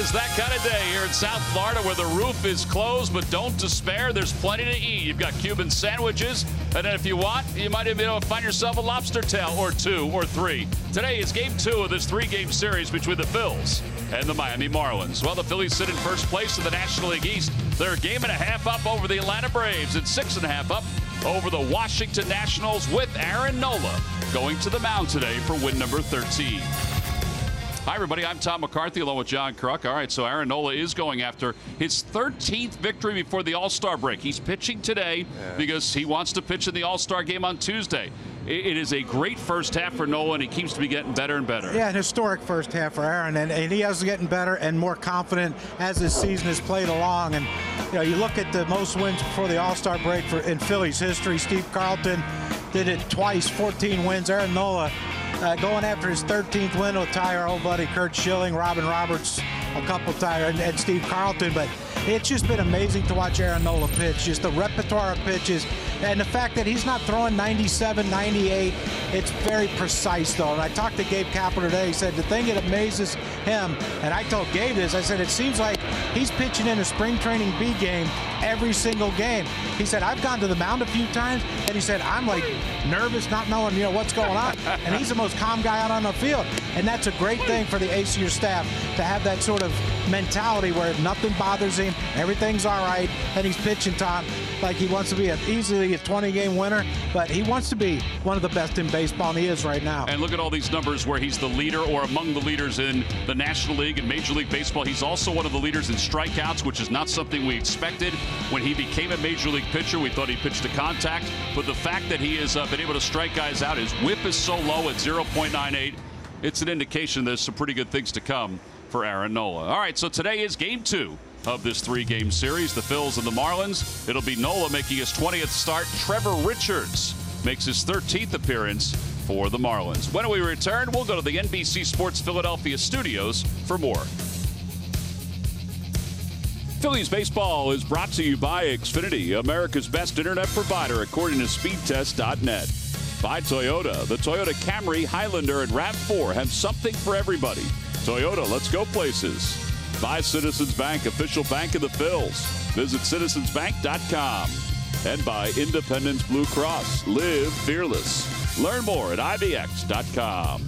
is that kind of day here in South Florida where the roof is closed, but don't despair. There's plenty to eat. You've got Cuban sandwiches, and then if you want, you might even be able to find yourself a lobster tail or 2 or 3. Today is game 2 of this 3-game series between the Phils and the Miami Marlins. Well, the Phillies sit in first place in the National League East. They're a game and a half up over the Atlanta Braves and 6.5 up over the Washington Nationals, with Aaron Nola going to the mound today for win number 13. Hi, everybody. I'm Tom McCarthy along with John Kruk. All right, so Aaron Nola is going after his 13th victory before the All-Star break. He's pitching today because he wants to pitch in the All-Star game on Tuesday. It is a great first half for Nola, and he keeps to be getting better and better. Yeah, an historic first half for Aaron, and he is getting better and more confident as this season has played along. And you look at the most wins before the All-Star break in Phillies history. Steve Carlton did it twice, 14 wins. Aaron Nola going after his 13th win will tie our old buddy Kurt Schilling, Robin Roberts, a couple times, and Steve Carlton. But it's just been amazing to watch Aaron Nola pitch, just the repertoire of pitches. And the fact that he's not throwing 97, 98, it's very precise, though. And I talked to Gabe Kapler today. He said the thing that amazes him, and I told Gabe this, I said it seems like he's pitching in a spring training B game every single game. He said, I've gone to the mound a few times, and he said, I'm like nervous, not knowing what's going on. And he's the most calm guy out on the field. And that's a great thing for the ace of your staff, to have that sort of mentality where nothing bothers him, everything's all right, and he's pitching, Tom, like he wants to be easily a 20-game winner, but he wants to be one of the best in baseball, and he is right now. And look at all these numbers where he's the leader or among the leaders in the National League and Major League Baseball. He's also one of the leaders in strikeouts, which is not something we expected. When he became a Major League pitcher, we thought he pitched to contact, but the fact that he has been able to strike guys out, his whip is so low at 0.98, it's an indication there's some pretty good things to come for Aaron Nola. All right, so today is game 2 of this 3-game series, the Phils and the Marlins. It'll be Nola making his 20th start. Trevor Richards makes his 13th appearance for the Marlins. When we return, we'll go to the NBC Sports Philadelphia studios for more. Phillies baseball is brought to you by Xfinity, America's best internet provider according to speedtest.net. By Toyota. The Toyota Camry, Highlander, and RAV4 have something for everybody. Toyota, let's go places. By Citizens Bank, official bank of the Phils. Visit citizensbank.com. And by Independence Blue Cross. Live fearless. Learn more at IVX.com.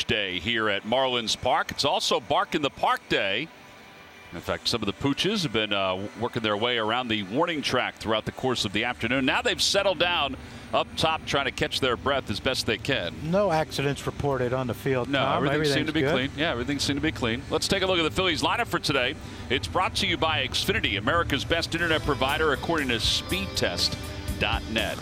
Day here at Marlins Park. It's also Bark in the Park Day. In fact, some of the Pooches have been working their way around the warning track throughout the course of the afternoon. Now they've settled down up top, trying to catch their breath as best they can. No accidents reported on the field. No, Tom. everything seemed to be clean. Yeah, everything seemed to be clean. Let's take a look at the Phillies lineup for today. It's brought to you by Xfinity, America's best internet provider, according to speedtest.net.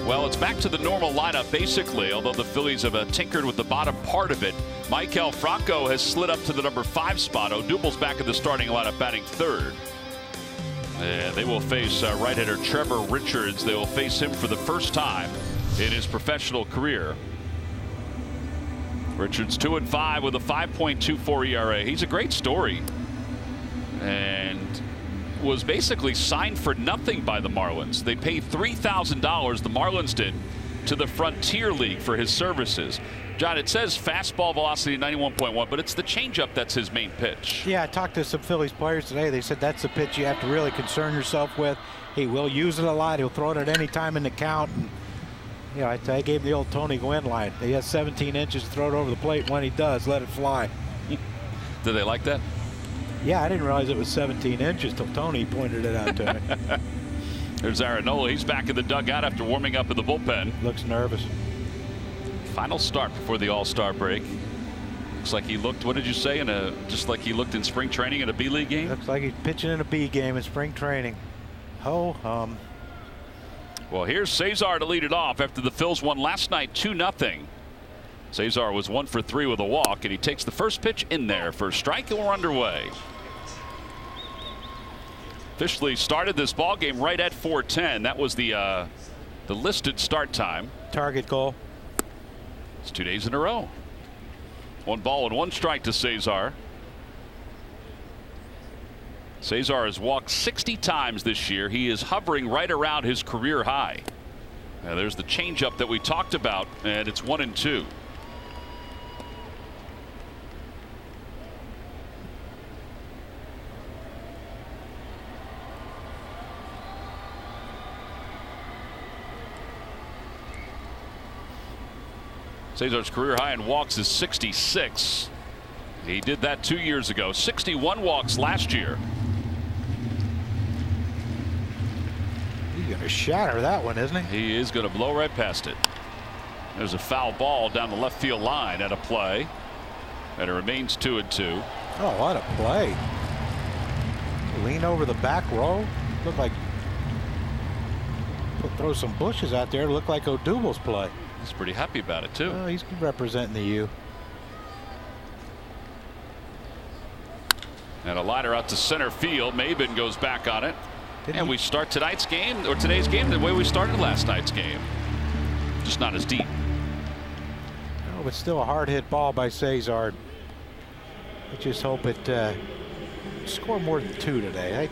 Well, it's back to the normal lineup, basically, although the Phillies have tinkered with the bottom part of it. Maikel Franco has slid up to the number 5 spot. Odubel's back in the starting lineup, batting third. And they will face right-hander Trevor Richards. They will face him for the first time in his professional career. Richards 2-5 with a 5.24 ERA. He's a great story. And was basically signed for nothing by the Marlins. They paid $3,000, the Marlins did, to the Frontier League for his services. John, it says fastball velocity 91.1, but it's the changeup that's his main pitch. Yeah, I talked to some Phillies players today. They said that's the pitch you have to really concern yourself with. He will use it a lot. He'll throw it at any time in the count. And, you know, I gave him the old Tony Gwynn line. He has 17 inches to throw it over the plate. When he does, let it fly. Do they like that? Yeah, I didn't realize it was 17 inches till Tony pointed it out to me. There's Aaronola. He's back in the dugout after warming up in the bullpen. Looks nervous. Final start before the All-Star break. Looks like he looked, what did you say, just like he looked in spring training in a B-League game? Looks like he's pitching in a B game in spring training. Ho hum. Well, here's Cesar to lead it off after the Phils won last night 2-0. Cesar was 1 for 3 with a walk, and he takes the first pitch in there for a strike, and we're underway. Officially started this ball game right at 4:10. That was the listed start time. Target goal. It's 2 days in a row. 1 ball and 1 strike to Cesar. Cesar has walked 60 times this year. He is hovering right around his career high. Now there's the changeup that we talked about, and it's 1-2. Cesar's career high in walks is 66. He did that 2 years ago. 61 walks last year. He's going to shatter that one, isn't he? He is going to blow right past it. There's a foul ball down the left field line at a play. And it remains 2-2. Oh, what a play. Lean over the back row. Look like throw some bushes out there. Look like Odubel's play. He's pretty happy about it, too. Oh, he's representing the U. And a liner out to center field. Maben goes back on it. And we start tonight's game, or today's game, the way we started last night's game. Just not as deep. Oh, but still a hard hit ball by Cesar. I just hope it score more than 2 today. It'd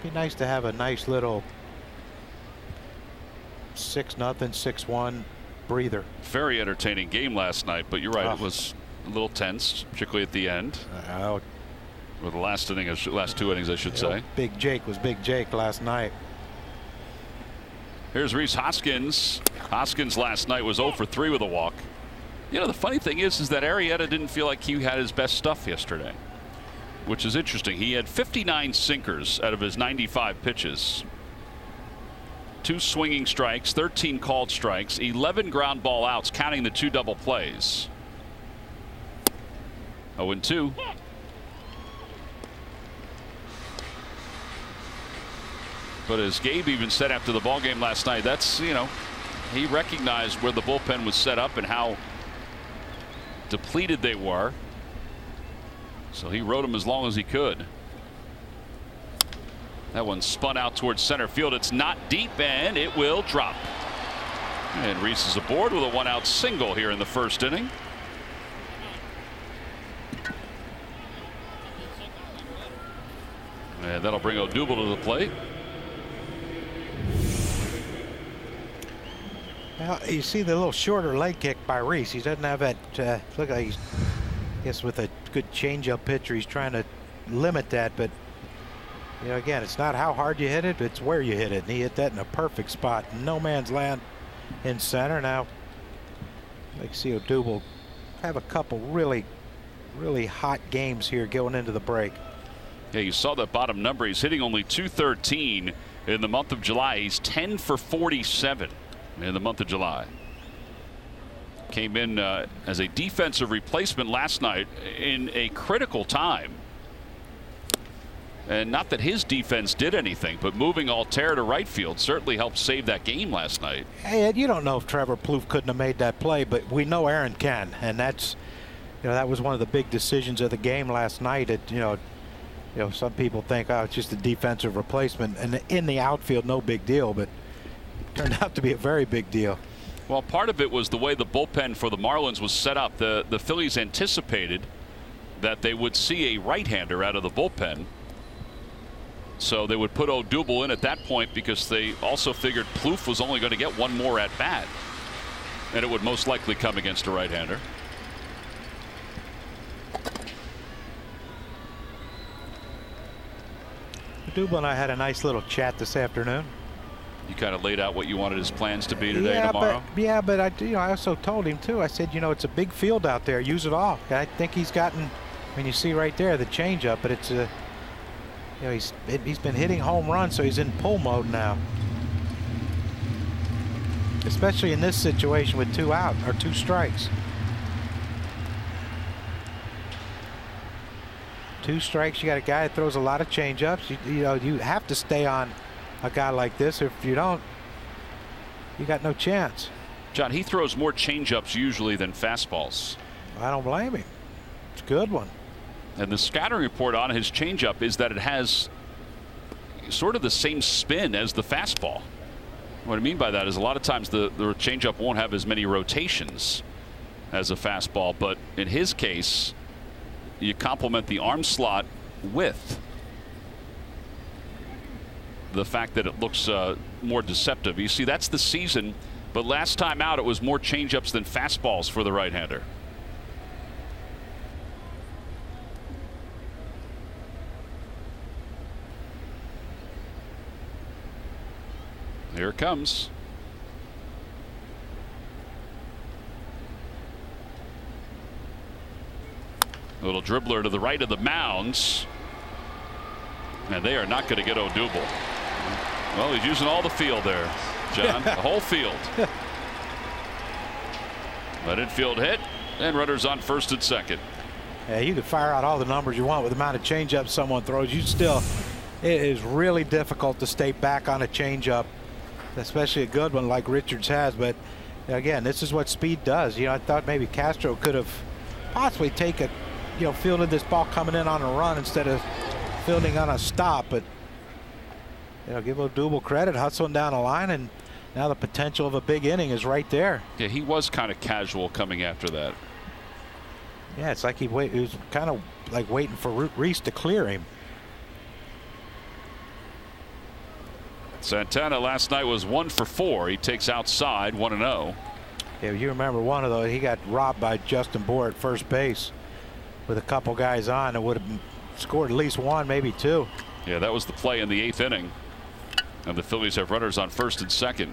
be nice to have a nice little 6-0, 6-1 breather. Very entertaining game last night, but you're right, it was a little tense, particularly at the end. Or the last inning, last 2 innings, I should say. Big Jake was Big Jake last night. Here's Rhys Hoskins. Hoskins last night was 0 for 3 with a walk. You know, the funny thing is that Arrieta didn't feel like he had his best stuff yesterday, which is interesting. He had 59 sinkers out of his 95 pitches. 2 swinging strikes, 13 called strikes, 11 ground ball outs, counting the 2 double plays. 0-2. But as Gabe even said after the ball game last night, that's, you know, he recognized where the bullpen was set up and how depleted they were. So he rode them as long as he could. That one spun out towards center field. It's not deep, and it will drop. And Rhys is aboard with a 1-out single here in the first inning. And that'll bring Odubel to the plate. Well, you see the little shorter leg kick by Rhys. He doesn't have that. Look like he's, I guess, with a good changeup pitcher, he's trying to limit that. But you know, again, it's not how hard you hit it, it's where you hit it. And he hit that in a perfect spot. No man's land in center. Now, like see Odubel have a couple really hot games here going into the break. Yeah, you saw that bottom number. He's hitting only .213 in the month of July. He's 10 for 47 in the month of July. Came in as a defensive replacement last night in a critical time. And not that his defense did anything, but moving Altair to right field certainly helped save that game last night. Hey, Ed, you don't know if Trevor Plouffe couldn't have made that play, but we know Aaron can, and that's, that was one of the big decisions of the game last night. Some people think, oh, it's just a defensive replacement, and in the outfield, no big deal, but it turned out to be a very big deal. Well, part of it was the way the bullpen for the Marlins was set up. The Phillies anticipated that they would see a right-hander out of the bullpen. So they would put Odubel in at that point because they also figured Plouffe was only going to get one more at bat. And it would most likely come against a right-hander. Odubel and I had a nice little chat this afternoon. You kind of laid out what you wanted his plans to be today and tomorrow? But I also told him, too. I said, it's a big field out there. Use it all. I think he's gotten, you see right there, the changeup, but it's a... he's been hitting home runs, so he's in pull mode now. Especially in this situation with 2 out or 2 strikes. 2 strikes. You got a guy that throws a lot of changeups. You have to stay on a guy like this. If you don't, you got no chance. John, he throws more changeups usually than fastballs. I don't blame him. It's a good one. And the scouting report on his changeup is that it has sort of the same spin as the fastball. What I mean by that is a lot of times the changeup won't have as many rotations as a fastball, but in his case, you complement the arm slot with the fact that it looks more deceptive. You see, that's the season, but last time out it was more changeups than fastballs for the right-hander. Here it comes. A little dribbler to the right of the mounds. And they are not going to get Odubel. Well, he's using all the field there, John. The whole field. But infield hit, and runners on first and second. Yeah, you can fire out all the numbers you want with the amount of changeups someone throws. It is really difficult to stay back on a changeup, especially a good one like Richards has. But again, this is what speed does. I thought maybe Castro could have possibly taken, fielded this ball coming in on a run instead of fielding on a stop. But give Odubel credit, hustling down the line, and now the potential of a big inning is right there. Yeah, he was kind of casual coming after that. Yeah, it's like he was kind of like waiting for Reese to clear him. Santana last night was 1 for 4. He takes outside 1-0. Yeah, you remember one of those. He got robbed by Justin Bohr at first base with a couple guys on. It would have scored at least 1, maybe 2. Yeah, that was the play in the 8th inning. And the Phillies have runners on first and second.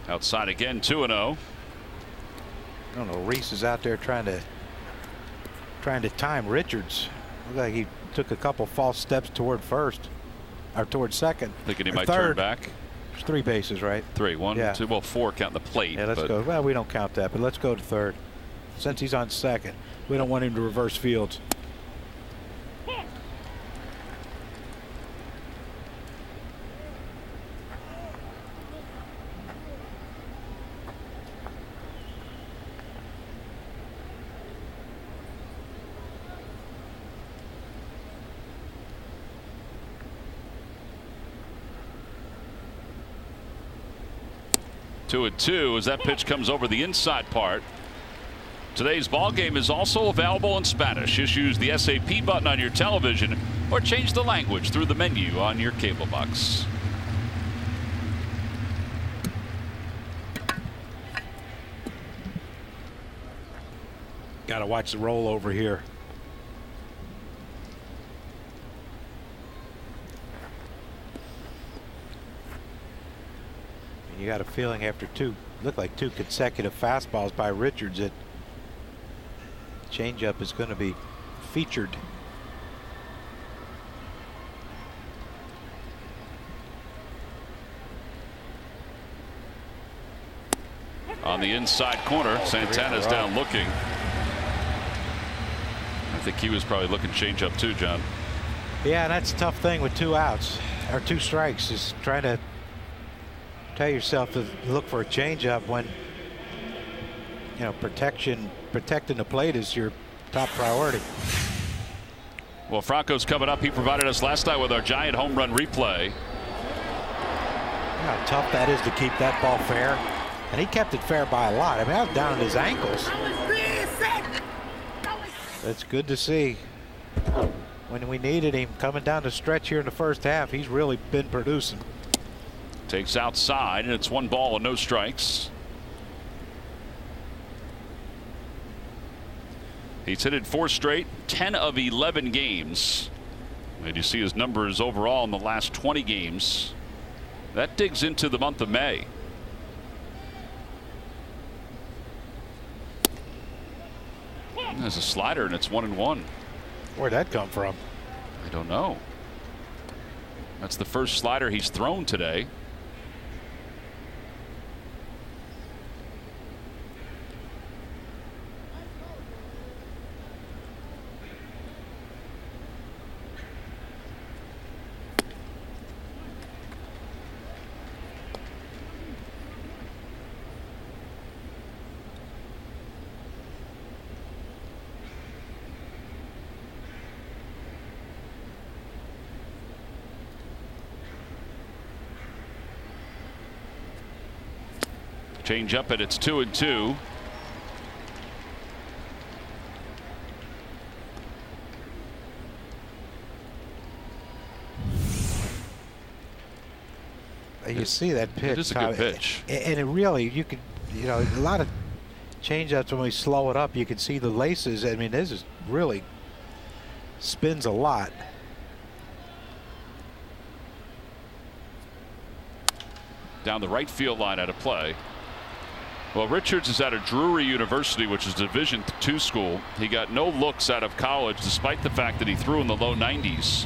Outside again, 2-0. I don't know. Reese is out there trying to time Richards. Looked like he took a couple false steps toward first, or toward second. Thinking he might third. turn back. There's 3 bases, right? 3, 1, yeah. 2, well, 4 counting the plate. Yeah, let's go. Well, we don't count that, but let's go to third. Since he's on second, we don't want him to reverse fields. Two and 2 as that pitch comes over the inside part. Today's ball game is also available in Spanish. Just use the SAP button on your television or change the language through the menu on your cable box. Got to watch the roll over here. You got a feeling after look like two consecutive fastballs by Richards that changeup is going to be featured. On the inside corner, Santana's down looking. I think he was probably looking changeup too, John. Yeah, and that's a tough thing with 2 outs or 2 strikes, is trying to tell yourself to look for a changeup when, you know, protecting the plate is your top priority. Well, Franco's coming up. He provided us last night with our giant home run replay. You know how tough that is to keep that ball fair, and he kept it fair by a lot. I mean, I was down at his ankles. That's good to see. When we needed him coming down the stretch here in the first half, he's really been producing. Takes outside, and it's 1 ball and no strikes. He's hit it 4 straight, 10 of 11 games. And you see his numbers overall in the last 20 games. That digs into the month of May. There's a slider, and it's 1-1. Where'd that come from? I don't know. That's the first slider he's thrown today. Change up, and it's 2-2. You see that pitch. It is a good pitch. And it really, you could, you know, a lot of change-ups when we slow it up, you can see the laces. I mean, this is really spins a lot. Down the right field line out of play. Well, Richards is out of Drury University, which is a Division II school. He got no looks out of college, despite the fact that he threw in the low 90s.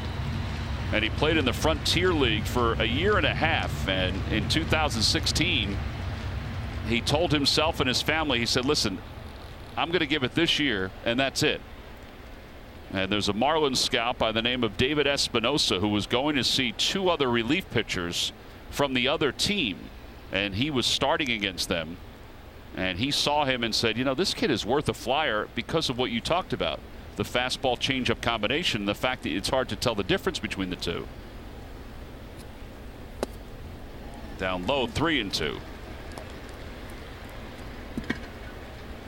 And he played in the Frontier League for a year and a half. And in 2016, he told himself and his family, he said, listen, I'm going to give it this year, and that's it. And there's a Marlins scout by the name of David Espinosa who was going to see 2 other relief pitchers from the other team, and he was starting against them, and he saw him and said, you know, this kid is worth a flyer because of what you talked about, the fastball changeup combination, the fact that it's hard to tell the difference between the two. Down low, 3-2.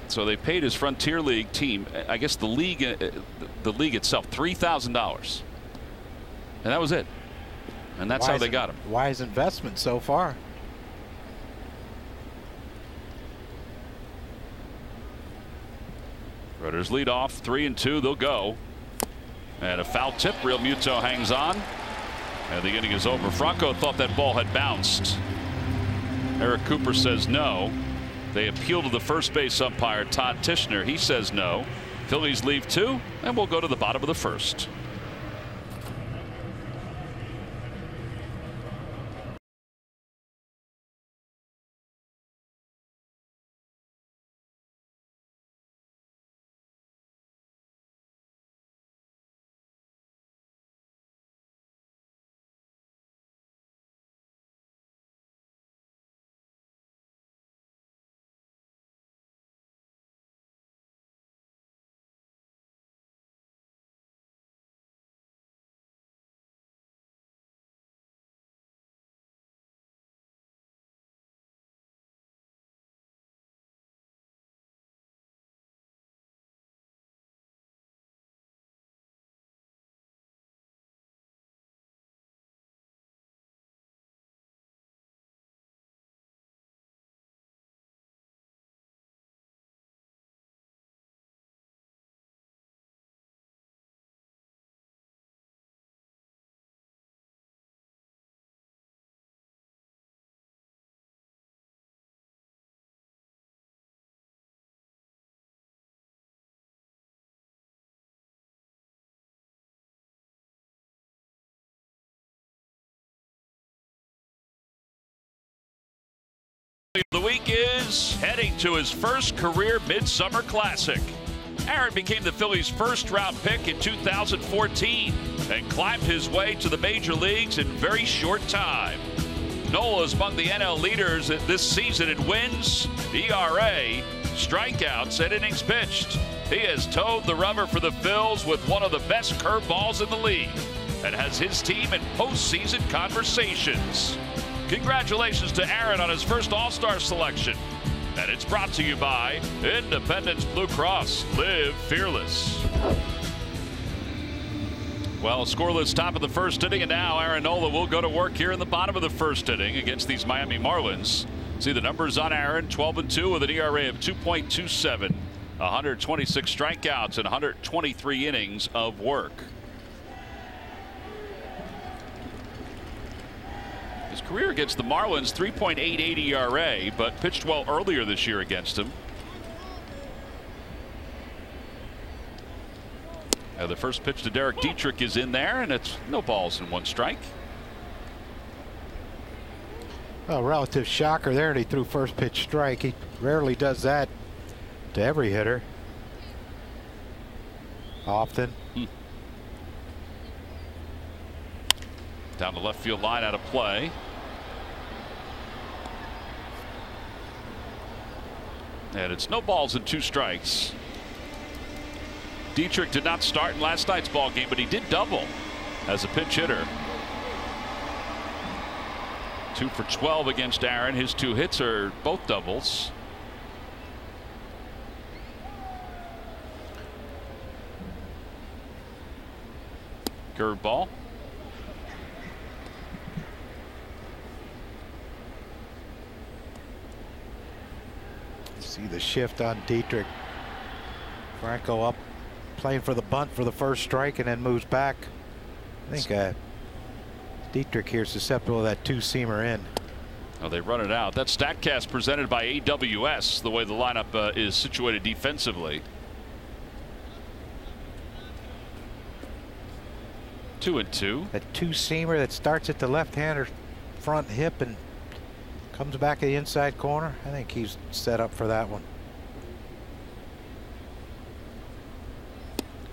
So they paid his Frontier League team, I guess the league itself, $3,000, and that was it. And that's how they got him. Wise investment so far. Rudders lead off, 3-2. They'll go. And a foul tip. Real Muto hangs on. And the inning is over. Franco thought that ball had bounced. Eric Cooper says no. They appeal to the first base umpire, Todd Tishner. He says no. Phillies leave 2, and we'll go to the bottom of the first. The week is heading to his first career Midsummer Classic. Aaron became the Phillies' first-round pick in 2014 and climbed his way to the major leagues in very short time. Nola is among the NL leaders this season in wins, ERA, strikeouts, and innings pitched. He has towed the rubber for the Phils with one of the best curveballs in the league and has his team in postseason conversations. Congratulations to Aaron on his first All-Star selection. And it's brought to you by Independence Blue Cross. Live fearless. Well, scoreless top of the first inning, and now Aaron Nola will go to work here in the bottom of the first inning against these Miami Marlins. See the numbers on Aaron, 12-2 with an ERA of 2.27, 126 strikeouts, and 123 innings of work. His career against the Marlins, 3.88 ERA, but pitched well earlier this year against him. The first pitch to Derek Dietrich is in there, and it's no balls and one strike. Well, relative shocker there, and he threw first pitch strike. He rarely does that to every hitter. Often. Down the left field line, out of play. And it's no balls and two strikes. Dietrich did not start in last night's ball game, but he did double as a pinch hitter. 2 for 12 against Aaron. His 2 hits are both doubles. Curveball. See the shift on Dietrich. Franco up, playing for the bunt for the first strike, and then moves back. I think Dietrich here is susceptible to that two-seamer in. Oh, they run it out. That StatCast presented by AWS, the way the lineup is situated defensively. 2-2. That two-seamer that starts at the left-hander front hip and comes back to the inside corner. I think he's set up for that one.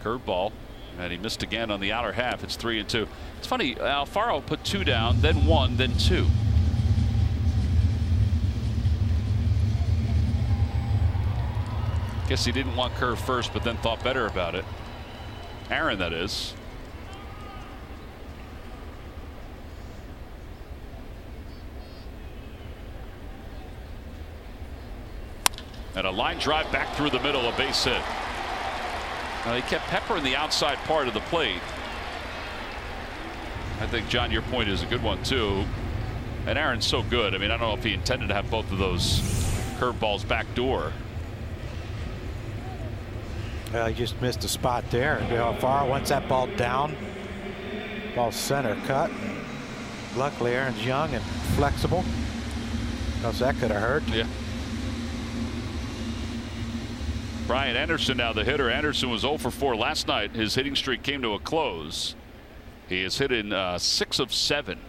Curveball, and he missed again on the outer half. It's 3-2. It's funny, Alfaro put 2 down, then 1, then 2. Guess he didn't want curve first, but then thought better about it. Aaron, that is. And a line drive back through the middle, a base hit. He kept peppering the outside part of the plate. I think, John, your point is a good one, too. And Aaron's so good. I mean, I don't know if he intended to have both of those curveballs back door. Well, he just missed a spot there. Alfaro wants that ball down. Ball center cut. Luckily, Aaron's young and flexible. Else that could have hurt. Yeah. Brian Anderson now the hitter. Anderson was 0 for 4 last night. His hitting streak came to a close. He has hit in 6 of 7.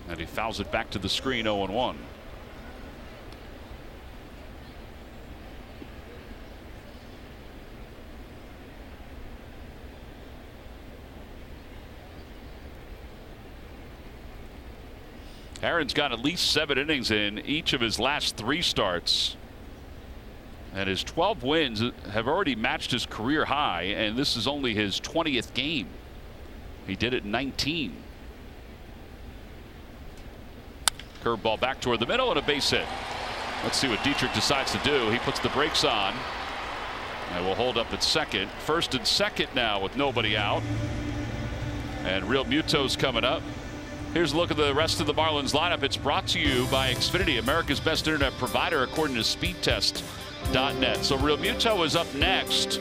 And he fouls it back to the screen, 0-1. Aaron's got at least 7 innings in each of his last 3 starts. And his 12 wins have already matched his career high, and this is only his 20th game. He did it in 19. Curveball back toward the middle and a base hit. Let's see what Dietrich decides to do. He puts the brakes on and will hold up at second. First and second now with nobody out. And Real Muto's coming up. Here's a look at the rest of the Marlins lineup. It's brought to you by Xfinity, America's best internet provider, according to speedtest.net. So Real Muto is up next.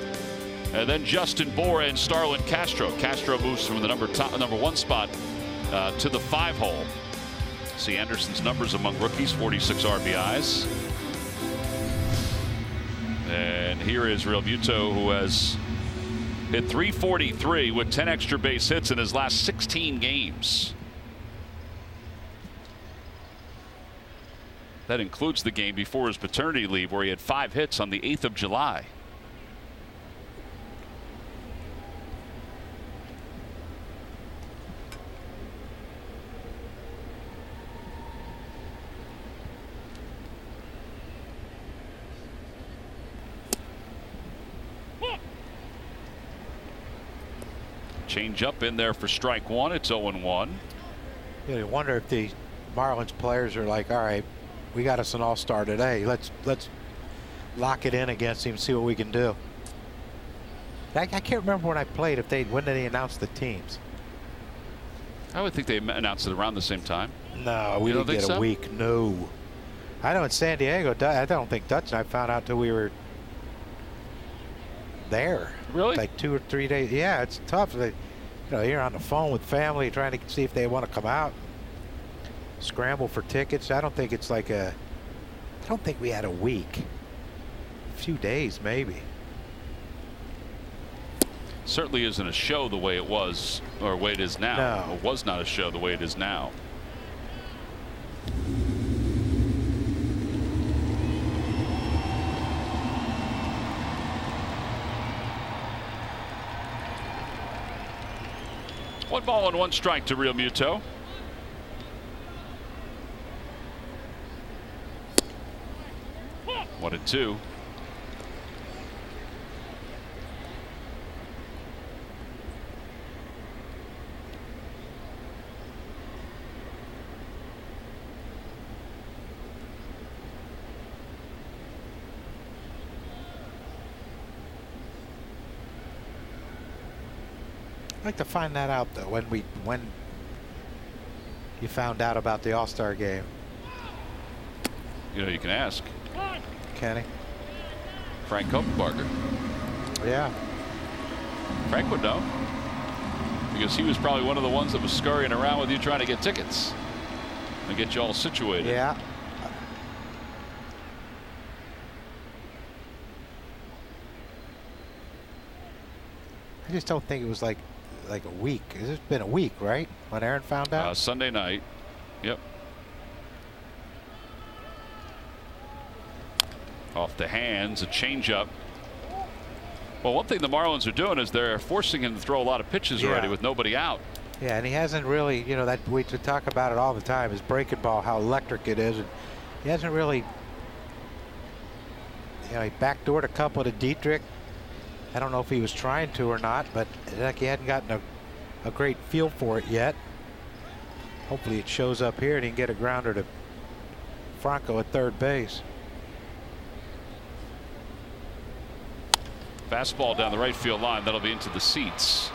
And then Justin Bour and Starlin Castro. Castro moves from the number 1 spot to the 5 hole. See Anderson's numbers among rookies, 46 RBIs. And here is Real Muto, who has Hit .343 with 10 extra base hits in his last 16 games. That includes the game before his paternity leave, where he had 5 hits on the 8th of July. Change up in there for strike one. It's 0-1. You wonder if the Marlins players are like, all right, we got us an all-star today. Let's lock it in against him and see what we can do. I can't remember when I played, when did they announce the teams? I would think they announced it around the same time. No, we didn't get a week. No. I know in San Diego, I don't think Dutch and I found out till we were there. Really? Like 2 or 3 days. Yeah, it's tough. You're on the phone with family trying to see if they want to come out. Scramble for tickets. I don't think it's like I don't think we had a week. A few days, maybe. Certainly isn't a show the way it was, or the way it is now. No. It was not a show the way it is now. One ball and one strike to Real Muto. One and two. I'd like to find that out though, when you found out about the All-Star game. You can ask Kenny. Frank Kopenbarger. Yeah. Frank would know, because he was probably one of the ones that was scurrying around with you trying to get tickets and get you all situated. Yeah. I just don't think it was like a week. It's been a week, right? When Aaron found out? Sunday night. Yep. Off the hands, a changeup. Well, one thing the Marlins are doing is they're forcing him to throw a lot of pitches already with nobody out. Yeah, and he hasn't really, that we talk about it all the time, his breaking ball, how electric it is. And he hasn't really, he backdoored a couple to Dietrich. I don't know if he was trying to or not, but like he hadn't gotten a great feel for it yet. Hopefully it shows up here and he can get a grounder to Franco at third base. Fastball down the right field line. That'll be into the seats.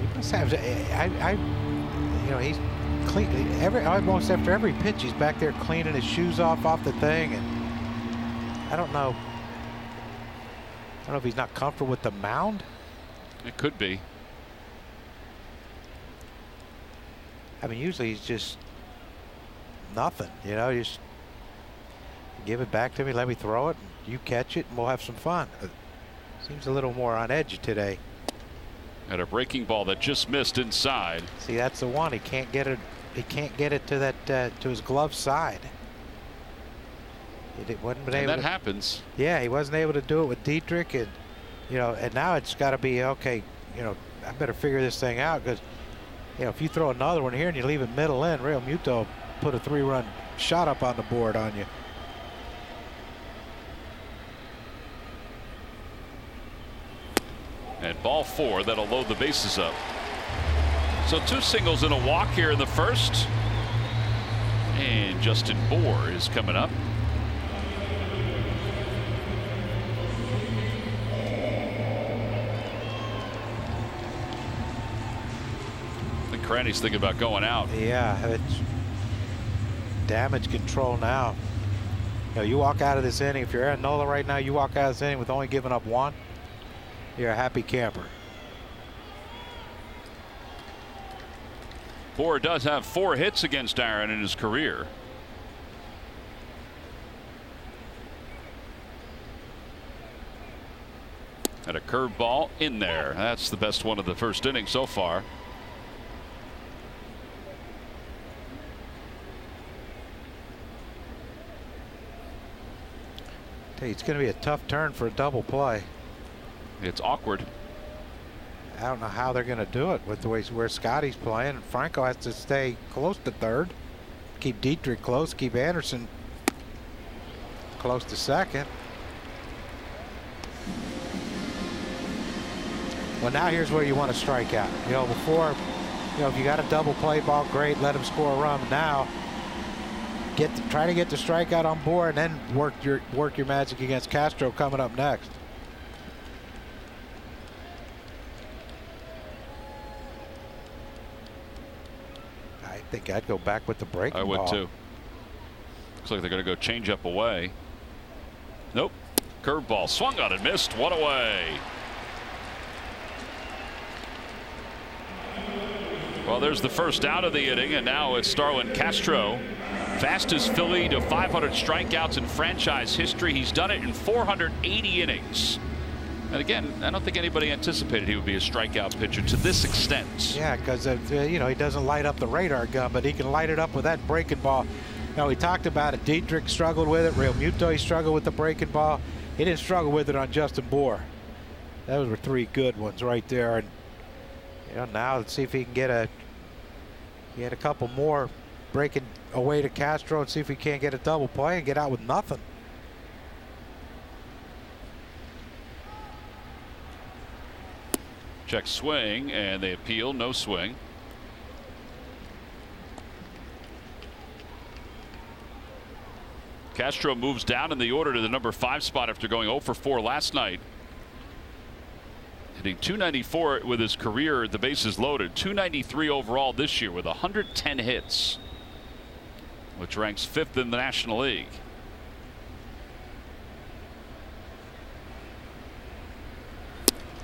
He must have, he's clean almost after every pitch. He's back there cleaning his shoes off the thing, and I don't know if he's not comfortable with the mound. It could be. I mean, usually he's just nothing, just give it back to me, let me throw it, you catch it, and we'll have some fun. Seems a little more on edge today. And a breaking ball that just missed inside. See, that's the one. He can't get it. He can't get it to that to his glove side. He wasn't able. And that happens. Yeah, he wasn't able to do it with Dietrich, and and now it's got to be okay. I better figure this thing out, because if you throw another one here and you leave it middle in, Real Muto put a 3-run shot up on the board on you. And ball 4, that'll load the bases up. So 2 singles and a walk here in the first. And Justin Bour is coming up. I think Cranny's thinking about going out. Yeah, it's damage control now. You walk out of this inning, if you're Aaron Nola right now, you walk out of this inning with only giving up 1. You're a happy camper. Bour does have 4 hits against Aaron in his career. Curveball in there. That's the best one of the first inning so far. It's going to be a tough turn for a double play. It's awkward. I don't know how they're going to do it with the way where Scotty's playing. Franco has to stay close to third, keep Dietrich close, keep Anderson close to second. Well, now here's where you want to strike out. You know, before, you know, if you got a double play ball, great, let him score a run. Now, try to get the strikeout on board, and then work your magic against Castro coming up next. I think I'd go back with the breaking ball. I would too. Looks like they're going to go change up away. Nope. Curveball swung on and missed. One away. Well, there's the first out of the inning, and now it's Starlin Castro. Fastest Philly to 500 strikeouts in franchise history. He's done it in 480 innings. And again, I don't think anybody anticipated he would be a strikeout pitcher to this extent. Yeah, because you know, he doesn't light up the radar gun, but he can light it up with that breaking ball. You know, we talked about it. Dietrich struggled with it. Real Muto, he struggled with the breaking ball. He didn't struggle with it on Justin Bour. Those were three good ones right there. And you know, now let's see if he can get a couple more breaking away to Castro and see if he can't get a double play and get out with nothing. Check swing, and they appeal. No swing. Castro moves down in the order to the number 5 spot after going 0 for 4 last night. Hitting .294 with his career at the bases loaded. .293 overall this year with 110 hits, which ranks 5th in the National League.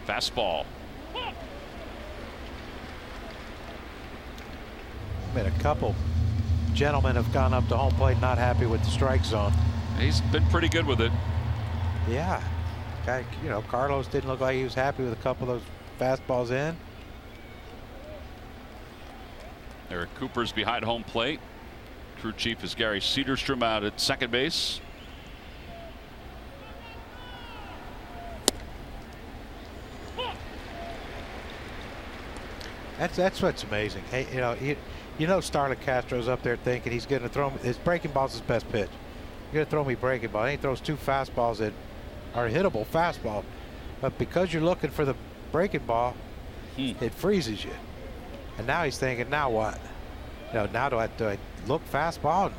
Fastball. I mean, a couple gentlemen have gone up to home plate not happy with the strike zone. He's been pretty good with it. Yeah. Guy, you know, Carlos didn't look like he was happy with a couple of those fastballs in. Eric Cooper's behind home plate. Crew chief is Gary Cederstrom out at second base. That's what's amazing. Hey, you know Starlin Castro's up there thinking he's going to throw his breaking ball's his best pitch. You're going to throw me breaking ball. And he throws 2 fastballs that are hittable fastball, but because you're looking for the breaking ball, it freezes you. And now he's thinking, now what? You know, now do I look fastball and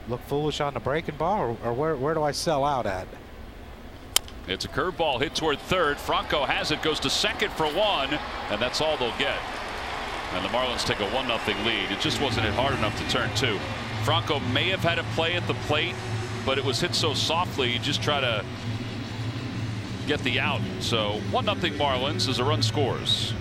look foolish on the breaking ball, or where do I sell out at? It's a curveball hit toward third. Franco has it, goes to second for 1, and that's all they'll get. And the Marlins take a 1-0 lead. It just wasn't hit hard enough to turn 2. Franco may have had a play at the plate, but it was hit so softly, you just try to get the out. So 1-0 Marlins as a run scores.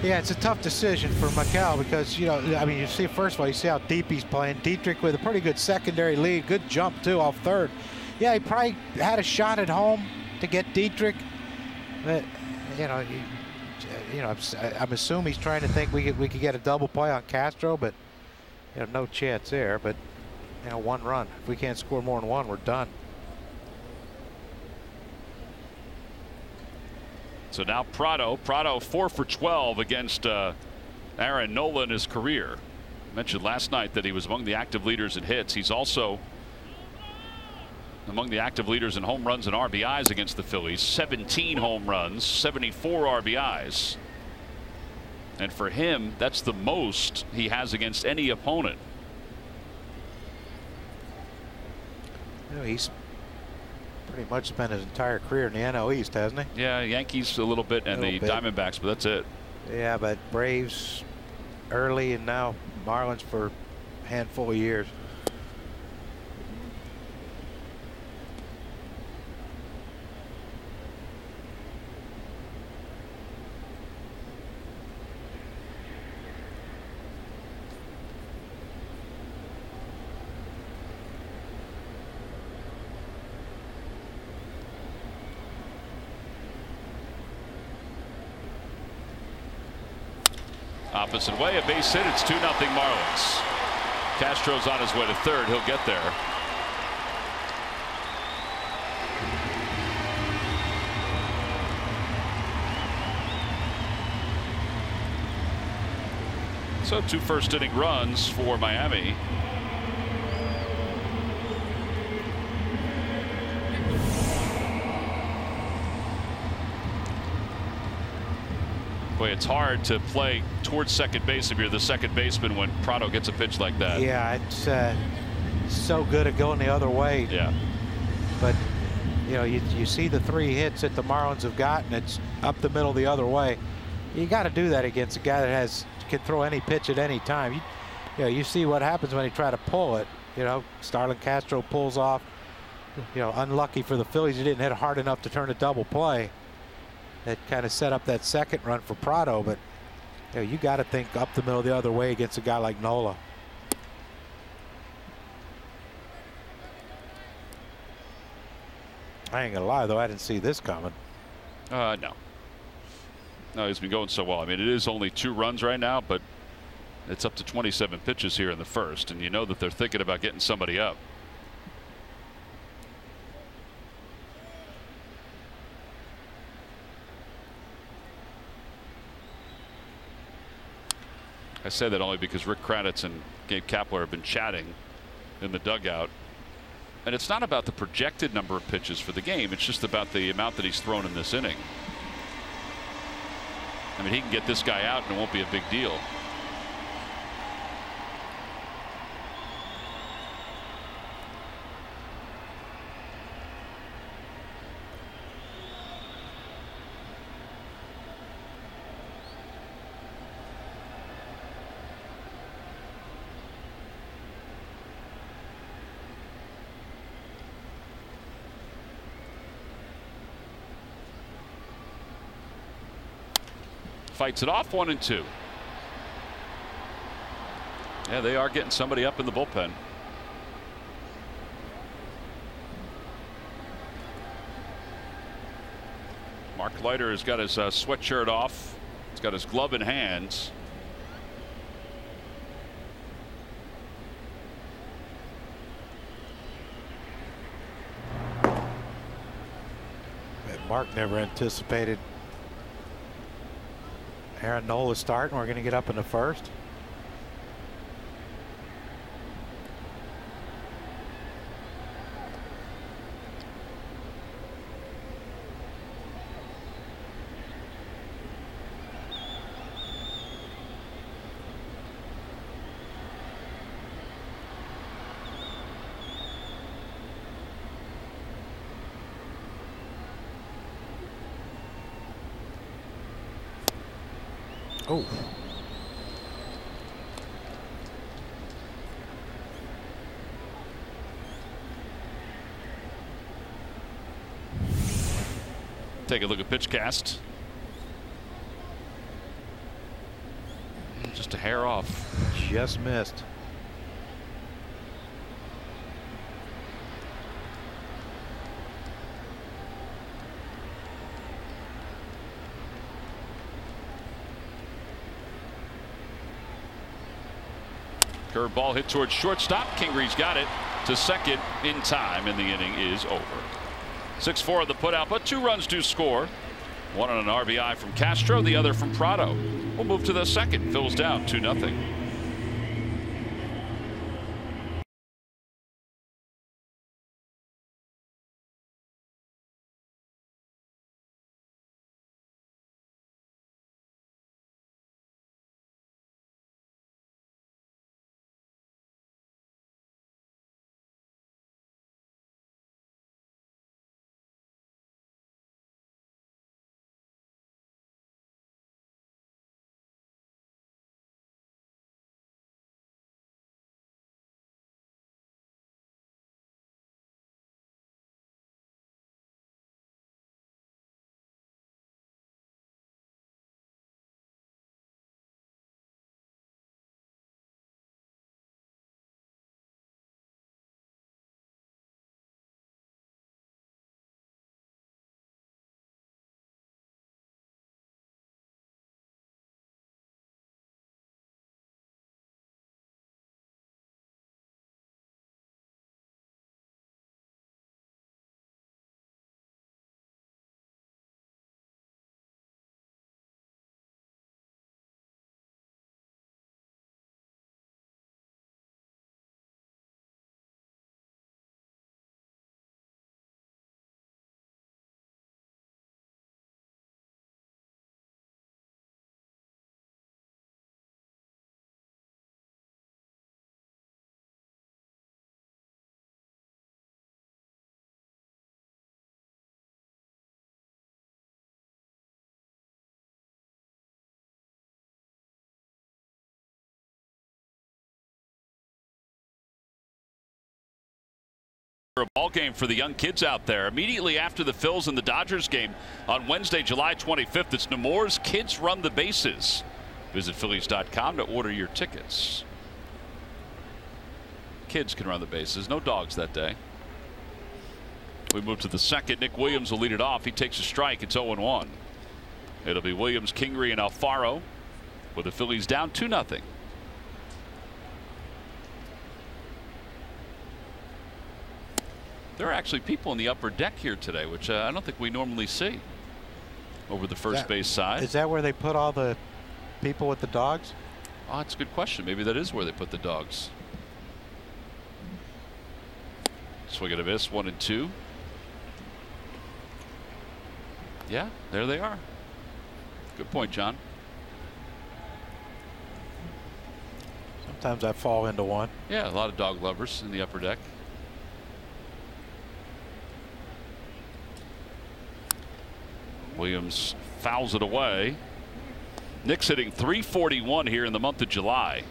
Yeah, it's a tough decision for Mikel because, you know, I mean, you see, first of all, you see how deep he's playing. Dietrich with a pretty good secondary lead. Good jump, too, off third. Yeah, he probably had a shot at home to get Dietrich. But, I'm assuming he's trying to think we could get a double play on Castro, but, you know, no chance there. But, you know, 1 run. If we can't score more than 1, we're done. So now Prado 4 for 12 against Aaron Nola in his career. I mentioned last night that he was among the active leaders in hits. He's also among the active leaders in home runs and RBIs against the Phillies. 17 home runs, 74 RBIs. And for him, that's the most he has against any opponent. You know, he's pretty much spent his entire career in the NL East, hasn't he? Yeah, Yankees a little bit and the Diamondbacks, but that's it. Yeah, but Braves early and now Marlins for a handful of years. Opposite way, a base hit. It's 2-0 Marlins. Castro's on his way to third. He'll get there. So 2 first-inning runs for Miami. Boy, it's hard to play towards second base if you're the second baseman when Prado gets a pitch like that. Yeah, it's so good at going the other way. Yeah. But, you know, you see the 3 hits that the Marlins have gotten. It's up the middle the other way. You got to do that against a guy that can throw any pitch at any time. You know, you see what happens when he try to pull it. You know, Starlin Castro pulls off. You know, unlucky for the Phillies, he didn't hit hard enough to turn a double play. That kind of set up that second run for Prado, but you know, you got to think up the middle the other way against a guy like Nola. I ain't gonna lie though, I didn't see this coming. No, he's been going so well. I mean, it is only 2 runs right now, but it's up to 27 pitches here in the first, and you know that they're thinking about getting somebody up. I say that only because Rick Kranitz and Gabe Kapler have been chatting in the dugout. And it's not about the projected number of pitches for the game. It's just about the amount that he's thrown in this inning. I mean, he can get this guy out and it won't be a big deal. Fights it off, 1-2. Yeah, they are getting somebody up in the bullpen. Mark Leiter has got his sweatshirt off. He's got his glove in hands. Mark never anticipated Aaron Nola starting. We're going to get up in the first. Oh. Take a look at pitch cast. Just a hair off. Just missed. Curveball hit towards shortstop. Kingery's got it to second in time, and the inning is over. 6-4 of the putout, but 2 runs to score. One on an RBI from Castro, the other from Prado. We'll move to the second. Phil's down 2-0. A ball game for the young kids out there. Immediately after the Phils and the Dodgers game on Wednesday, July 25th, it's Nemours Kids Run the Bases. Visit Phillies.com to order your tickets. Kids can run the bases, no dogs that day. We move to the second. Nick Williams will lead it off. He takes a strike. It's 0-1. It'll be Williams, Kingery, and Alfaro with the Phillies down 2-0. There are actually people in the upper deck here today, which I don't think we normally see over the first base side. Is that where they put all the people with the dogs? Oh, that's a good question. Maybe that is where they put the dogs. Swing and a miss, 1-2. Yeah, there they are. Good point, John. Sometimes I fall into one. Yeah, a lot of dog lovers in the upper deck. Williams fouls it away. Nick's hitting .341 here in the month of July.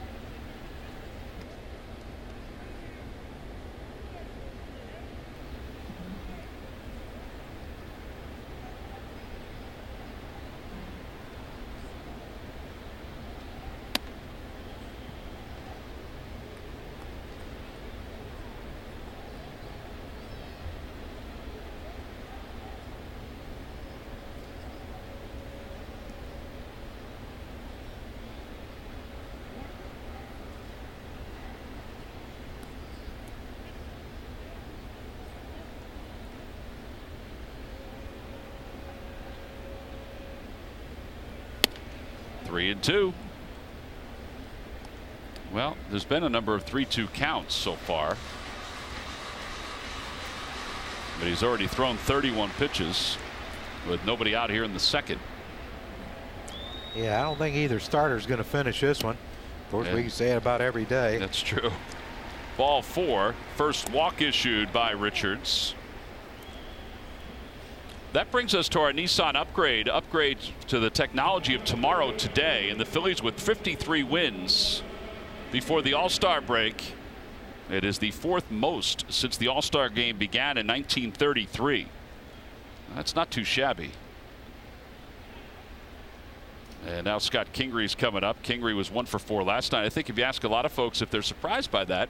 Three and two. Well, there's been a number of 3-2 counts so far, but he's already thrown 31 pitches with nobody out here in the second. Yeah, I don't think either starter is going to finish this one. Of course, we can say it about every day. That's true. Ball 4. First walk issued by Richards. That brings us to our Nissan upgrade to the technology of tomorrow today, and the Phillies with 53 wins before the All-Star break. It is the fourth most since the All-Star game began in 1933. That's not too shabby. And now Scott Kingery's coming up. Kingery was 1 for 4 last night. I think if you ask a lot of folks if they're surprised by that,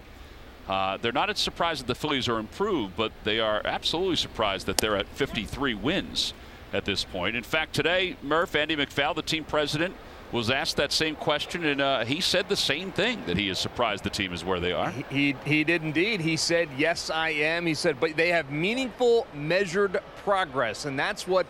they're not as surprised that the Phillies are improved, but they are absolutely surprised that they're at 53 wins at this point. In fact, today, Murph, Andy McPhail, the team president, was asked that same question, and he said the same thing, that he is surprised the team is where they are. He did indeed. He said, yes, I am. He said, but they have meaningful, measured progress, and that's what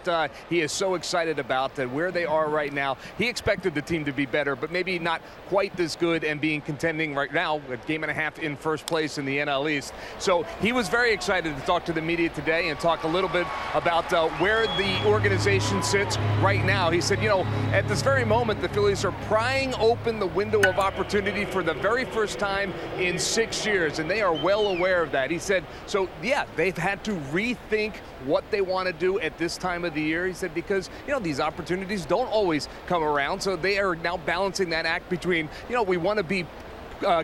he is so excited about, that where they are right now. He expected the team to be better, but maybe not quite as good, and being contending right now a game and a half in first place in the NL East. So he was very excited to talk to the media today and talk a little bit about where the organization sits right now. He said, you know, at this very moment, the Phillies are prying open the window of opportunity for the very first time in 6 years, and they are well aware of that. He said, so yeah, they've had to rethink what they want to do at this time of the year. He said, because, you know, these opportunities don't always come around, so they are now balancing that act between, you know, we want to be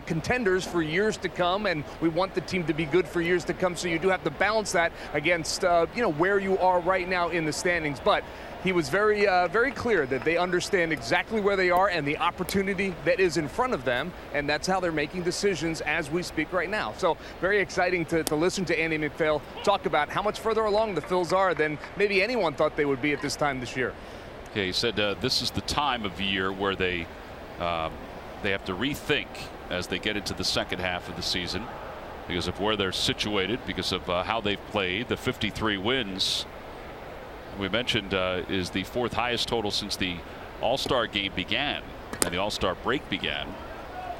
contenders for years to come, and we want the team to be good for years to come, so you do have to balance that against you know, where you are right now in the standings. But he was very very clear that they understand exactly where they are and the opportunity that is in front of them, and that's how they're making decisions as we speak right now. So very exciting to listen to Andy McPhail talk about how much further along the Phils are than maybe anyone thought they would be at this time this year. Yeah, he said this is the time of year where they have to rethink as they get into the second half of the season, because of where they're situated, because of how they've played. The 53 wins we mentioned is the fourth highest total since the All-Star game began and the All-Star break began.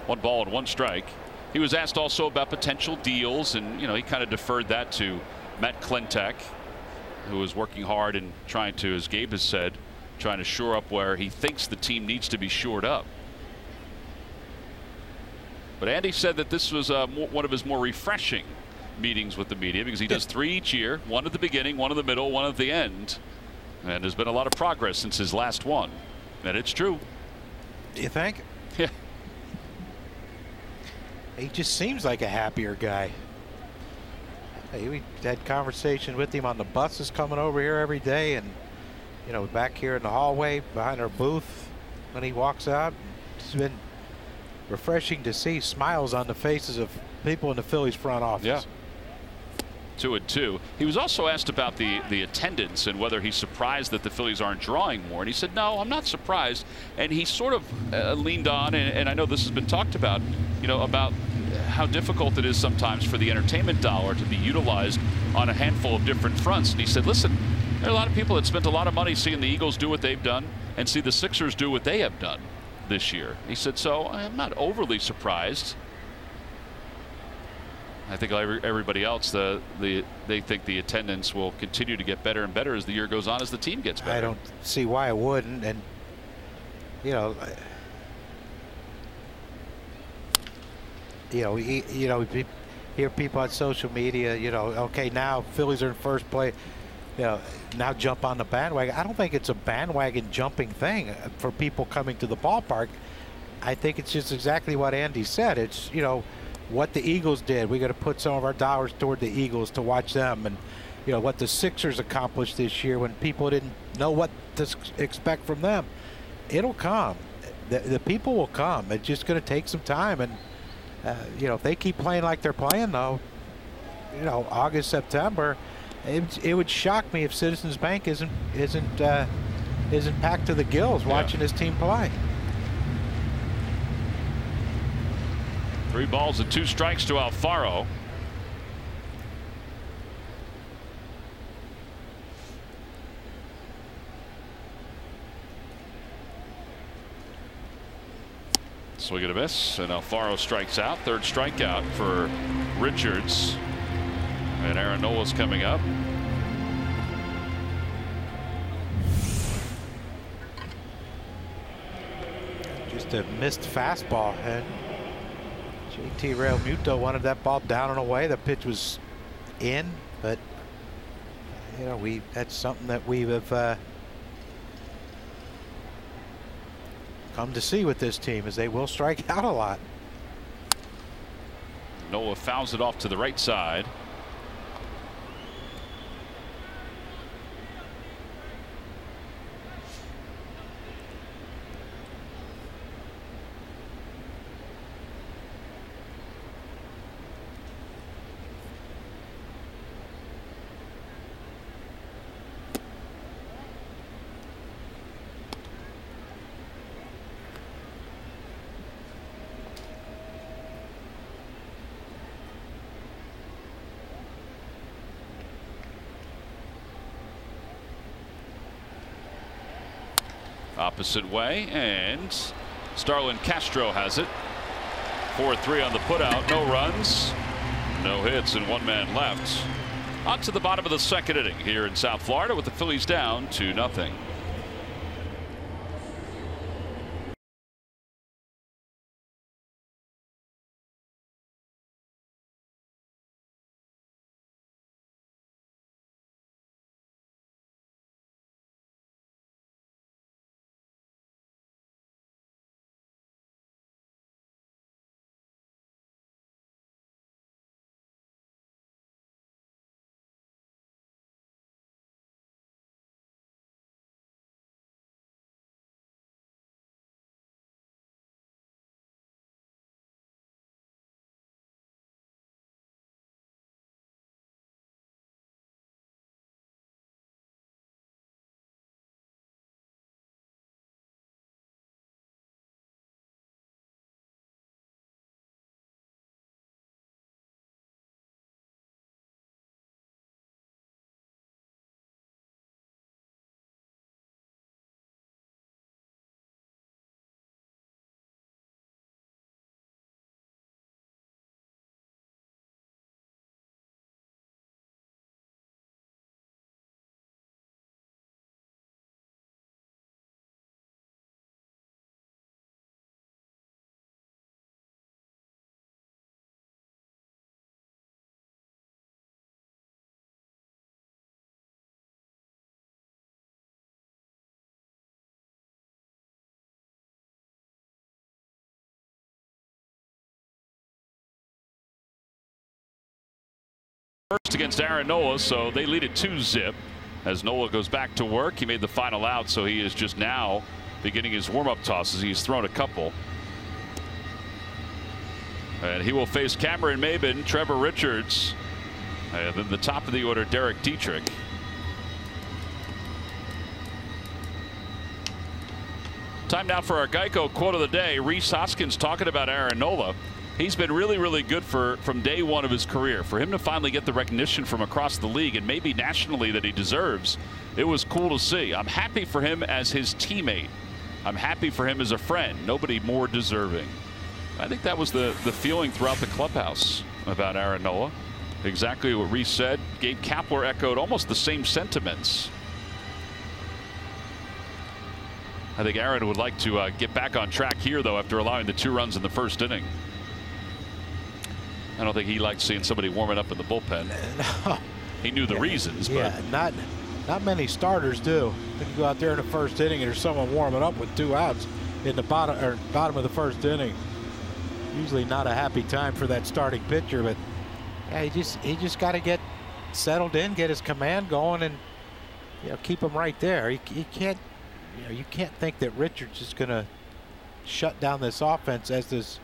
1 ball and 1 strike. He was asked also about potential deals, and you know, he kind of deferred that to Matt Klentak, who is working hard and trying to, as Gabe has said, trying to shore up where he thinks the team needs to be shored up. But Andy said that this was one of his more refreshing meetings with the media, because he does 3 each year, 1 at the beginning, 1 in the middle, 1 at the end, and there's been a lot of progress since his last one, and it's true. Do you think? Yeah. He just seems like a happier guy. Hey, we had conversation with him on the buses coming over here every day, and back here in the hallway behind our booth when he walks out. It's been refreshing to see smiles on the faces of people in the Phillies front office. Yeah. 2-2. He was also asked about the attendance and whether he's surprised that the Phillies aren't drawing more, and he said, no, I'm not surprised. And he sort of leaned on, and I know this has been talked about, about how difficult it is sometimes for the entertainment dollar to be utilized on a handful of different fronts. And he said, listen, there are a lot of people that spent a lot of money seeing the Eagles do what they've done and see the Sixers do what they have done this year. He said, so I'm not overly surprised. I think everybody else, they think the attendance will continue to get better and better as the year goes on, as the team gets better. I don't see why it wouldn't. And we hear people on social media, okay, now Phillies are in first place, now jump on the bandwagon. I don't think it's a bandwagon jumping thing for people coming to the ballpark. I think it's just exactly what Andy said. It's, what the Eagles did. We got to put some of our dollars toward the Eagles to watch them, and what the Sixers accomplished this year when people didn't know what to expect from them. It'll come. The people will come. It's just going to take some time, and if they keep playing like they're playing, though, August, September, it would shock me if Citizens Bank isn't packed to the gills watching this team play. 3 balls and 2 strikes to Alfaro. Swing and a miss, and Alfaro strikes out. 3rd strikeout for Richards. And Aaron Nola's coming up. Just a missed fastball. And JT Realmuto wanted that ball down and away. The pitch was in, but that's something that we have come to see with this team, is they will strike out a lot. Nola fouls it off to the right side. Opposite way, and Starlin Castro has it. 4-3 on the putout. No runs, no hits, and 1 man left. On to the bottom of the 2nd inning here in South Florida, with the Phillies down 2-0. first against Aaron Nola, so they lead it 2-zip. As Nola goes back to work, he made the final out, so he is just now beginning his warm-up tosses. He's thrown a couple. And he will face Cameron Maben, Trevor Richards, and then the top of the order, Derek Dietrich. Time now for our Geico quote of the day. Rhys Hoskins talking about Aaron Nola. He's been really, really good from day one of his career. For him to finally get the recognition from across the league and maybe nationally that he deserves, it was cool to see. I'm happy for him as his teammate. I'm happy for him as a friend. Nobody more deserving. I think that was the feeling throughout the clubhouse about Aaron Nola. Exactly what Rhys said. Gabe Kapler echoed almost the same sentiments. I think Aaron would like to get back on track here, though, after allowing the 2 runs in the first inning. I don't think he liked seeing somebody warming up in the bullpen. No. He knew the reasons. Yeah, but not many starters do. You go out there in the first inning and there's someone warming up with 2 outs in the bottom of the first inning. Usually not a happy time for that starting pitcher, but yeah, he just got to get settled in, get his command going, and keep him right there. You can't you can't think that Richards is going to shut down this offense as this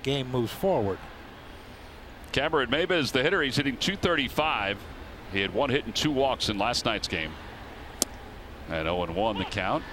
game moves forward. Cameron Maben is the hitter. He's hitting .235. He had 1 hit and 2 walks in last night's game. And 0-1 the count.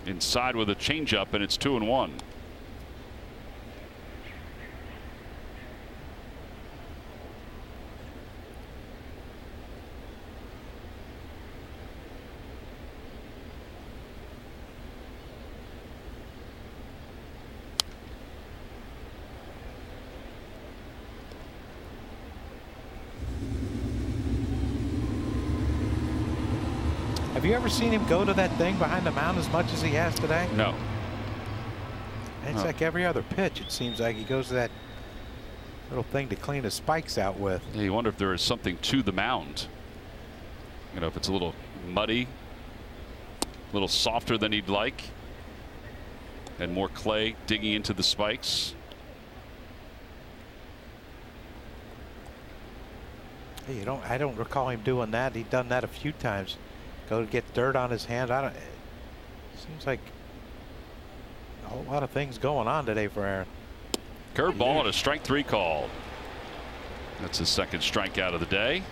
Inside with a changeup, and it's 2-1. Have you ever seen him go to that thing behind the mound as much as he has today? No. It's like every other pitch. It seems like he goes to that little thing to clean his spikes out with. Yeah, you wonder if there is something to the mound. If it's a little muddy, a little softer than he'd like, and more clay digging into the spikes. Hey, I don't recall him doing that. He'd done that a few times. Go to get dirt on his hands. Seems like a whole lot of things going on today for Aaron. Curveball and a strike 3 call. That's his second strikeout of the day.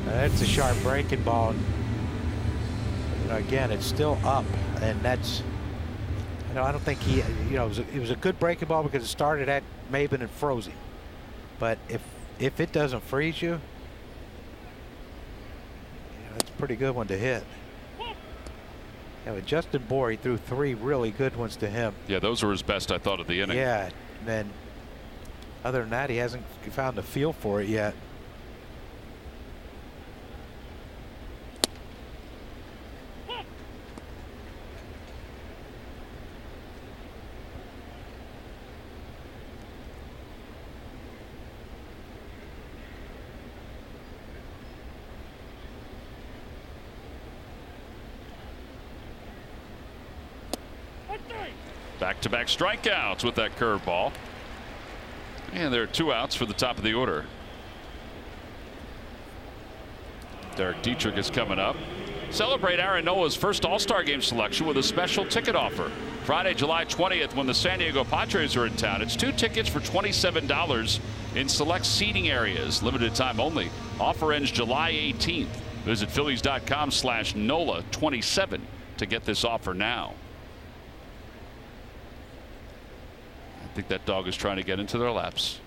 That's a sharp breaking ball. Again, it's still up, and that's. I don't think he. It was a good breaking ball because it started at Maben and froze him. But if it doesn't freeze you, that's a pretty good one to hit. With Justin Bohr, he threw 3 really good ones to him. Yeah, those were his best, I thought, of the inning. Yeah, and then other than that, he hasn't found a feel for it yet. Back-to-back strikeouts with that curveball. And there are 2 outs for the top of the order. Derek Dietrich is coming up. Celebrate Aaron Nola's first All-Star Game selection with a special ticket offer. Friday, July 20th, when the San Diego Padres are in town. It's 2 tickets for $27 in select seating areas. Limited time only. Offer ends July 18th. Visit Phillies.com/NOLA27 to get this offer now. I think that dog is trying to get into their laps.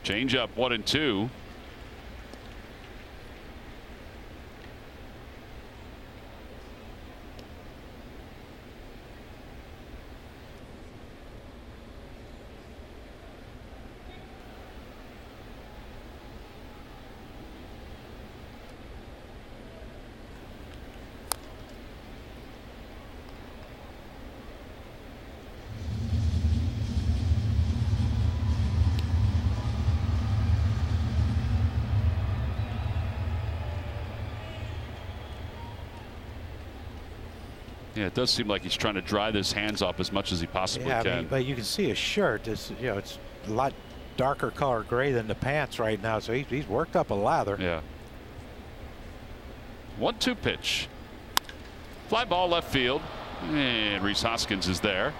Change up 1-2. Yeah, it does seem like he's trying to dry his hands off as much as he possibly can. I mean, but you can see his shirt. It's, you know, it's a lot darker color gray than the pants right now, so he's worked up a lather. Yeah. 1-2 pitch. Fly ball left field, and Rhys Hoskins is there.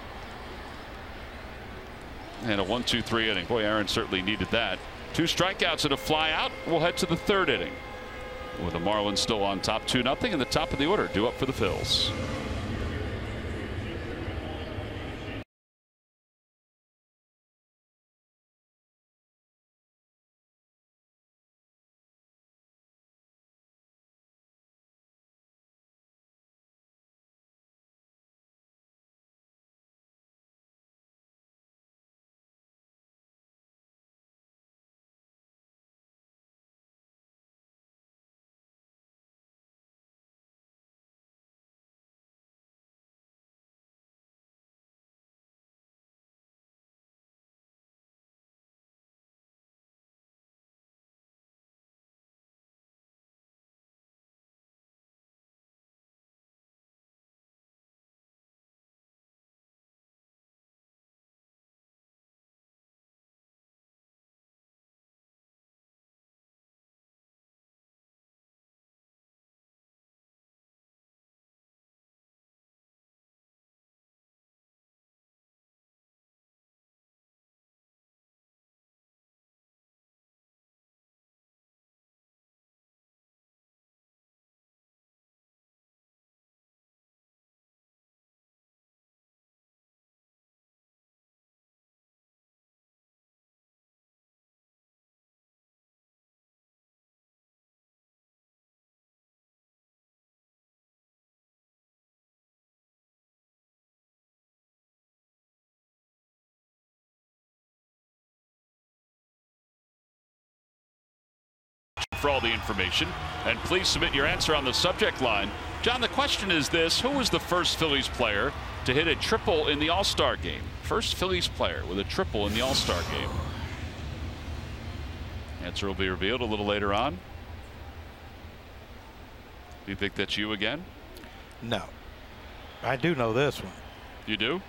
And a 1-2-3 inning. Boy, Aaron certainly needed that. 2 strikeouts and a fly out. We'll head to the 3rd inning with the Marlins still on top 2-0 in the top of the order. Due up for the Phils. For all the information, and please submit your answer on the subject line. John, the question is this: who was the first Phillies player to hit a triple in the All-Star game? First Phillies player with a triple in the All-Star game. Answer will be revealed a little later on. Do you think that's you again? No. I do know this one. You do?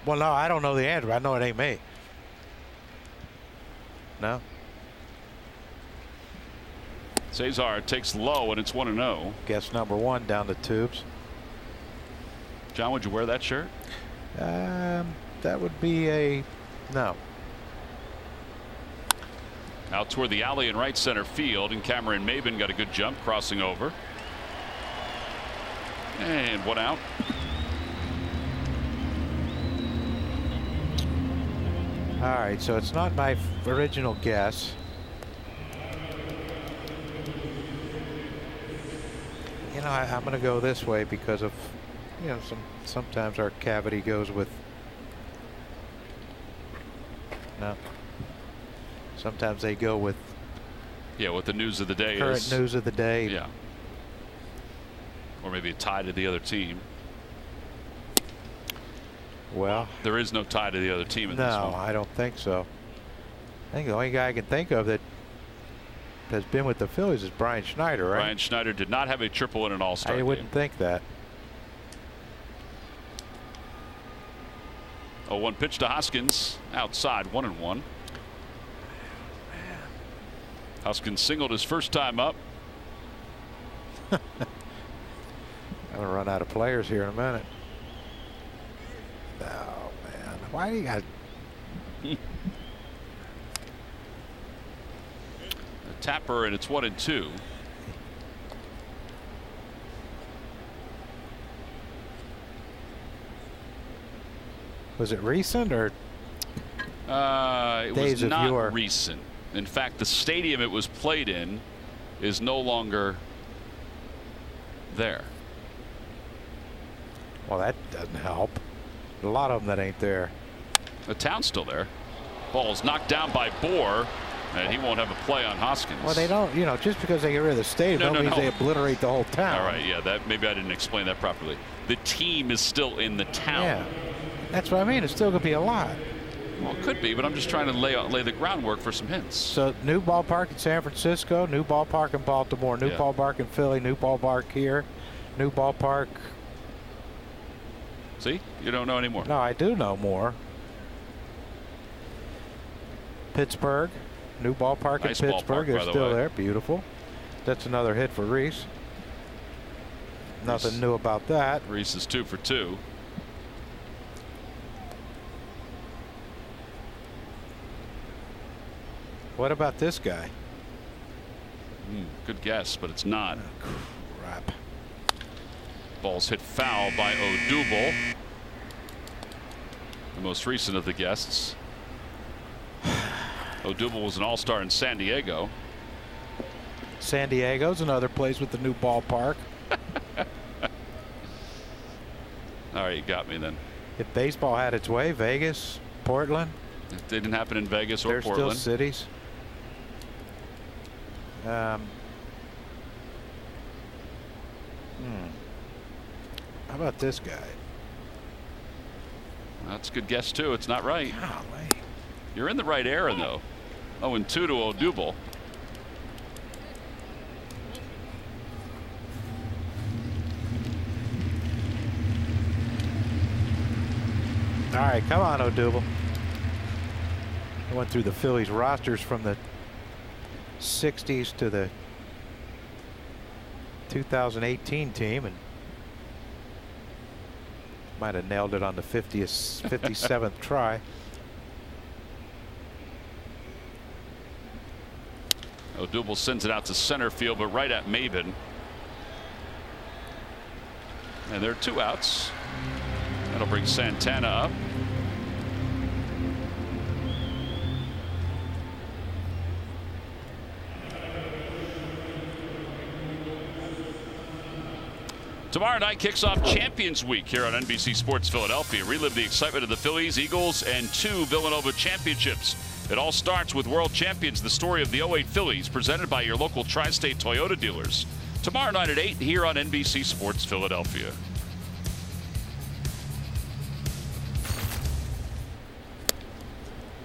Well, no, I don't know the answer. I know it ain't me. No. Cesar takes low, and it's 1-0. Guess number 1 down the tubes. John, would you wear that shirt? That would be a no. Out toward the alley in right center field, and Cameron Maben got a good jump crossing over. And 1 out. All right, so it's not my original guess. You know, I'm going to go this way because of, you know, sometimes our cavity goes with. No. Sometimes they go with. Yeah, what the news of the day current is. News of the day. Yeah. Or maybe a tie to the other team. Well, there is no tie to the other team in this one. No, I don't think so. I think the only guy I can think of that has been with the Phillies is Brian Schneider, right? Brian Schneider did not have a triple in an All-Star game. I wouldn't think that. 0-1 pitch to Hoskins outside, 1-1. Hoskins singled his first time up. I'm gonna run out of players here in a minute. Oh man, why do you got? A tapper, and it's 1-2. Was it recent or? It was not recent. In fact, the stadium it was played in is no longer there. Well, that doesn't help. A lot of them that ain't there. The town's still there. Ball's knocked down by Bohr, and he won't have a play on Hoskins. Well, they don't, just because they get rid of the stadium, don't mean they obliterate the whole town. All right, yeah, that maybe I didn't explain that properly. The team is still in the town. Yeah, that's what I mean. It's still going to be a lot. Well, it could be, but I'm just trying to lay the groundwork for some hints. So, new ballpark in San Francisco, new ballpark in Baltimore, new ballpark in Philly, new ballpark here, new ballpark. See, you don't know anymore. No, I do know more. Pittsburgh, new ballpark in Pittsburgh. They're still there. Beautiful. That's another hit for Reese. Nothing new about that. Reese is 2 for 2. What about this guy? Good guess, but it's not. Oh, crap. Ball's hit foul by Odubel, the most recent of the guests. Odubel was an all-star in San Diego. San Diego's another place with the new ballpark. All right, you got me then. If baseball had its way, Vegas, Portland. It didn't happen in Vegas or Portland. They're still cities. How about this guy? That's a good guess too. It's not right. Golly. You're in the right era though. 0-2 to Odubel. All right, come on, Odubel. I went through the Phillies rosters from the 60s to the 2018 team and might have nailed it on the 57th try. Odubel sends it out to center field, but right at Maben. And there are 2 outs. That'll bring Santana up. Tomorrow night kicks off Champions Week here on NBC Sports Philadelphia. Relive the excitement of the Phillies, Eagles, and 2 Villanova championships. It all starts with World Champions, the story of the '08 Phillies, presented by your local Tri-State Toyota dealers. Tomorrow night at 8 here on NBC Sports Philadelphia.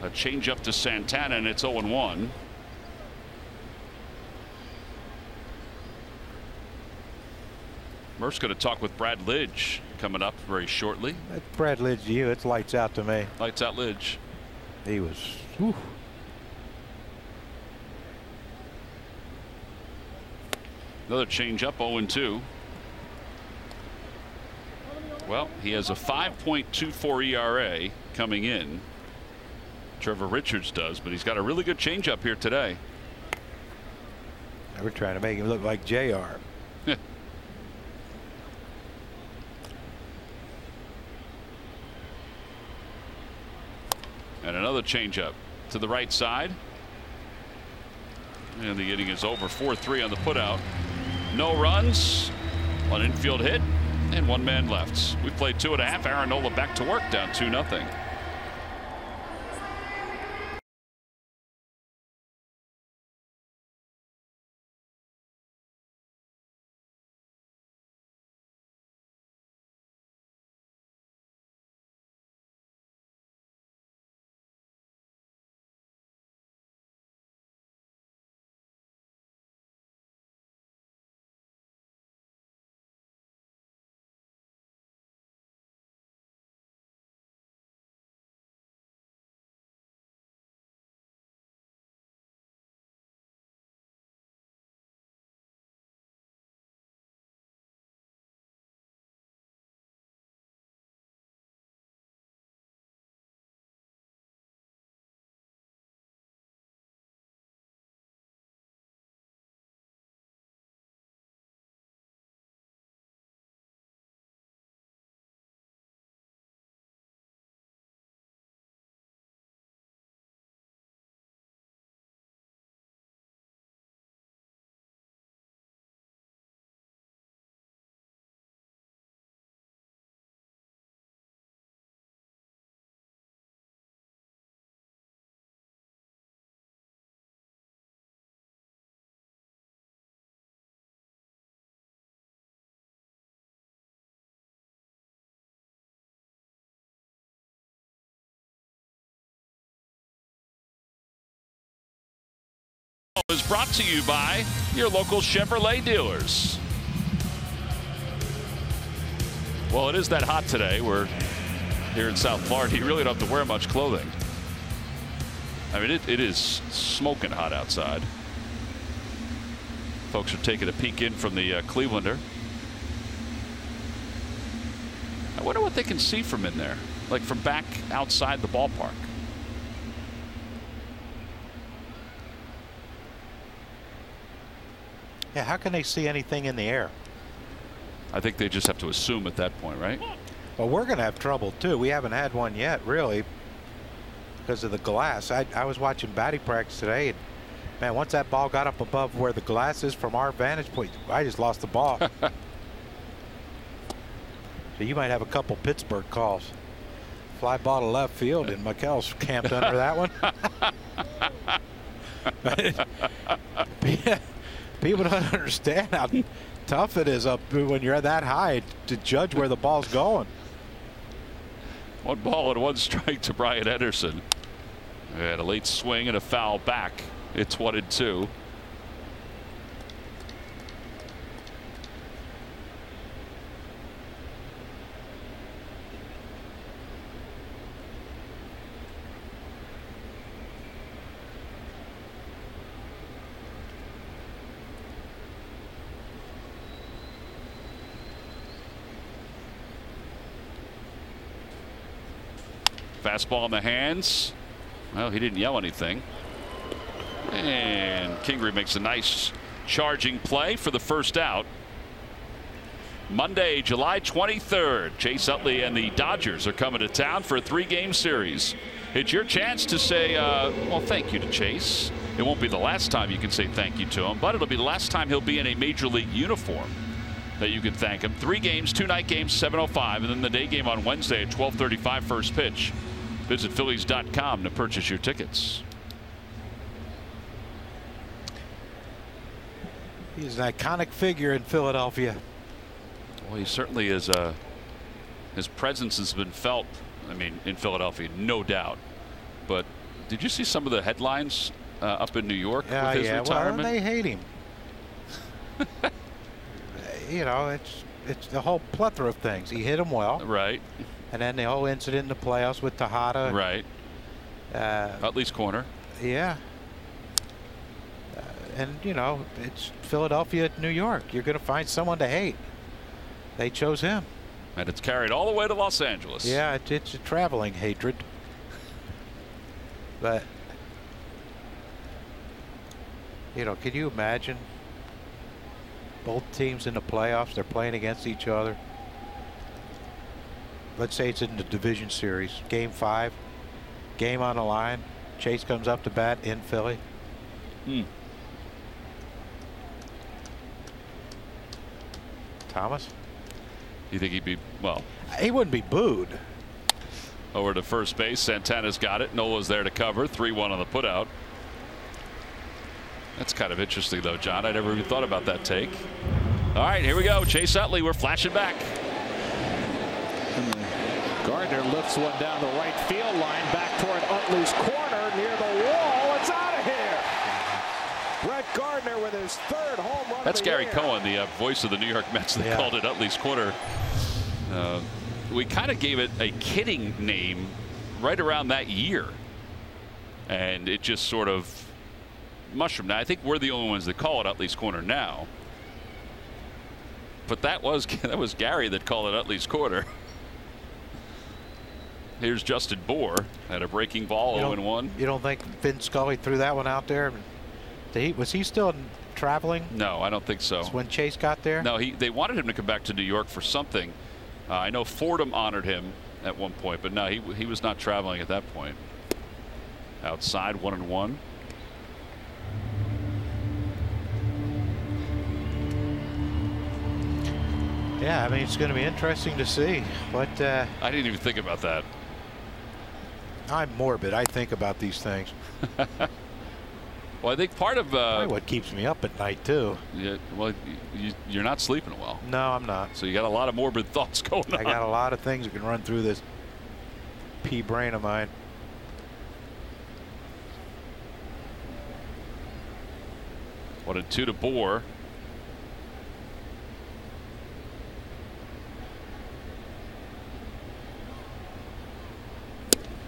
A changeup to Santana, and it's 0-1. Murph's going to talk with Brad Lidge coming up very shortly. That's Brad Lidge to you. It's lights out to me. Lights out Lidge. He was. Whew. Another changeup, 0-2. Well, he has a 5.24 ERA coming in. Trevor Richards does, but he's got a really good changeup here today. We're trying to make him look like JR. And another changeup to the right side. And the inning is over. 4-3 on the putout. No runs, one infield hit, and 1 man left. We played 2.5. Aaron Nola back to work, down 2-0. is brought to you by your local Chevrolet dealers. Well, it is that hot today. We're here in South Florida. You really don't have to wear much clothing. I mean, it is smoking hot outside. Folks are taking a peek in from the Clevelander. I wonder what they can see from in there, like from back outside the ballpark. Yeah, how can they see anything in the air? I think they just have to assume at that point, right? Well, we're going to have trouble too. We haven't had one yet, really, because of the glass. I was watching batting practice today, and man, once that ball got up above where the glass is from our vantage point, I just lost the ball. So you might have a couple Pittsburgh calls. Fly ball to left field, and McKell's camped under that one. People don't understand how tough it is up when you're that high to judge where the ball's going. 1 ball and 1 strike to Brian Henderson. And a late swing and a foul back. It's 1-2. Fastball in the hands. Well, he didn't yell anything. And Kingery makes a nice charging play for the first out. Monday, July 23rd, Chase Utley and the Dodgers are coming to town for a 3-game series. It's your chance to say, well, thank you to Chase. It won't be the last time you can say thank you to him, but it'll be the last time he'll be in a major league uniform that you can thank him. 3 games, 2 night games, 7:05, and then the day game on Wednesday at 12:35 first pitch. Visit Phillies.com to purchase your tickets. He's an iconic figure in Philadelphia. Well, he certainly is. His presence has been felt, I mean, in Philadelphia, no doubt. But did you see some of the headlines up in New York with his retirement? Well, they hate him. You know, it's the whole plethora of things. He hit him well. Right. And then the whole incident in the playoffs with Tejada. Right. Utley's corner. Yeah. And, you know, it's Philadelphia, New York. You're going to find someone to hate. They chose him. And it's carried all the way to Los Angeles. Yeah, it's a traveling hatred. But, you know, can you imagine both teams in the playoffs, they're playing against each other? Let's say it's in the division series, game 5, game on the line. Chase comes up to bat in Philly. Thomas? You think he'd be, well, he wouldn't be booed. Over to first base. Santana's got it. Nola's there to cover. 3-1 on the putout. That's kind of interesting, though, John. I never even thought about that take. All right, here we go. Chase Utley, we're flashing back. Gardner lifts one down the right field line back toward Utley's corner near the wall. It's out of here. Brett Gardner with his 3rd home run. That's Gary Cohen, the voice of the New York Mets. They called it Utley's corner. We kind of gave it a kidding name right around that year, and it just sort of mushroomed. Now I think we're the only ones that call it Utley's corner now, but that was Gary that called it Utley's corner. Here's Justin Bohr at a breaking ball, 0-1. You don't think Vin Scully threw that one out there? Was he still traveling? No, I don't think so. When Chase got there? No, they wanted him to come back to New York for something. I know Fordham honored him at one point, but no, he was not traveling at that point. Outside, 1-1. Yeah, I mean, it's going to be interesting to see. But I didn't even think about that. I'm morbid. I think about these things. Well, I think part of probably what keeps me up at night too. Yeah, well, you're not sleeping well. No, I'm not. So you got a lot of morbid thoughts going on. I got a lot of things that can run through this pea brain of mine. 1-2 to Bohr.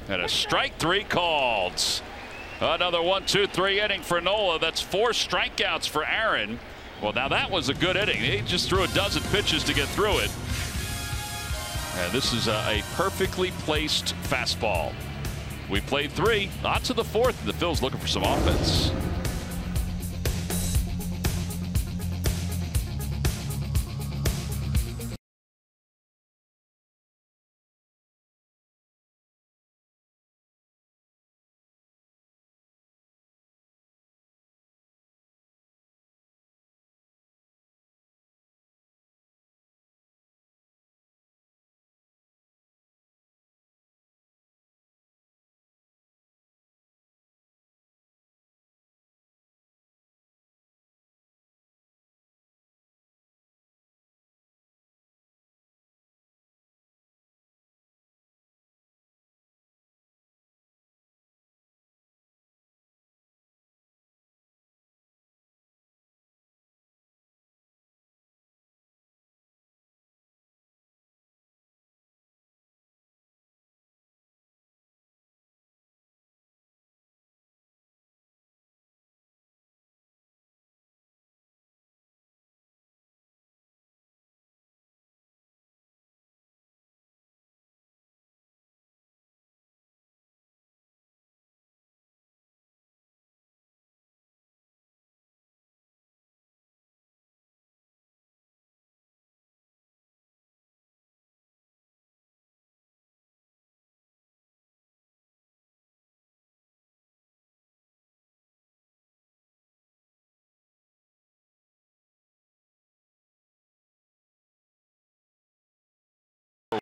And a strike 3 called. Another 1-2-3 inning for Nola. That's 4 strikeouts for Aaron. Well, now that was a good inning. He just threw a dozen pitches to get through it. And this is a perfectly placed fastball. We played 3. On to the 4th. The Phil's looking for some offense.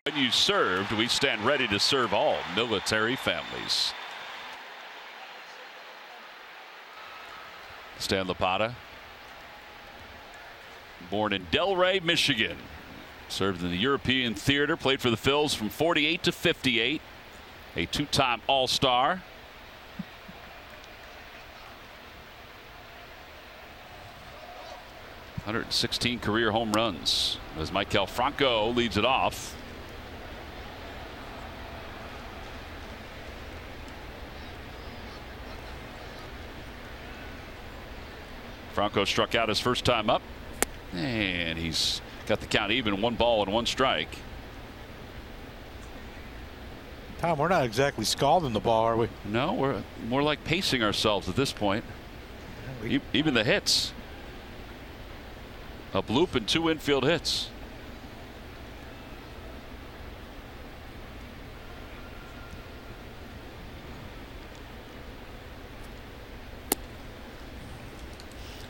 When you served, we stand ready to serve all military families. Stan Lapata, born in Delray, Michigan, served in the European theater, played for the Phils from 48 to 58, a 2-time All-Star. .116 career home runs as Maikel Franco leads it off. Franco struck out his first time up, and he's got the count even, 1 ball and 1 strike. Tom, we're not exactly scalding the ball, are we? No, we're more like pacing ourselves at this point. Even the hits. A bloop and 2 infield hits.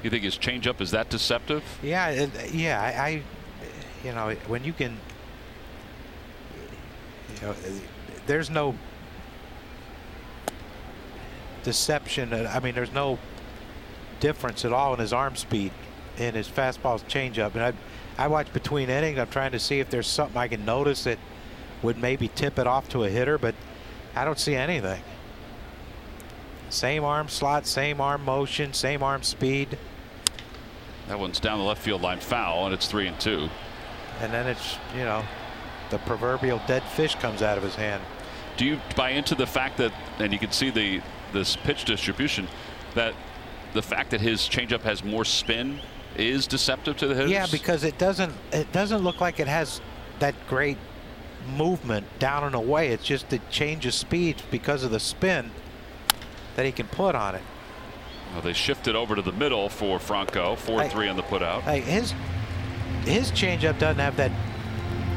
You think his changeup is that deceptive? Yeah, I you know, when you can, you know, there's no deception. I mean, there's no difference at all in his arm speed and his fastball's changeup. And I watch between innings. I'm trying to see if there's something I can notice that would maybe tip it off to a hitter, but I don't see anything. Same arm slot, same arm motion, same arm speed. That one's down the left field line, foul, and it's 3-2. And then it's, you know, the proverbial dead fish comes out of his hand. Do you buy into the fact that, and you can see this pitch distribution, that the fact that his changeup has more spin is deceptive to the hitters? Yeah, because it doesn't look like it has that great movement down and away. It's just the change of speed because of the spin that he can put on it. Well, they shifted over to the middle for Franco. 4-3 on the putout. Like his changeup doesn't have that,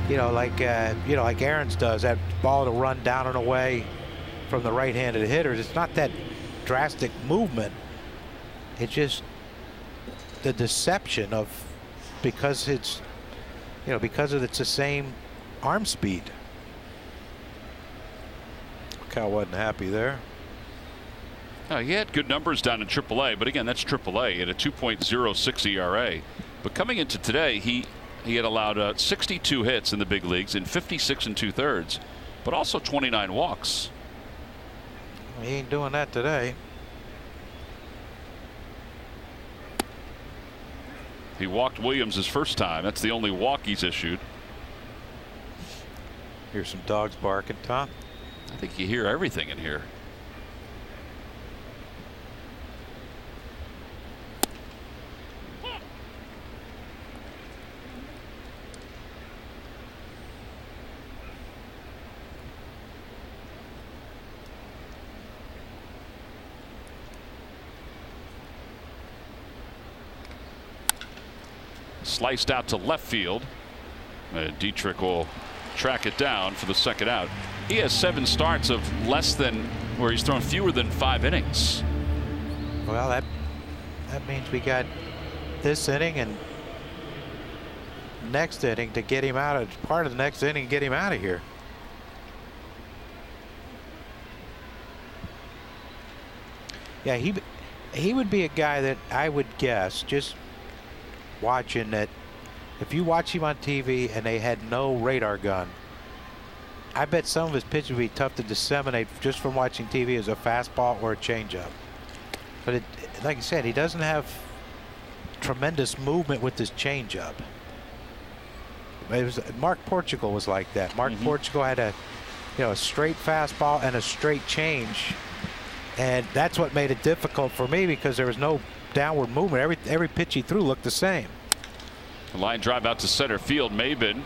you know, like Aaron's does, that ball to run down and away from the right-handed hitters. It's not that drastic movement. It's just the deception of, because it's, you know, because it's the same arm speed. Cal wasn't happy there. He had good numbers down in AAA, but again, that's AAA at a 2.06 ERA. But coming into today, he had allowed 62 hits in the big leagues in 56 2/3, but also 29 walks. He ain't doing that today. He walked Williams his first time. That's the only walk he's issued. Here's some dogs barking, Tom. I think you hear everything in here. Sliced out to left field. Dietrich will track it down for the second out. He has 7 starts of less than, where he's thrown fewer than 5 innings. Well, that means we got this inning and next inning to get him out of, part of the next inning, get him out of here. Yeah, he would be a guy that I would guess, just watching, that if you watch him on TV and they had no radar gun, I bet some of his pitches would be tough to disseminate just from watching TV as a fastball or a changeup. But like I said, he doesn't have tremendous movement with his changeup. Mark Portugal was like that. Mark Portugal had a straight fastball and a straight change, and that's what made it difficult for me, because there was no downward movement. Every pitch he threw looked the same. The line drive out to center field. Maben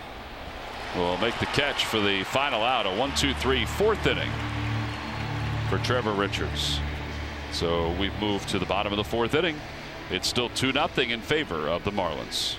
will make the catch for the final out. A 1-2-3 4th inning for Trevor Richards. So we've moved to the bottom of the 4th inning. It's still 2-0 in favor of the Marlins.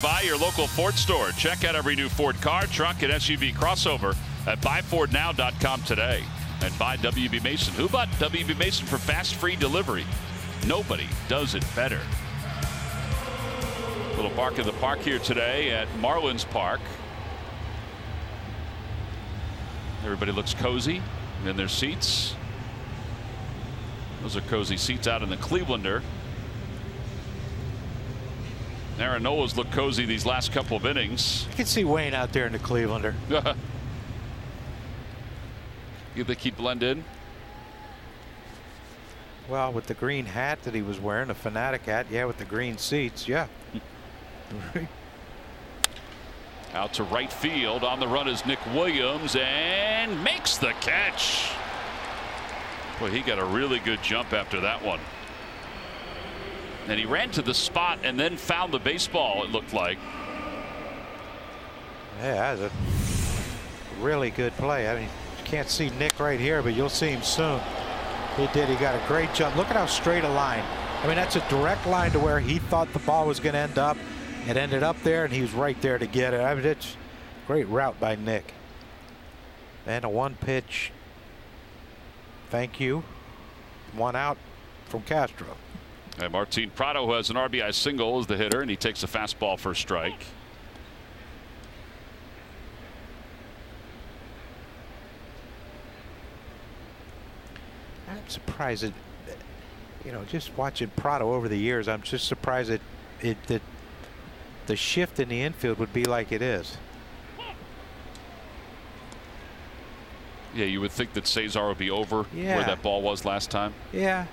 Buy your local Ford store. Check out every new Ford car, truck, and SUV crossover at buyfordnow.com today. And buy WB Mason. Who bought WB Mason for fast, free delivery? Nobody does it better. Little bark in the park here today at Marlins Park. Everybody looks cozy in their seats. Those are cozy seats out in the Clevelander. Aaron Nola's looked cozy these last couple of innings. I can see Wayne out there in the Clevelander. You think he'd blend in? Well, with the green hat that he was wearing, a Fanatic hat, yeah, with the green seats, yeah. Out to right field. On the run is Nick Williams, and makes the catch. Boy, he got a really good jump after that one. And he ran to the spot and then found the baseball, it looked like. Yeah, that was a really good play. I mean, you can't see Nick right here, but you'll see him soon. He did. He got a great jump. Look at how straight a line. I mean, that's a direct line to where he thought the ball was going to end up. It ended up there, and he was right there to get it. I mean, it's a great route by Nick. And a one-pitch thank you. 1 out from Castro. And Martin Prado, who has an RBI single, is the hitter, and he takes a fastball for a strike. I'm surprised surprised that, you know, just watching Prado over the years, I'm just surprised that the shift in the infield would be like it is. Yeah, you would think that Cesar would be over where that ball was last time. Yeah.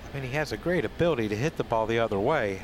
I mean, he has a great ability to hit the ball the other way.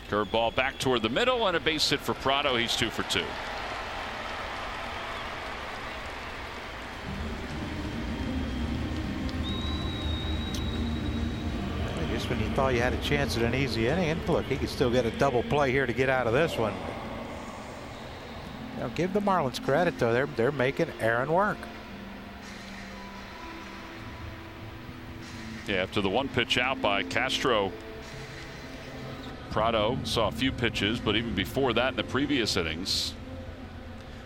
Curveball back toward the middle and a base hit for Prado. He's 2 for 2. Just when you thought you had a chance at an easy inning, and look, he could still get a double play here to get out of this one. Now, give the Marlins credit, though. They're making Aaron work. Yeah, after the 1 pitch out by Castro, Prado saw a few pitches, but even before that in the previous innings.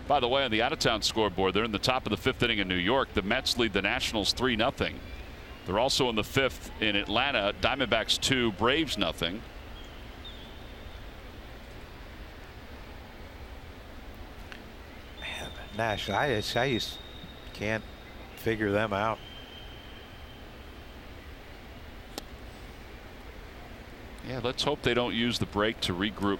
By the way, on the out-of-town scoreboard, they're in the top of the 5th inning in New York. The Mets lead the Nationals 3-0. They're also in the 5th in Atlanta. Diamondbacks 2, Braves 0. Man, Nash, I just can't figure them out. Yeah, let's hope they don't use the break to regroup,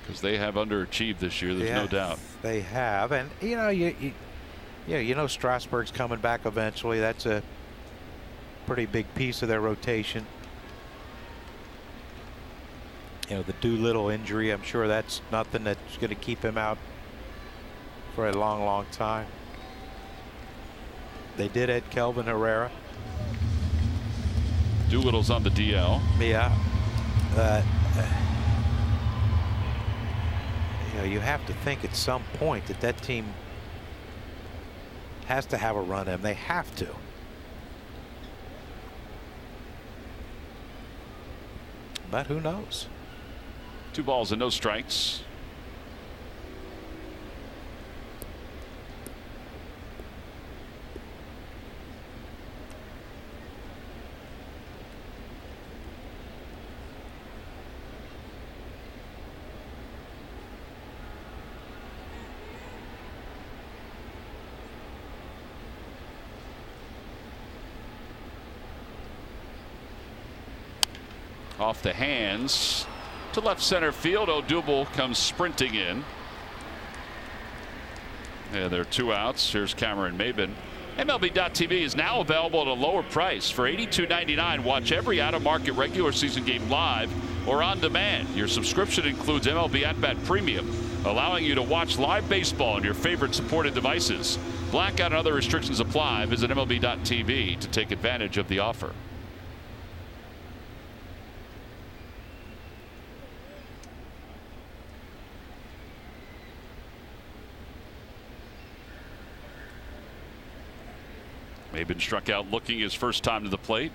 because they have underachieved this year. There's no doubt. They have, and you know, Strasburg's coming back eventually. That's a pretty big piece of their rotation. You know, the Doolittle injury, I'm sure that's nothing that's going to keep him out for a long, long time. They did add Kelvin Herrera. Doolittle's on the DL. Yeah. You know, you have to think at some point that team has to have a run in. They have to. But who knows? 2 balls and no strikes. Off the hands to left center field. Odubel comes sprinting in. Yeah, there are 2 outs. Here's Cameron Maben. MLB.TV is now available at a lower price. For $82.99, watch every out-of-market regular season game live or on demand. Your subscription includes MLB At Bat Premium, allowing you to watch live baseball on your favorite supported devices. Blackout and other restrictions apply. Visit MLB.TV to take advantage of the offer. Maben struck out looking his first time to the plate.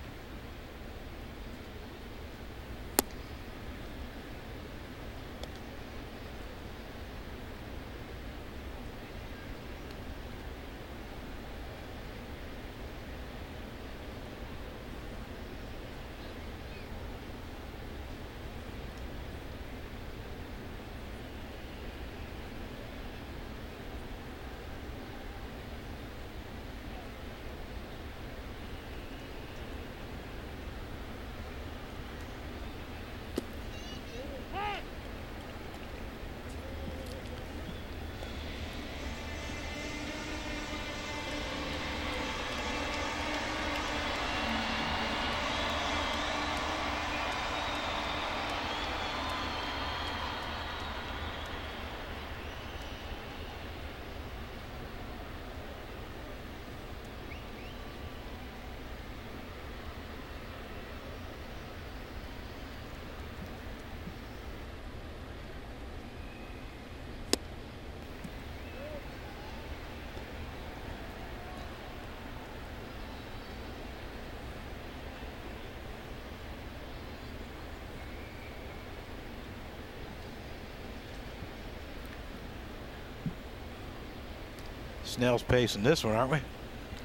Snail's pace in this one, aren't we?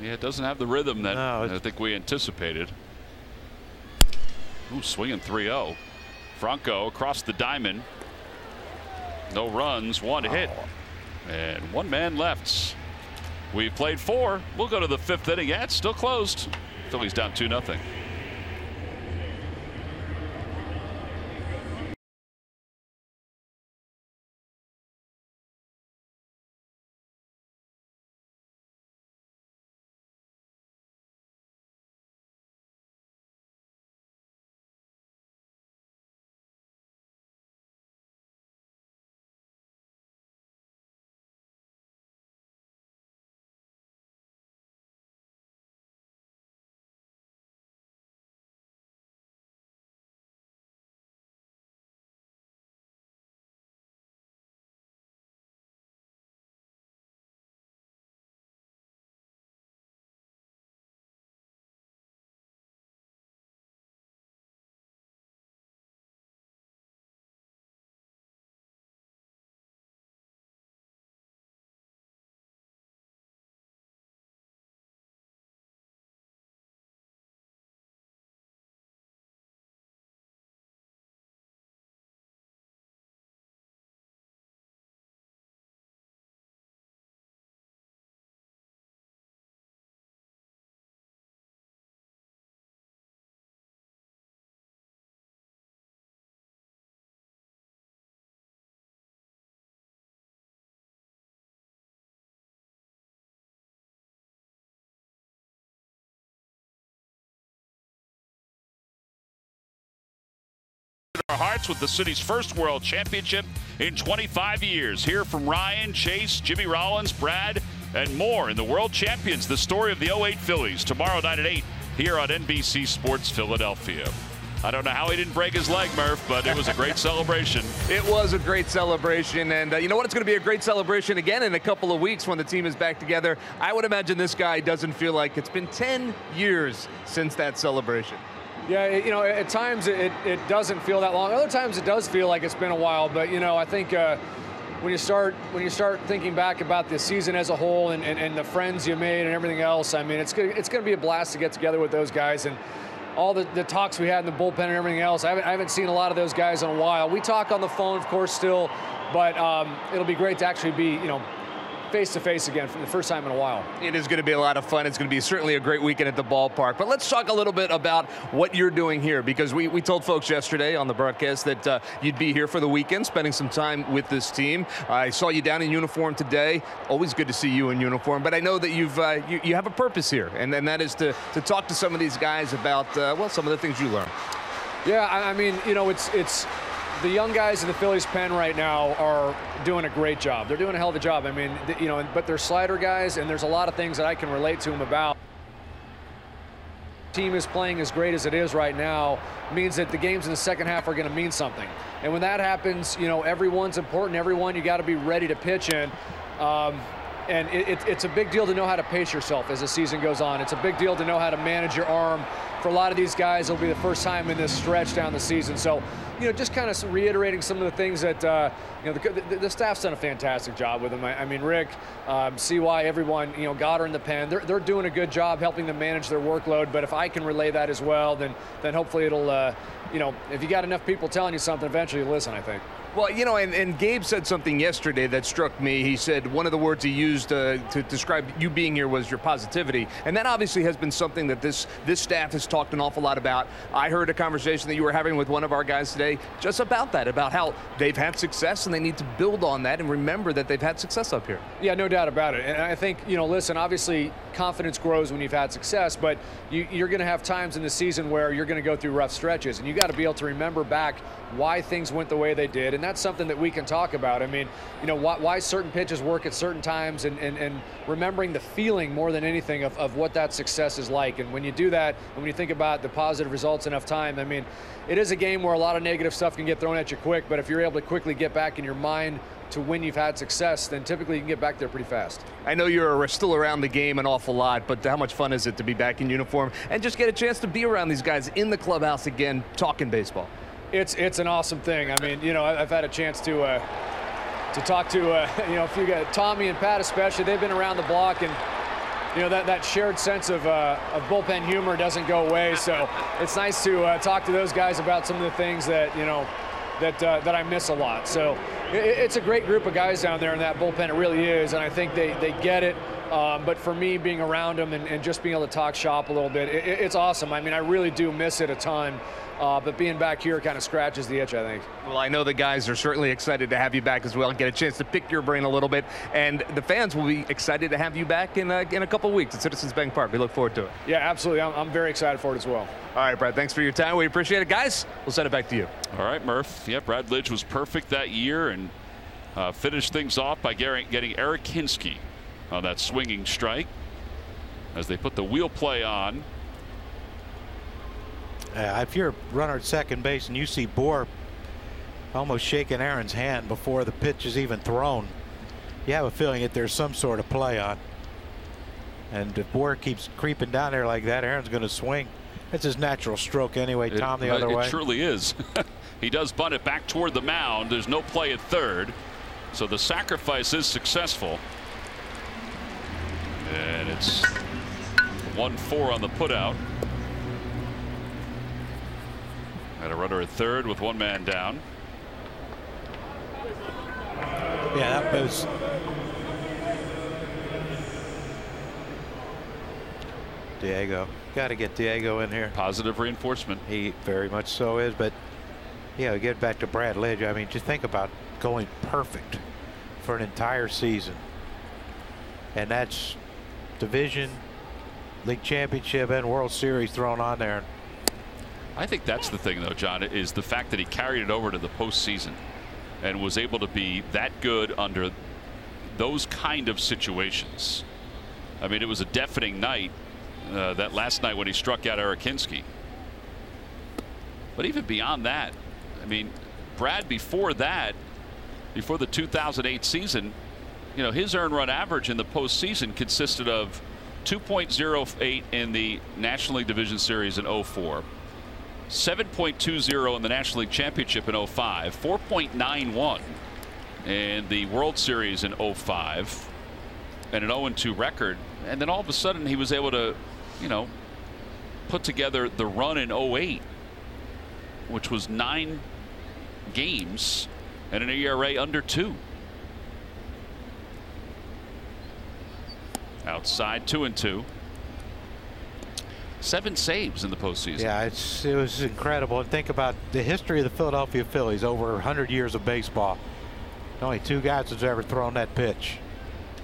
Yeah, it doesn't have the rhythm that No, I think we anticipated. Ooh, swinging 3-0. Franco across the diamond. No runs, one hit, and one man left. We've played 4. We'll go to the 5th inning. Yeah, it's still closed. Phillies down 2-0. Our hearts with the city's first world championship in 25 years. Hear from Ryan, Chase, Jimmy Rollins, Brad, and more in the World Champions, the story of the 08 Phillies, tomorrow night at 8 here on NBC Sports Philadelphia. I don't know how he didn't break his leg, Murph, but it was a great celebration. It was a great celebration, and you know what? It's going to be a great celebration again in a couple of weeks when the team is back together. I would imagine this guy doesn't feel like it's been 10 years since that celebration. Yeah, you know, at times it doesn't feel that long. Other times it does feel like it's been a while. But you know, I think when you start thinking back about the season as a whole and the friends you made and everything else, I mean, it's going to be a blast to get together with those guys and all the talks we had in the bullpen and everything else. I haven't seen a lot of those guys in a while. We talk on the phone, of course, still, but it'll be great to actually be, you know, face-to-face again for the first time in a while. It is going to be a lot of fun. It's going to be certainly a great weekend at the ballpark. But let's talk a little bit about what you're doing here, because we told folks yesterday on the broadcast that you'd be here for the weekend, spending some time with this team. I saw you down in uniform today. Always good to see you in uniform. But I know that you have a purpose here, and that is to talk to some of these guys about, well, some of the things you learned. Yeah, I mean, you know, it's the young guys in the Phillies pen right now are doing a great job. They're doing a hell of a job. I mean, you know, but they're slider guys, and there's a lot of things that I can relate to them about. The team is playing as great as it is right now means that the games in the second half are going to mean something. And when that happens, you know, everyone's important. Everyone, you got to be ready to pitch in. And it's a big deal to know how to pace yourself as the season goes on. It's a big deal to know how to manage your arm. For a lot of these guys, it'll be the first time in this stretch down the season. So, you know, just kind of reiterating some of the things that, you know, the staff's done a fantastic job with them. I mean, Rick, CY, everyone, you know, Goddard in the pen, they're doing a good job helping them manage their workload. But if I can relay that as well, then hopefully it'll, you know, if you got enough people telling you something, eventually you'll listen, I think. Well, you know, and Gabe said something yesterday that struck me. He said one of the words he used to describe you being here was your positivity. And that obviously has been something that this staff has talked an awful lot about. I heard a conversation that you were having with one of our guys today just about that, about how they've had success and they need to build on that and remember that they've had success up here. Yeah, no doubt about it. And I think, you know, listen, obviously confidence grows when you've had success, but you're going to have times in the season where you're going to go through rough stretches, and you got to be able to remember back why things went the way they did. And that's something that we can talk about. I mean, you know, why certain pitches work at certain times and remembering the feeling more than anything of what that success is like. And when you do that, and when you think about the positive results enough time, I mean, it is a game where a lot of negative stuff can get thrown at you quick, but if you're able to quickly get back in your mind to when you've had success, then typically you can get back there pretty fast. I know you're still around the game an awful lot, but how much fun is it to be back in uniform and just get a chance to be around these guys in the clubhouse again, talking baseball? It's an awesome thing. I mean, you know, I've had a chance to to talk to you know, a few guys, Tommy and Pat especially. They've been around the block, and you know, that shared sense of bullpen humor doesn't go away. So it's nice to talk to those guys about some of the things that, you know, that I miss a lot. So it's a great group of guys down there in that bullpen. It really is, and I think they get it. But for me, being around them and just being able to talk shop a little bit, it's awesome. I mean, I really do miss it a ton. But being back here kind of scratches the itch, I think. Well, I know the guys are certainly excited to have you back as well and get a chance to pick your brain a little bit. And the fans will be excited to have you back in a couple of weeks at Citizens Bank Park. We look forward to it. Yeah, absolutely. I'm very excited for it as well. All right, Brad, thanks for your time. We appreciate it. Guys, we'll send it back to you. All right, Murph. Yeah, Brad Lidge was perfect that year and finished things off by getting Eric Hinske on that swinging strike as they put the wheel play on. If you're a runner at second base and you see Bohr almost shaking Aaron's hand before the pitch is even thrown, you have a feeling that there's some sort of play on. And if Bohr keeps creeping down there like that, Aaron's going to swing. That's his natural stroke anyway, Tom, the other way. It truly is. He does bunt it back toward the mound. There's no play at third. So the sacrifice is successful. And it's 1-4 on the putout. Had a runner at third with one man down. Yeah, that was. Diego. Got to get Diego in here. Positive reinforcement. He very much so is. But, yeah, get back to Brad Lidge. I mean, just think about going perfect for an entire season. And that's division, league championship, and World Series thrown on there. I think that's the thing, though, John, is the fact that he carried it over to the postseason and was able to be that good under those kind of situations. I mean, it was a deafening night that last night when he struck out Eric Hinske. But even beyond that, I mean, Brad, before that, before the 2008 season, you know, his earned run average in the postseason consisted of 2.08 in the National League Division Series in 04. 7.20 in the National League Championship in 05, 4.91 in the World Series in 05, and an 0-2 record. And then all of a sudden he was able to, you know, put together the run in 08, which was 9 games and an ERA under 2. Outside, 2-2. 7 saves in the postseason. Yeah, it was incredible. And think about the history of the Philadelphia Phillies over 100 years of baseball. Only 2 guys have ever thrown that pitch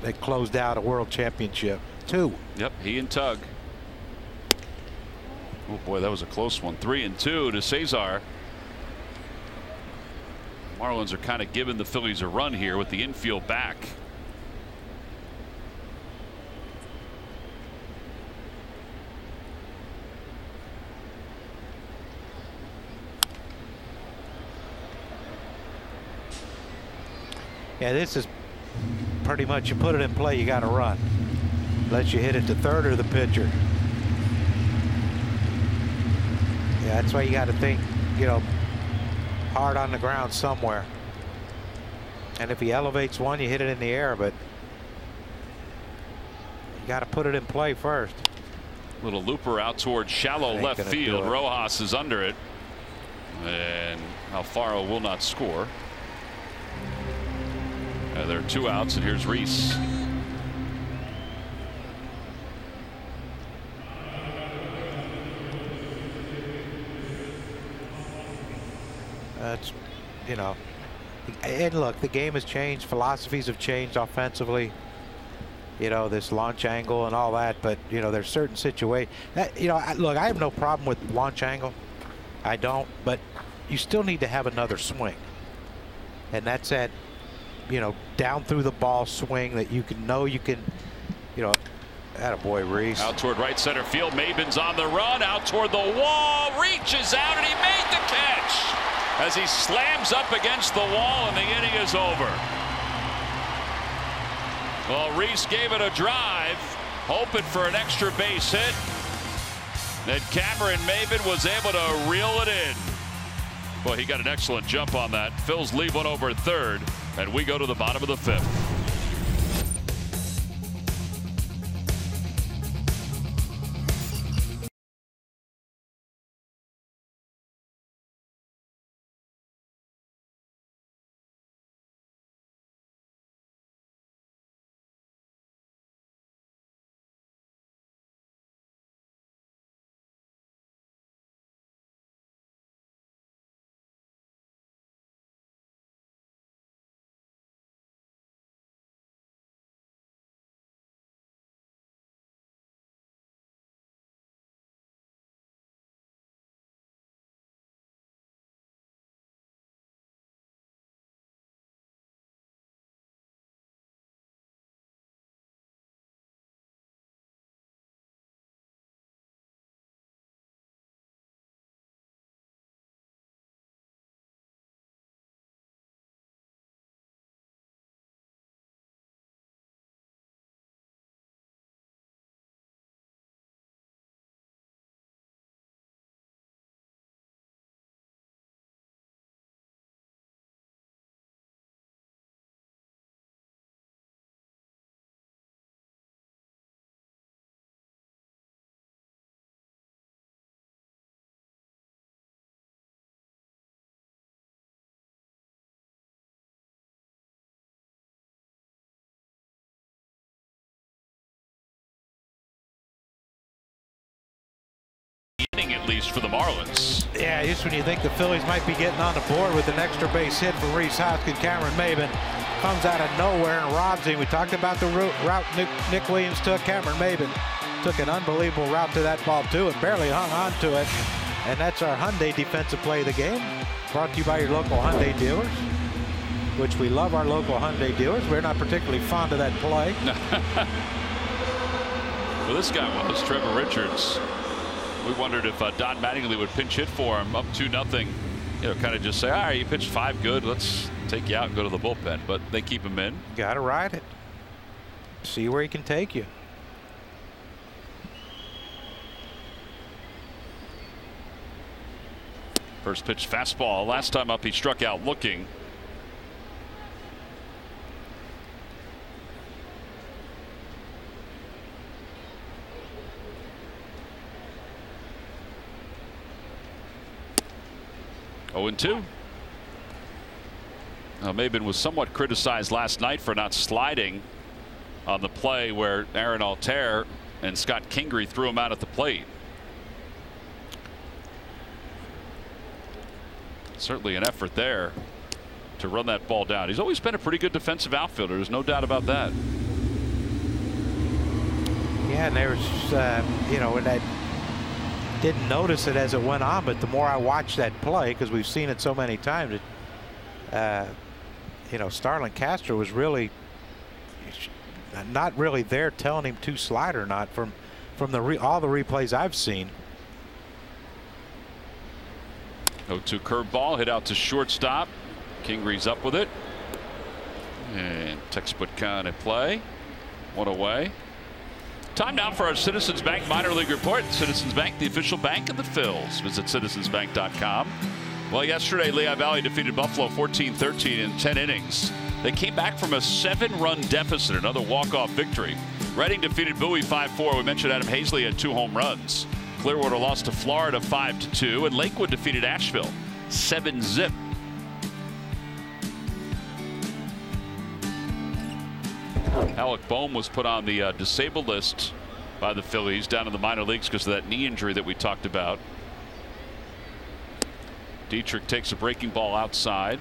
that closed out a world championship. 2. Yep, he and Tug. Oh boy, that was a close one. 3-2 to Cesar. Marlins are kind of giving the Phillies a run here with the infield back. Yeah, this is pretty much, you put it in play, you got to run. Let you hit it to third or the pitcher. Yeah, that's why you got to think, you know, hard on the ground somewhere. And if he elevates one, you hit it in the air, but you got to put it in play first. Little looper out towards shallow left field. Rojas is under it, and Alfaro will not score. There are 2 outs, and here's Reese. That's, you know, and look, the game has changed. Philosophies have changed offensively. You know, this launch angle and all that, but you know, there's certain situations that, you know, look, I have no problem with launch angle. I don't, but you still need to have another swing, and that's that, you know, down through the ball swing that you can know you can, you know. Attaboy, Reese. Out toward right center field. Maben's on the run. Out toward the wall. Reaches out, and he made the catch as he slams up against the wall, and the inning is over. Well, Reese gave it a drive, hoping for an extra base hit. Then Cameron Maben was able to reel it in. Boy, he got an excellent jump on that. Phil's leave one over third. And we go to the bottom of the 5th. At least for the Marlins. Yeah, just when you think the Phillies might be getting on the board with an extra base hit from Rhys Hoskins, Cameron Maybin comes out of nowhere and robs him. We talked about the route Nick Williams took. Cameron Maybin took an unbelievable route to that ball too and barely hung on to it. And that's our Hyundai defensive play of the game. Brought to you by your local Hyundai dealers, which we love our local Hyundai dealers. We're not particularly fond of that play. Well, this guy was Trevor Richards. We wondered if Don Mattingly would pinch hit for him up 2-0. You know, kind of just say, all right, you pitched 5 good. Let's take you out and go to the bullpen. But they keep him in. Got to ride it. See where he can take you. First pitch fastball. Last time up, he struck out looking. Oh, 2. Now, Maybin was somewhat criticized last night for not sliding on the play where Aaron Altair and Scott Kingery threw him out at the plate. Certainly an effort there to run that ball down. He's always been a pretty good defensive outfielder. There's no doubt about that. Yeah, and there's, you know, when I didn't notice it as it went on, but the more I watched that play, because we've seen it so many times, you know, Starlin Castro was really not really there telling him to slide or not from all the replays I've seen. 0-2 curveball hit out to shortstop. Kingery's up with it. And textbook kind of play. One away. Time now for our Citizens Bank Minor League Report. Citizens Bank, the official bank of the Phils. Visit citizensbank.com. Well, yesterday, Lehigh Valley defeated Buffalo 14-13 in 10 innings. They came back from a 7-run deficit, another walk-off victory. Reading defeated Bowie 5-4. We mentioned Adam Hazley had 2 home runs. Clearwater lost to Florida 5-2, and Lakewood defeated Asheville 7-zip. Alec Bohm was put on the disabled list by the Phillies down in the minor leagues because of that knee injury that we talked about. Dietrich takes a breaking ball outside.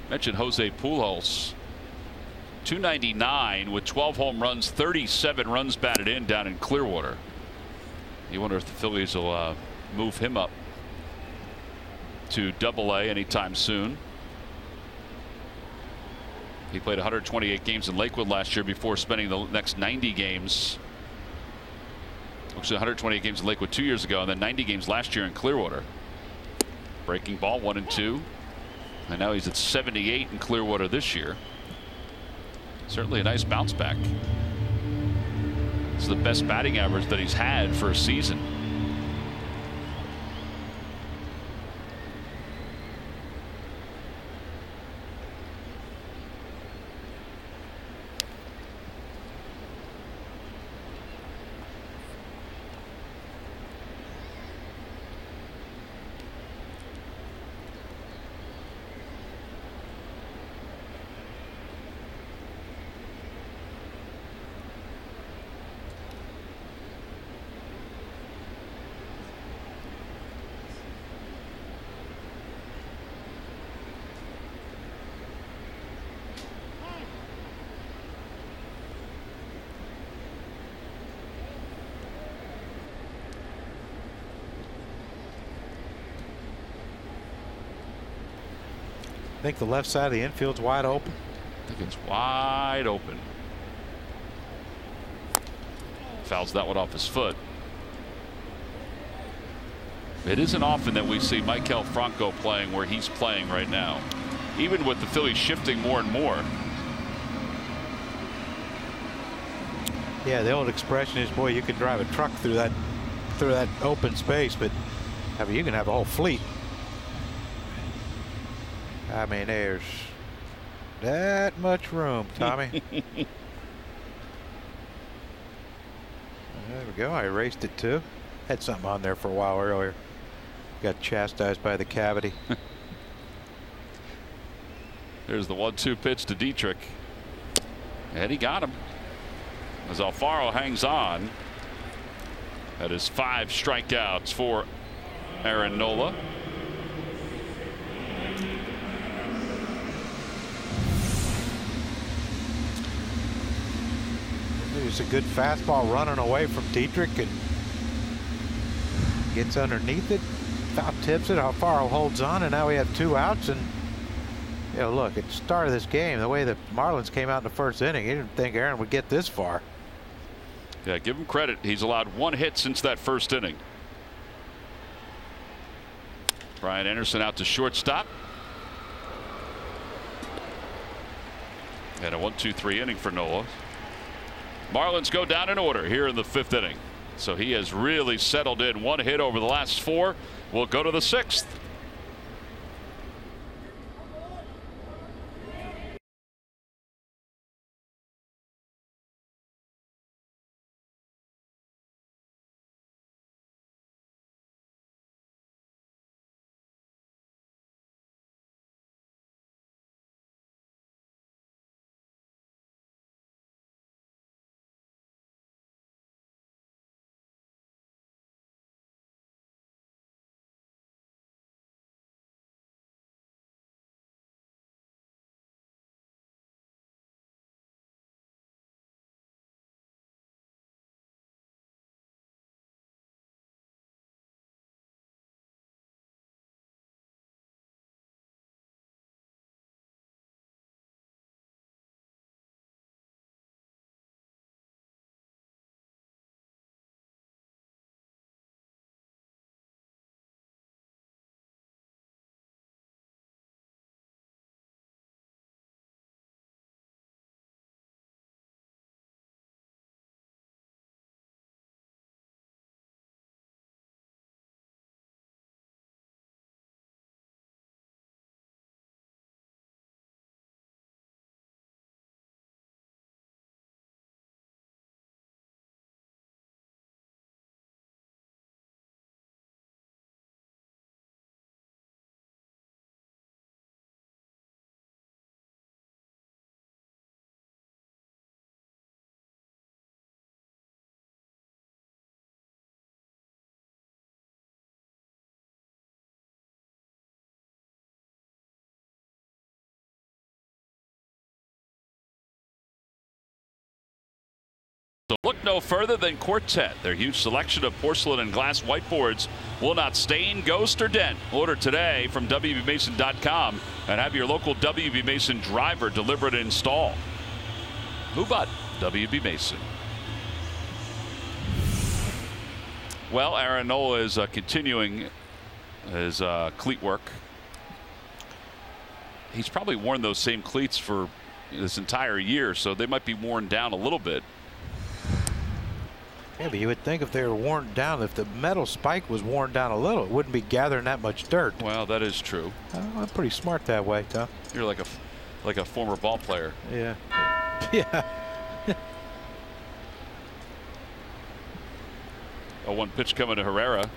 Mentioned Jose Pujols. 299 with 12 home runs, 37 runs batted in down in Clearwater. You wonder if the Phillies will move him up to Double-A anytime soon. He played 128 games in Lakewood last year before spending the next 90 games. Actually, 128 games in Lakewood 2 years ago, and then 90 games last year in Clearwater. Breaking ball 1-2. And now he's at 78 in Clearwater this year. Certainly a nice bounce back. This is the best batting average that he's had for a season. I think the left side of the infield's wide open. I think it's wide open. Fouls that one off his foot. It isn't often that we see Maikel Franco playing where he's playing right now, even with the Phillies shifting more and more. Yeah, the old expression is, boy, you can drive a truck through that open space, but I mean, you can have a whole fleet. I mean, there's that much room, Tommy. There we go. I erased it too. Had something on there for a while earlier. Got chastised by the cavity. There's the 1-2 pitch to Dietrich. And he got him. As Alfaro hangs on. That is 5 strikeouts for Aaron Nola. There's a good fastball running away from Dietrich and gets underneath it. Foul tips it. Alfaro holds on, and now we have 2 outs. And you know, look, at the start of this game, the way the Marlins came out in the first inning, you didn't think Aaron would get this far. Yeah, give him credit. He's allowed 1 hit since that first inning. Brian Anderson out to shortstop. And a 1-2-3 inning for Nola. Marlins go down in order here in the 5th inning. So he has really settled in. 1 hit over the last 4. We'll go to the 6th. So look no further than Quartet. Their huge selection of porcelain and glass whiteboards will not stain, ghost, or dent. Order today from WBMason.com and have your local WB Mason driver deliver and install. Move on, WB Mason. Well, Aaron Nola is continuing his cleat work. He's probably worn those same cleats for this entire year, so they might be worn down a little bit. Yeah, but you would think if they were worn down, if the metal spike was worn down a little, it wouldn't be gathering that much dirt. Well, that is true. I'm pretty smart that way, Tom. You're like a former ball player. Yeah. Yeah. A 1 pitch coming to Herrera.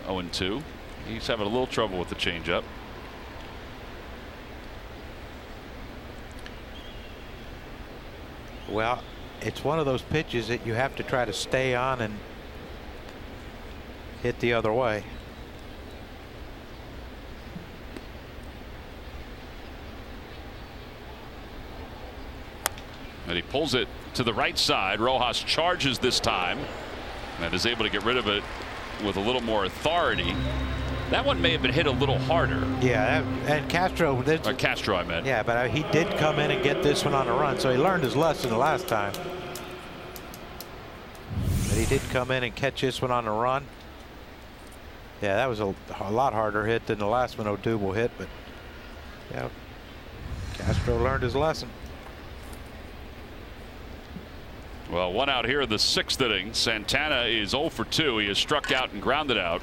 0-2. He's having a little trouble with the changeup. Well, it's one of those pitches that you have to try to stay on and hit the other way. And he pulls it to the right side. Rojas charges this time and is able to get rid of it with a little more authority. That one may have been hit a little harder. Yeah, and Castro. Castro, I meant. Yeah, but he did come in and get this one on a run, so he learned his lesson the last time. But he did come in and catch this one on the run. Yeah, that was a lot harder hit than the last one Odubel hit, but yeah, Castro learned his lesson. Well, one out here in the 6th inning. Santana is 0 for 2. He has struck out and grounded out.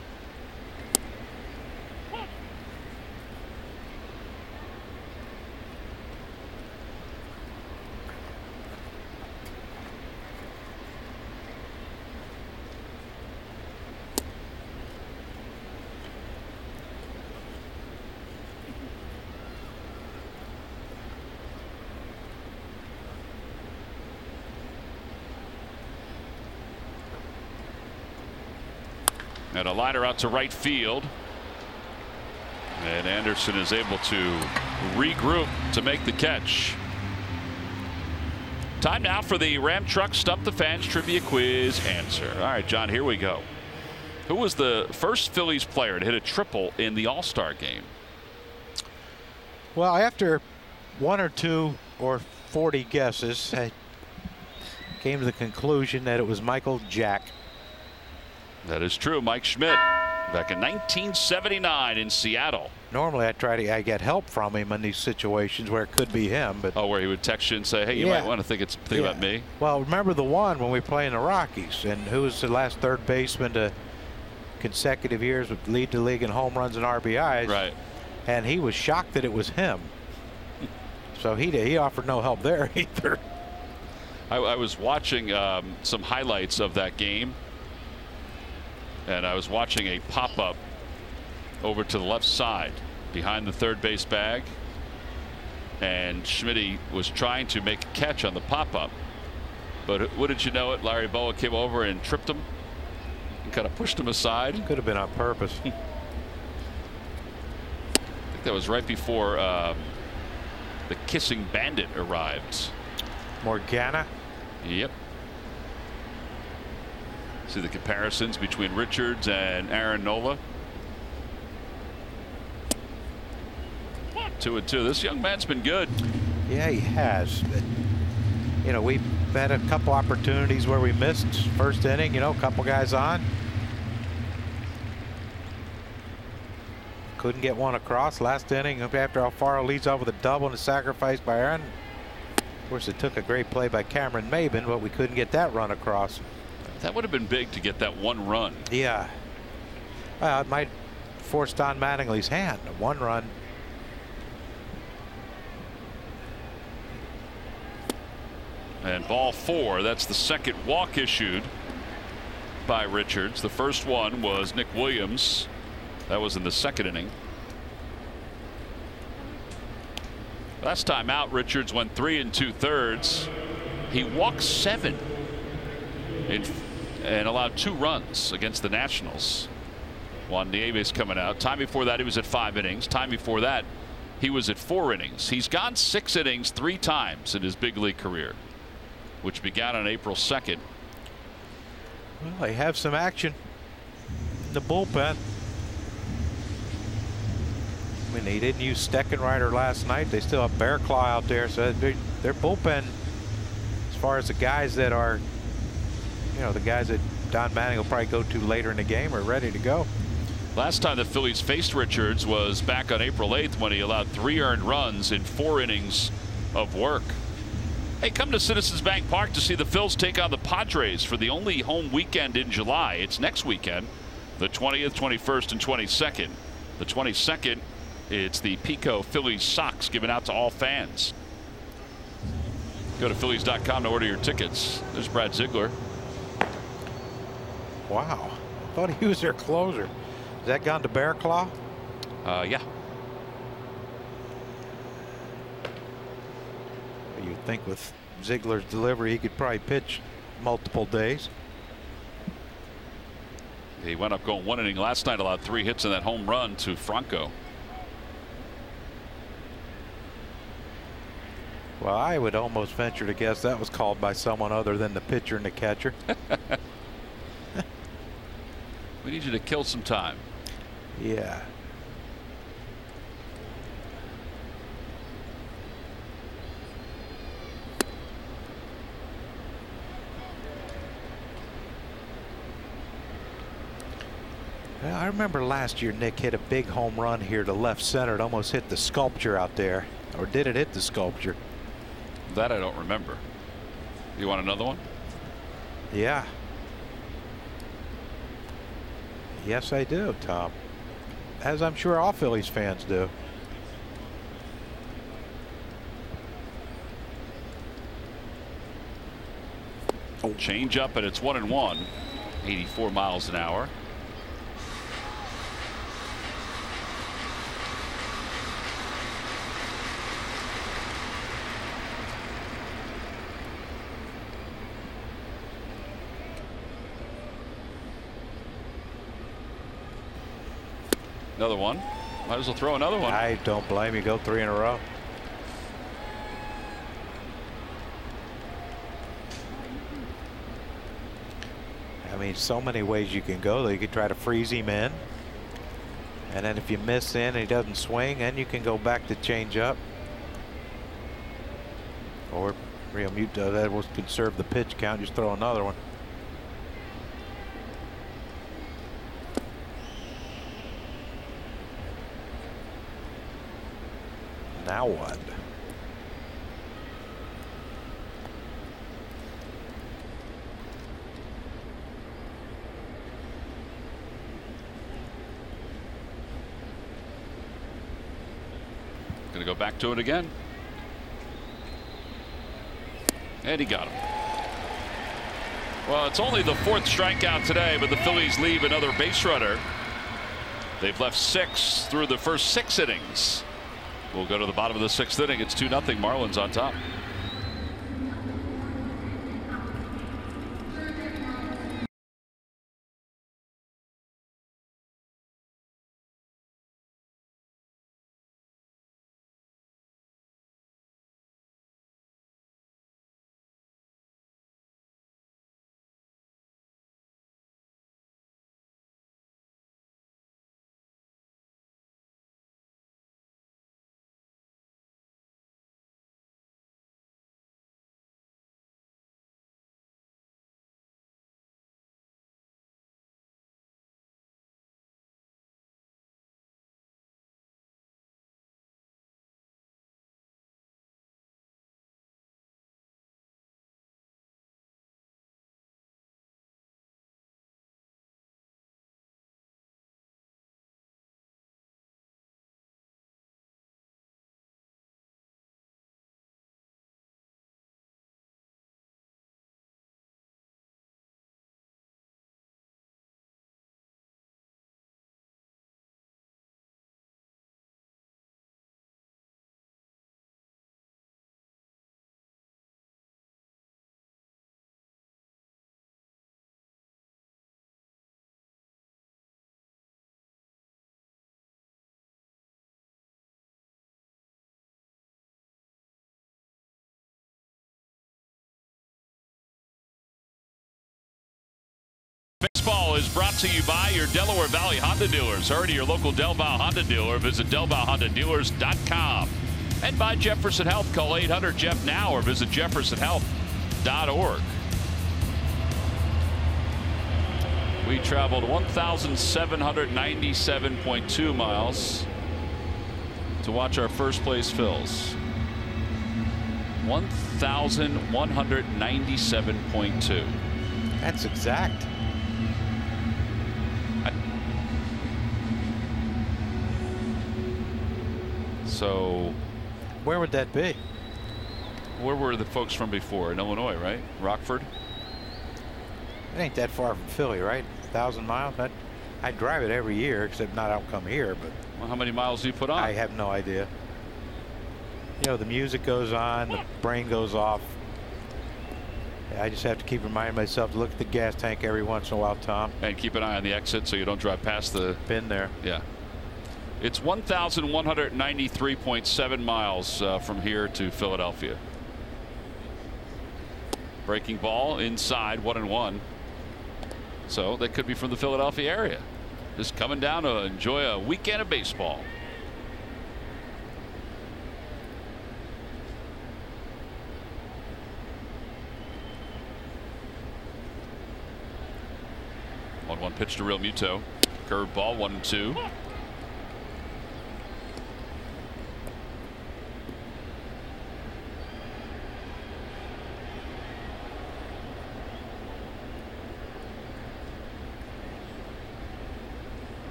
And a liner out to right field. And Anderson is able to regroup to make the catch. Time now for the Ram Truck Stump the Fans Trivia Quiz answer. All right, John, here we go. Who was the first Phillies player to hit a triple in the All-Star game? Well, after 1 or 2 or 40 guesses, I came to the conclusion that it was Michael Jack. That is true. Mike Schmidt back in 1979 in Seattle. Normally I get help from him in these situations where it could be him, but where he would text you and say, hey, you might want to think about me. Well, remember the one when we were playing the Rockies, and who was the last third baseman to consecutive years would lead the league in home runs and RBIs. Right. And he was shocked that it was him. So he offered no help there either. I was watching some highlights of that game. And I was watching a pop-up over to the left side behind the third base bag. And Schmitty was trying to make a catch on the pop-up. But wouldn't you know it, Larry Boa came over and tripped him and kind of pushed him aside. Could have been on purpose. I think that was right before the kissing bandit arrived. Morgana? Yep. See the comparisons between Richards and Aaron Nola. 2-2. This young man's been good. Yeah, he has. But, you know, we've had a couple opportunities where we missed first inning, you know, a couple guys on. Couldn't get one across last inning after Alfaro leads off with a double and a sacrifice by Aaron. Of course, it took a great play by Cameron Maben, but we couldn't get that run across. That would have been big to get that one run. Yeah. Well, it might force Don Mattingly's hand. A one run. And ball 4. That's the second walk issued by Richards. The first one was Nick Williams. That was in the 2nd inning. Last time out, Richards went 3 2/3. He walked 7 and allowed 2 runs against the Nationals. Juan Nieves coming out. Time before that, he was at 5 innings. Time before that, he was at 4 innings. He's gone 6 innings 3 times in his big league career, which began on April 2nd. Well, they have some action in the bullpen. I mean, they didn't use Steckenrider last night. They still have Bearclaw out there, so their bullpen, as far as the guys that are, you know, the guys that Don Manning will probably go to later in the game, are ready to go. Last time the Phillies faced Richards was back on April 8th when he allowed 3 earned runs in 4 innings of work. Hey, come to Citizens Bank Park to see the Phils take on the Padres for the only home weekend in July. It's next weekend, the 20th, 21st, and 22nd. The 22nd, it's the Pico Phillies socks given out to all fans. Go to Phillies.com to order your tickets. There's Brad Ziegler. Wow. I thought he was their closer. Has that gone to Bearclaw? Yeah. You'd think with Ziegler's delivery, he could probably pitch multiple days. He went up going 1 inning last night, allowed 3 hits in that home run to Franco. Well, I would almost venture to guess that was called by someone other than the pitcher and the catcher. We need you to kill some time. Yeah. Well, I remember last year Nick hit a big home run here to left center. It almost hit the sculpture out there. Or did it hit the sculpture? That I don't remember. You want another one? Yeah. Yes, I do, Tom. As I'm sure all Phillies fans do. Change up, and it's 1-1. 84 miles an hour. Another one. Might as well throw another one. I don't blame you. Go 3 in a row. I mean, so many ways you can go. You could try to freeze him in. And then if you miss in and he doesn't swing, then you can go back to change up. Or Real Mute does that. Will conserve the pitch count. Just throw another one. Now what? Gonna go back to it again. And he got him. Well, it's only the 4th strikeout today, but the Phillies leave another base runner. They've left 6 through the first 6 innings. We'll go to the bottom of the 6th inning. It's 2-0. Marlins on top. Baseball is brought to you by your Delaware Valley Honda dealers. Hurry to your local Del Val Honda dealer. Visit DelValHondaDealers.com. And by Jefferson Health. Call 800-JEF-NOW or visit jeffersonhealth.org. We traveled 1,797.2 miles to watch our first place Phils. 1,197.2. That's exact. So where would that be? Where were the folks from before? In Illinois, right? Rockford? It ain't that far from Philly, right? 1,000 miles? I drive it every year, except not out come here. But well, how many miles do you put on? I have no idea. You know, the music goes on, the brain goes off. I just have to keep reminding myself to look at the gas tank every once in a while, Tom. And keep an eye on the exit so you don't drive past the... Been there. Yeah. It's 1,193.7 miles from here to Philadelphia. Breaking ball inside, 1-1. So they could be from the Philadelphia area. just coming down to enjoy a weekend of baseball. One pitch to Real Muto. Curveball, 1-2.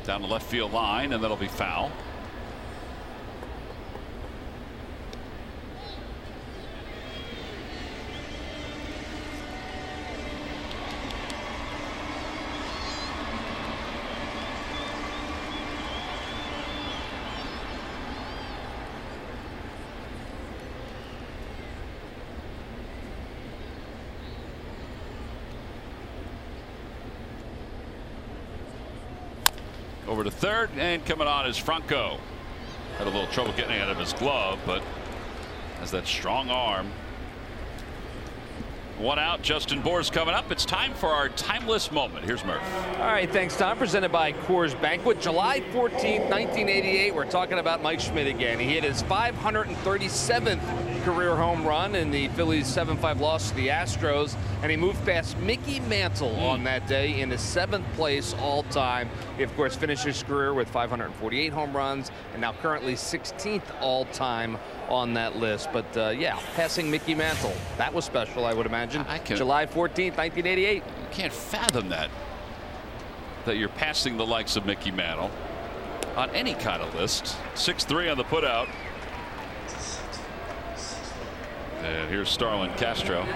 Down the left field line, and that'll be foul. Over to third, and coming on is Franco. Had a little trouble getting it out of his glove, but has that strong arm. One out. Justin Bour's coming up. It's time for our timeless moment. Here's Murph. All right, thanks, Tom. Presented by Coors Banquet. July 14th, 1988. We're talking about Mike Schmidt again. He hit his 537th career home run in the Phillies' 7-5 loss to the Astros, and he moved past Mickey Mantle on that day into 7th place all-time. He, of course, finished his career with 548 home runs, and now currently 16th all-time on that list. But yeah, passing Mickey Mantle, that was special, I would imagine. July 14th, 1988. You can't fathom that you're passing the likes of Mickey Mantle on any kind of list. 6-3 on the putout. And here's Starlin Castro.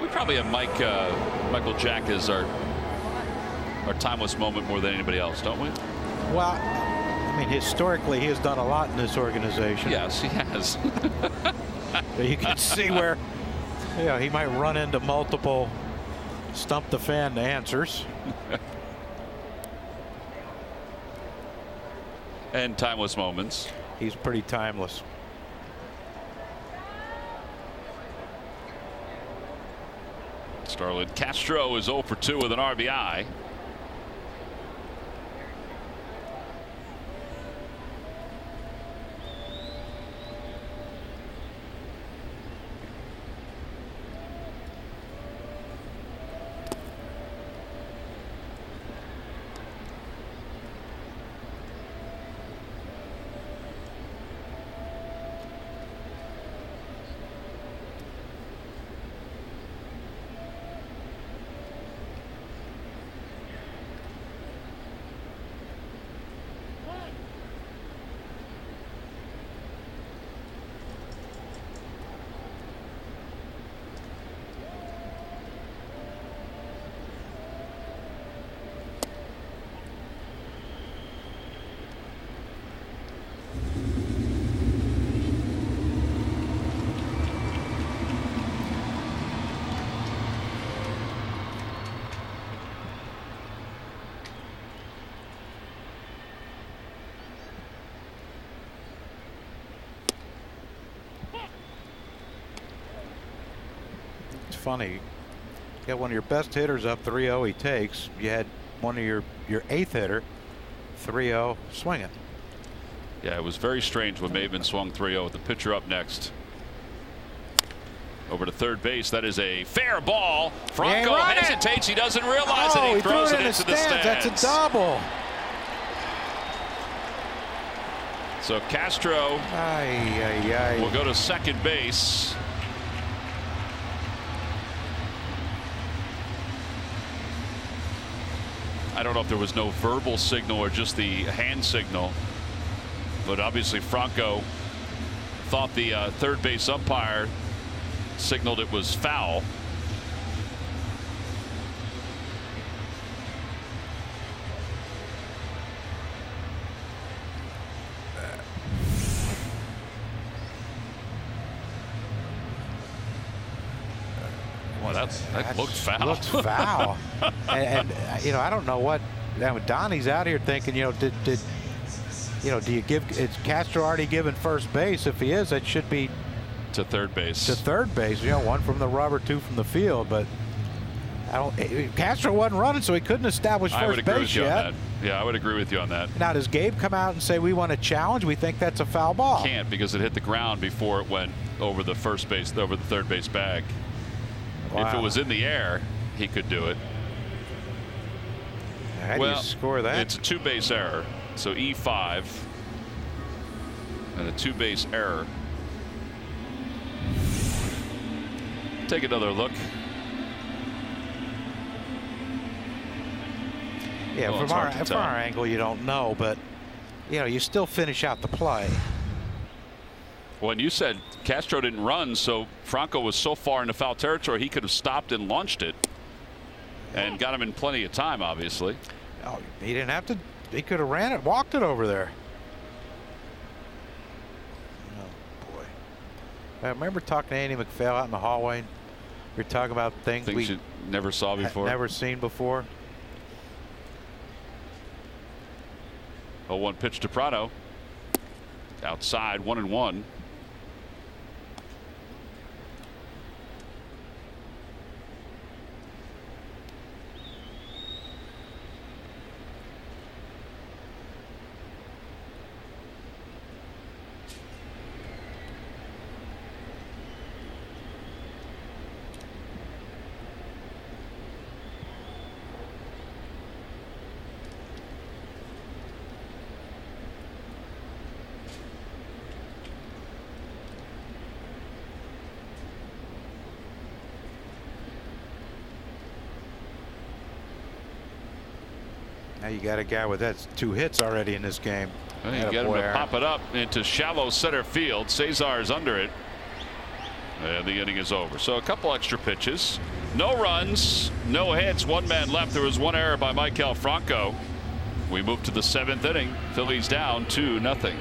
We probably have Michael Jack as our timeless moment more than anybody else, don't we? Well, I mean, historically, he has done a lot in this organization. Yes, he has. You can see where, he might run into multiple stump the fan answers. And timeless moments. He's pretty timeless. Starlin Castro is 0 for 2 with an RBI. Funny, you got one of your best hitters up 3-0, he takes. You had one of your eighth hitter 3-0 swinging. Yeah, it was very strange when Maven swung 3-0 with the pitcher up next. Over to third base. That is a fair ball. Franco hesitates. He doesn't realize it. He throws it into the stands. That's a double. So Castro will go to second base. I don't know if there was no verbal signal or just the hand signal, but obviously Franco thought the third base umpire signaled it was foul. Well, that looked foul. Looked foul. and I don't know what. Donnie's out here thinking, do you give? Is Castro already given first base? If he is, that should be to third base. To third base, you know, 1 from the rubber, 2 from the field, but Castro wasn't running, so he couldn't establish first base yet. Yeah, I would agree with you on that. Now, does Gabe come out and say we want to challenge? We think that's a foul ball. Can't, because it hit the ground before it went over the first base, over the third base bag. Wow. If it was in the air, he could do it. How do you score that? It's a 2-base error, so E5 and a 2-base error. Take another look. Yeah, from our angle, you don't know, but you know, you still finish out the play. When you said Castro didn't run, so Franco was so far into foul territory, he could have stopped and launched it, and got him in plenty of time, obviously. Oh, he didn't have to. He could have ran it, walked it over there. Oh boy! I remember talking to Andy McPhail out in the hallway. We were talking about things we you never saw before, never seen before. 0-1 pitch to Prado. Outside, 1-1. Now you got a guy with that's 2 hits already in this game. Well, you get him to pop it up into shallow center field. Cesar's under it, and the inning is over. So a couple extra pitches, no runs, no hits, 1 man left. There was 1 error by Maikel Franco. We move to the 7th inning. Phillies down 2-0.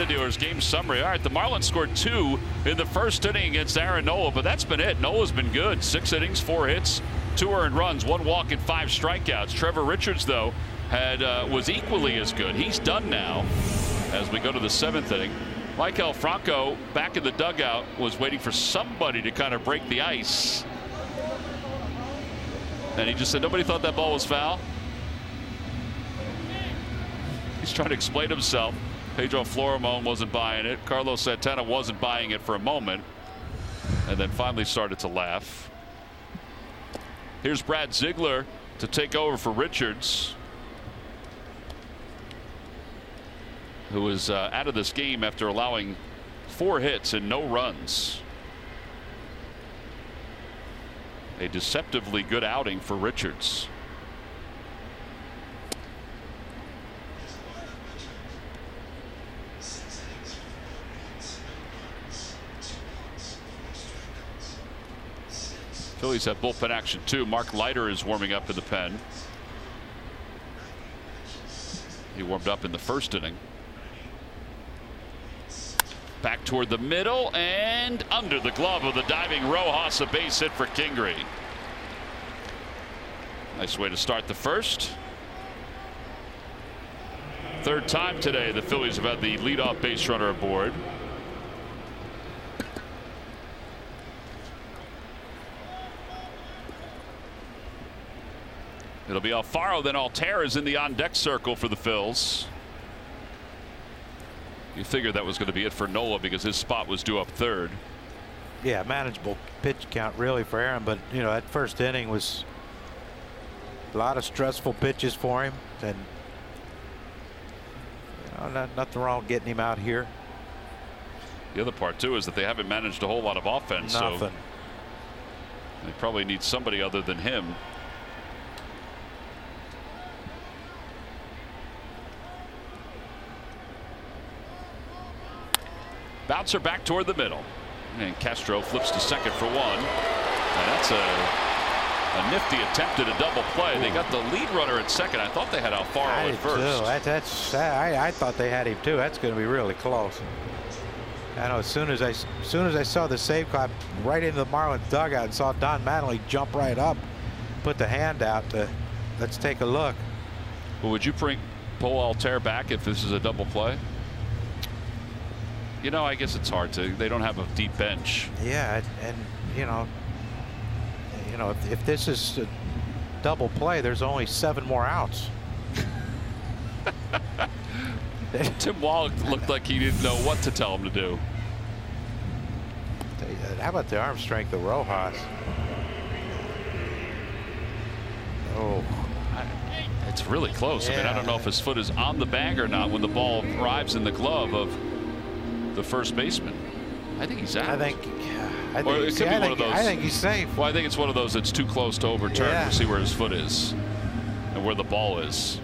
Dealers game summary. All right, the Marlins scored 2 in the first inning against Aaron Nola, but that's been it. Nola's been good. 6 innings, 4 hits, 2 earned runs, 1 walk, and 5 strikeouts. Trevor Richards, though, was equally as good. He's done now as we go to the 7th inning. Maikel Franco back in the dugout was waiting for somebody to kind of break the ice, and he just said nobody thought that ball was foul. He's trying to explain himself. Pedro Florimon wasn't buying it. Carlos Santana wasn't buying it for a moment, and then finally started to laugh. Here's Brad Ziegler to take over for Richards, who was out of this game after allowing 4 hits and no runs. A deceptively good outing for Richards. Phillies have bullpen action too. Mark Leiter is warming up in the pen. He warmed up in the first inning. Back toward the middle and under the glove of the diving Rojas, a base hit for Kingery. Nice way to start the first. Third time today the Phillies have had the leadoff base runner aboard. It'll be Alfaro, then Altair is in the on-deck circle for the Phils. You figured that was going to be it for Nola because his spot was due up third. Yeah, manageable pitch count really for Aaron, but you know that first inning was a lot of stressful pitches for him, and you know, nothing wrong getting him out here. The other part too is that they haven't managed a whole lot of offense. Nothing. So they probably need somebody other than him. Bouncer back toward the middle, and Castro flips to second for one, and that's a nifty attempt at a double play. They got the lead runner at second. I thought they had Alfaro at first. I thought they had him too. That's going to be really close. I know as soon as I saw the save clap right into the Marlins dugout and saw Don Mattingly jump right up, put the hand out. Let's take a look. Well, would you pull Altair back if this is a double play? You know, I guess it's hard to. They don't have a deep bench. Yeah, and you know, if this is a double play, there's only 7 more outs. Tim Wallach looked like he didn't know what to tell him to do. How about the arm strength of Rojas? Oh, it's really close. Yeah. I mean, I don't know if his foot is on the bag or not when the ball arrives in the glove of the first baseman. I think he's out. I think he's safe. Well, I think it's one of those that's too close to overturn. Yeah. We'll see where his foot is and where the ball is.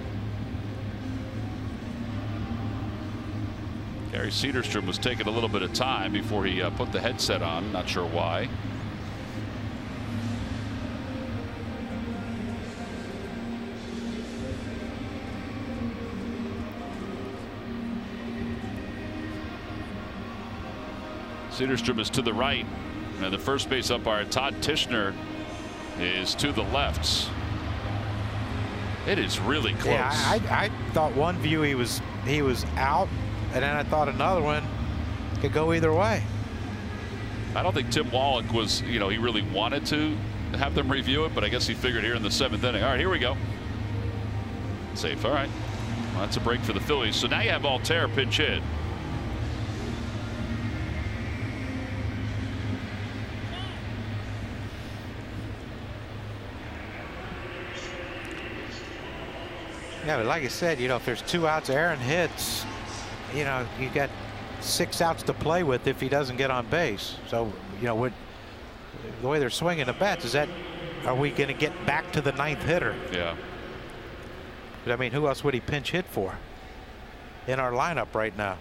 Gary Cederstrom was taking a little bit of time before he put the headset on. Not sure why. Cederstrom is to the right, and the first base umpire Todd Tishner is to the left. It is really close. Yeah, I thought one view he was out, and then I thought another one could go either way. I don't think Tim Wallach was, he really wanted to have them review it, but I guess he figured here in the 7th inning. All right, here we go. Safe. All right. Well, that's a break for the Phillies. So now you have Altair pinch hit. Yeah, but like I said, if there's 2 outs, Aaron hits, you got 6 outs to play with if he doesn't get on base. So, the way they're swinging the bats, are we going to get back to the 9th hitter? Yeah. But I mean, who else would he pinch hit for in our lineup right now?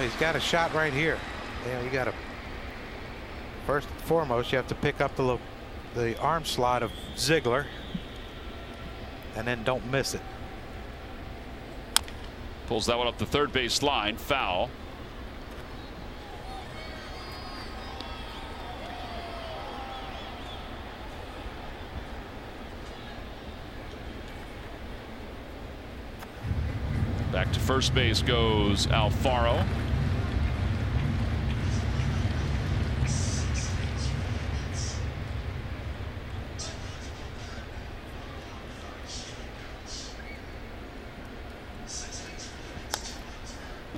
He's got a shot right here. You got to first and foremost, you have to pick up the arm slot of Ziegler, and then don't miss it. Pulls that one up the third base line, foul. Back to first base goes Alfaro.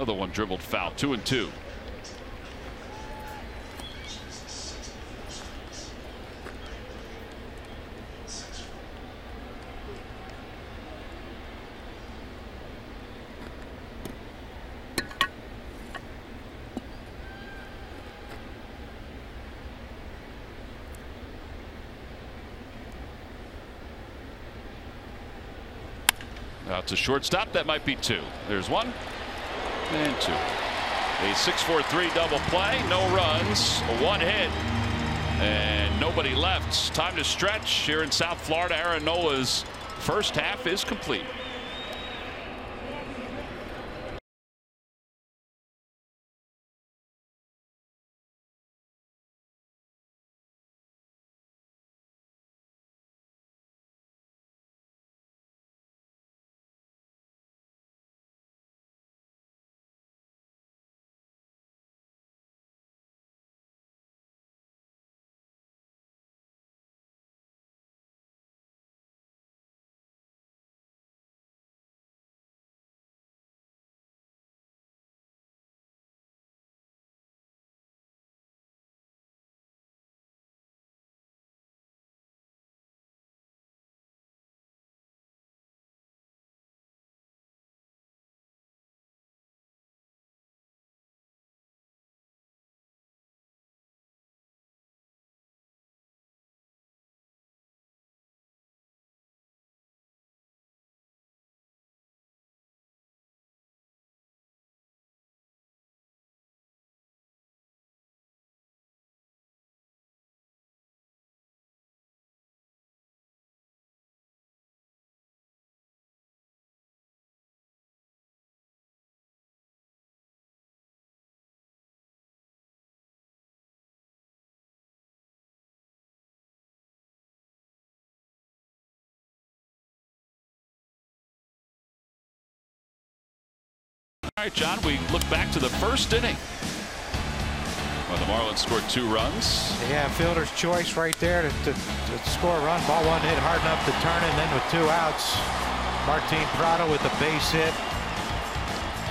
Another one dribbled foul. 2-2. It's a shortstop. That might be 2. There's 1 and 2. A 6-4-3 double play. No runs. 1 hit. And nobody left. Time to stretch here in South Florida. Aaron Nola's first half is complete. All right, John, we look back to the first inning when the Marlins scored 2 runs. Yeah, fielder's choice right there to score a run. Ball 1 hit hard enough to turn, and then with 2 outs, Martin Prado with a base hit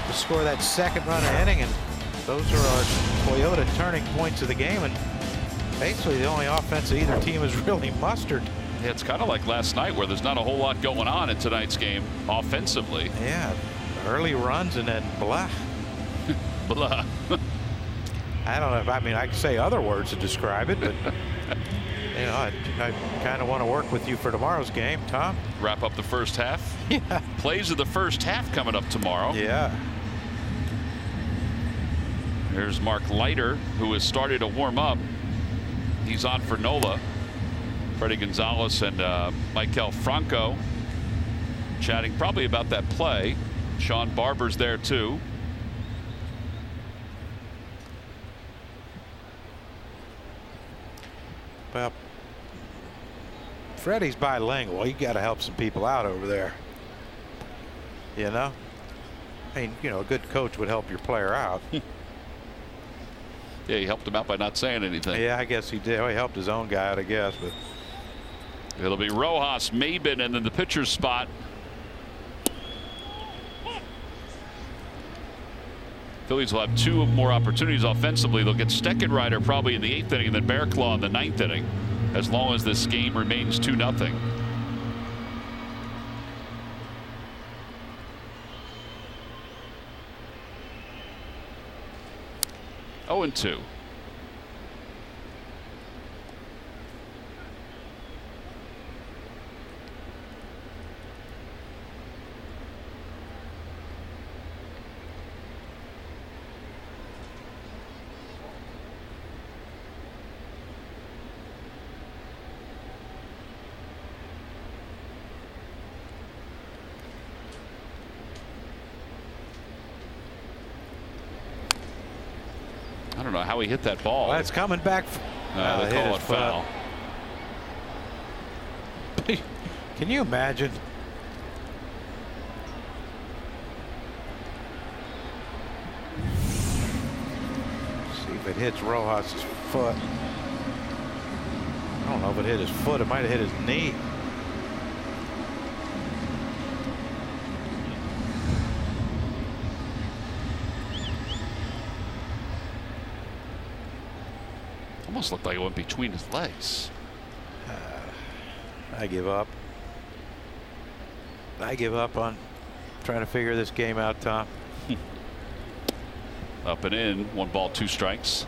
to score that second run of the inning. And those are our Toyota turning points of the game, and basically the only offense that either team has really mustered. Yeah, it's kind of like last night where there's not a whole lot going on in tonight's game offensively. Yeah. Early runs and then blah. Blah. I don't know if I can say other words to describe it, but you know, I kind of want to work with you for tomorrow's game, Tom. Wrap up the first half. Yeah. Plays of the first half coming up tomorrow. Yeah. There's Mark Leiter, who has started to warm up. He's on for Nola. Freddie Gonzalez and Michael Franco chatting probably about that play. Sean Barber's there too. Well, Freddie's bilingual. You got to help some people out over there. You know? I mean, you know, a good coach would help your player out. Yeah, he helped him out by not saying anything. Yeah, I guess he did. Well, he helped his own guy out, I guess. But it'll be Rojas, Maben, and then the pitcher's spot. Phillies will have 2 more opportunities offensively. They'll get Steckenrider probably in the 8th inning and then Bearclaw in the 9th inning, as long as this game remains 2-0. Oh, and 2. I don't know how he hit that ball. well, it's coming back. They call it foul. Can you imagine? See if it hits Rojas' foot. I don't know if it hit his foot. It might have hit his knee. almost looked like it went between his legs. I give up. I give up on trying to figure this game out, Tom. Up and in. 1 ball, 2 strikes.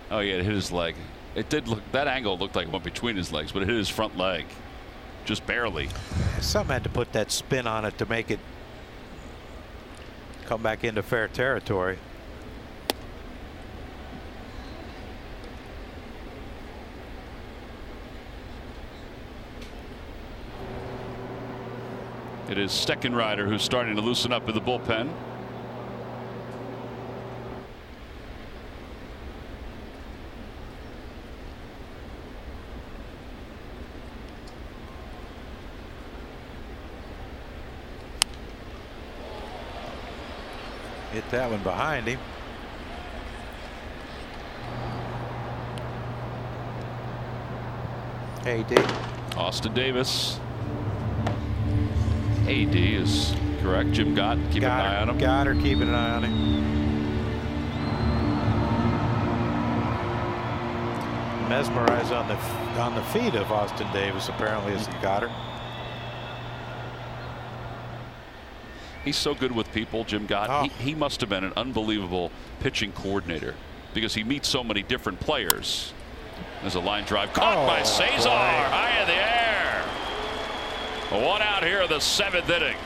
Oh yeah, it hit his leg. It did look, that angle looked like it went between his legs, but it hit his front leg. Just barely. Something had to put that spin on it to make it come back into fair territory. It is Steckenrider who's starting to loosen up in the bullpen. Hit that one behind him. AD. Austin Davis. AD is correct. Jim Gott, keep an eye on him. Goddard keeping an eye on him. Mesmerized on the feet of Austin Davis apparently is Goddard. He's so good with people, Jim Gott. Oh. He must have been an unbelievable pitching coordinator because he meets so many different players. There's a line drive caught by Cesar, high in the air. 1 out here in the 7th inning.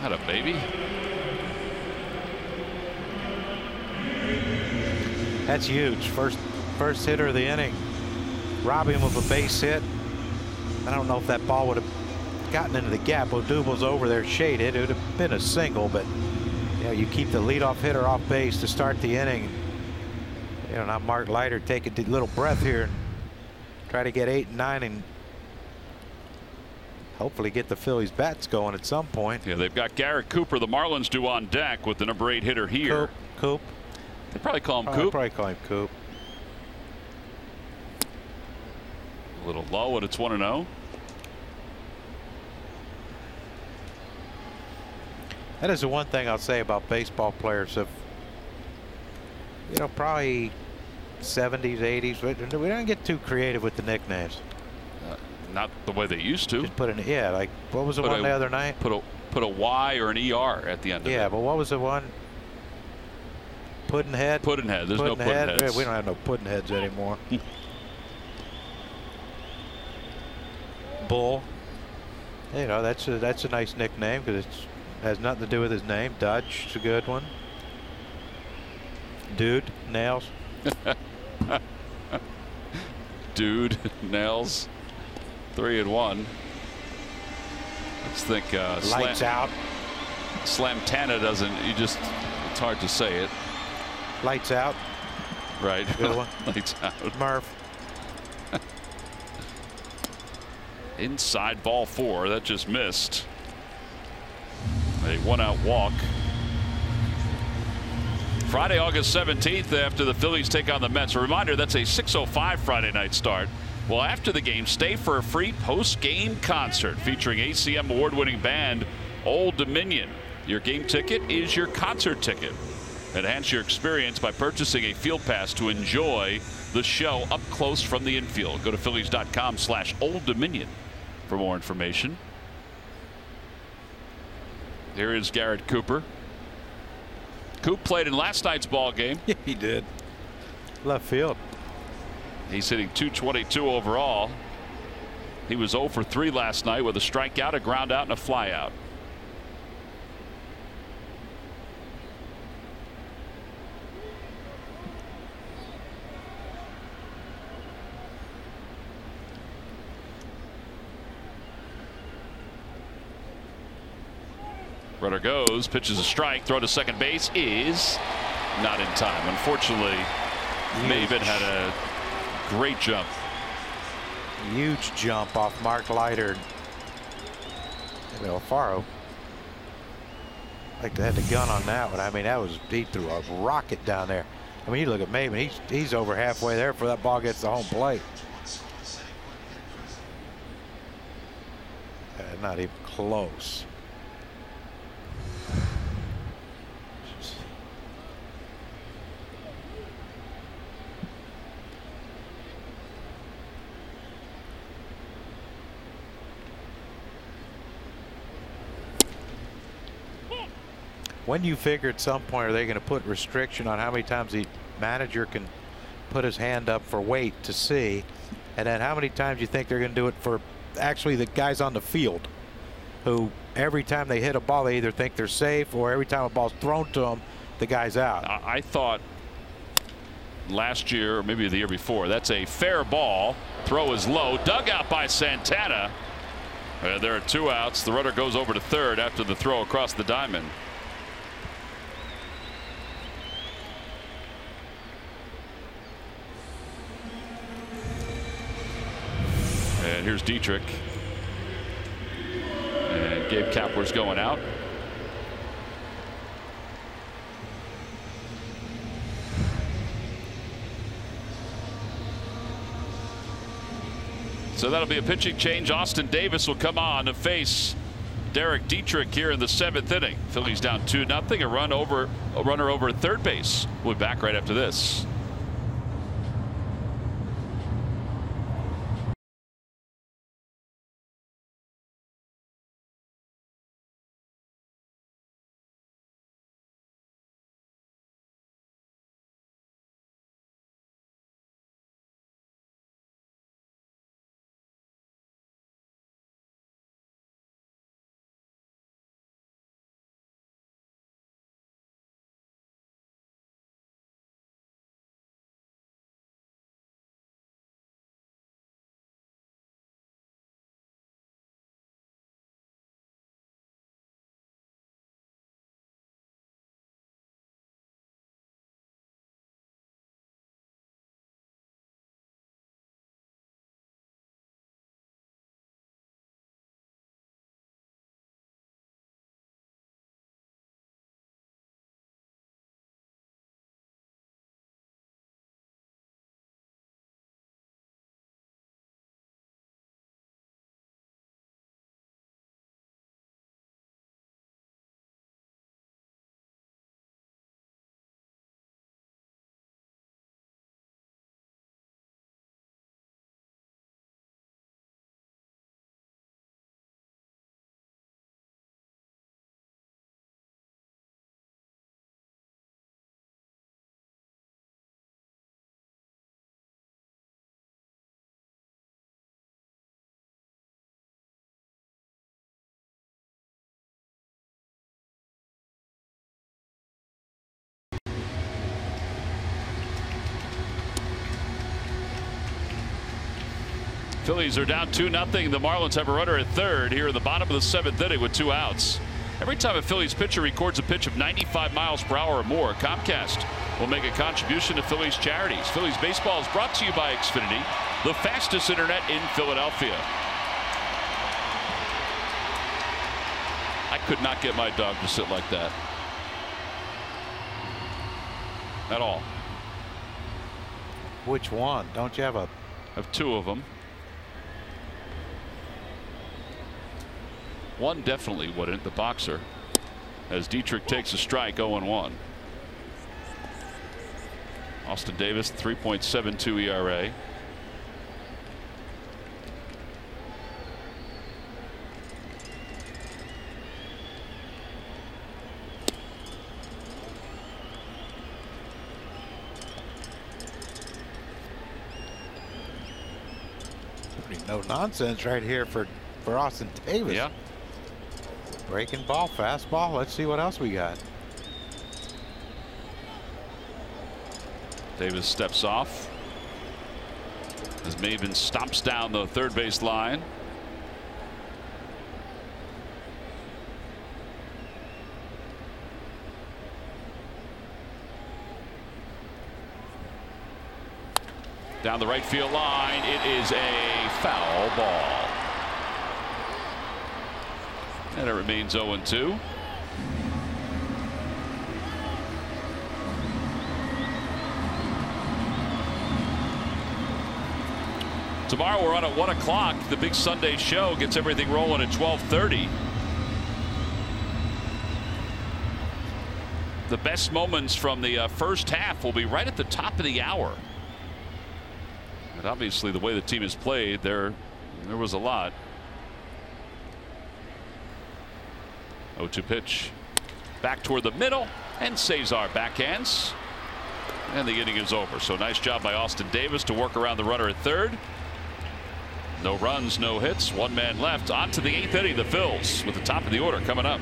Not a baby. That's huge. First hitter of the inning. Rob him of a base hit. I don't know if that ball would have gotten into the gap. Odubel's over there shaded. It would have been a single, but you know, you keep the leadoff hitter off base to start the inning. You know, now Mark Leiter take a little breath here and try to get 8 and 9 and hopefully get the Phillies bats going at some point. Yeah, they've got Garrett Cooper, the Marlins, due on deck with the number 8 hitter here. Coop. They probably call him Coop. Probably call him Coop. A little low, and it's 1-0. That is the one thing I'll say about baseball players of, you know, probably 70s, 80s. We don't get too creative with the nicknames. Not the way they used to. Just put an, yeah, like what was the one the other night? Put a Y or an ER at the end of it. Yeah, but what was the one? Puddinhead? Puddinhead. There's no Puddinheads. We don't have no Puddinheads anymore. Bull. You know, that's a nice nickname because it has nothing to do with his name. Dutch is a good one. Dude, Nails. Dude, Nails. 3-1. Let's think. Lights out. Slamtana doesn't. It's hard to say it. Lights out. Right. Good one. Lights out. Murph. Inside ball 4. That just missed. A 1-out walk. Friday, August 17th, after the Phillies take on the Mets. A reminder, that's a 6:05 Friday night start. Well, after the game, stay for a free post-game concert featuring ACM award-winning band Old Dominion. Your game ticket is your concert ticket. Enhance your experience by purchasing a field pass to enjoy the show up close from the infield. Go to Phillies.com/Old Dominion for more information. Here is Garrett Cooper. Coop played in last night's ball game. Yeah, he did. Left field. He's hitting .222 overall. He was 0 for 3 last night with a strikeout, a ground out, and a fly out. Runner goes, pitches a strike, throw to second base is not in time. Unfortunately, Maven had a great jump. Huge jump off Mark Leiter. And Alfaro. Like they had the gun on that one. I mean, that was, he threw a rocket down there. I mean, you look at Maven, he's over halfway there before that ball gets to home plate. Not even close. when you figure at some point are they going to put restriction on how many times the manager can put his hand up for weight to see, and then how many times you think they're going to do it for actually the guys on the field, who every time they hit a ball they either think they're safe, or every time a ball's thrown to them the guy's out. I thought last year, or maybe the year before, that's a fair ball. Throw is low, dug out by Santana. There are 2 outs. The runner goes over to third after the throw across the diamond. And here's Dietrich. And Gabe Kapler's going out. So that'll be a pitching change. Austin Davis will come on to face Derek Dietrich here in the 7th inning. Phillies down 2-0. A runner over at third base. We'll be back right after this. Phillies are down 2-0. The Marlins have a runner at third here in the bottom of the 7th inning with 2 outs. Every time a Phillies pitcher records a pitch of 95 miles per hour or more, Comcast will make a contribution to Phillies charities. Phillies baseball is brought to you by Xfinity, the fastest internet in Philadelphia. I could not get my dog to sit like that at all. Which one? Don't you have a? I have 2 of them. One definitely wouldn't, the boxer, as Dietrich takes a strike. 0-1. Austin Davis 3.72 ERA. Pretty no nonsense right here for Austin Davis. Yeah. Breaking ball, fastball. Let's see what else we got. Davis steps off as Maven stomps down the third base line. Down the right field line, it is a foul ball. And it remains 0-2. Tomorrow we're on at 1 o'clock. The big Sunday show gets everything rolling at 12:30. The best moments from the first half will be right at the top of the hour. And obviously the way the team has played, there was a lot. 0-2 pitch. back toward the middle, and Cesar backhands. And the inning is over. So nice job by Austin Davis to work around the runner at third. No runs, no hits, one man left. On to the 8th inning. The Phils with the top of the order coming up.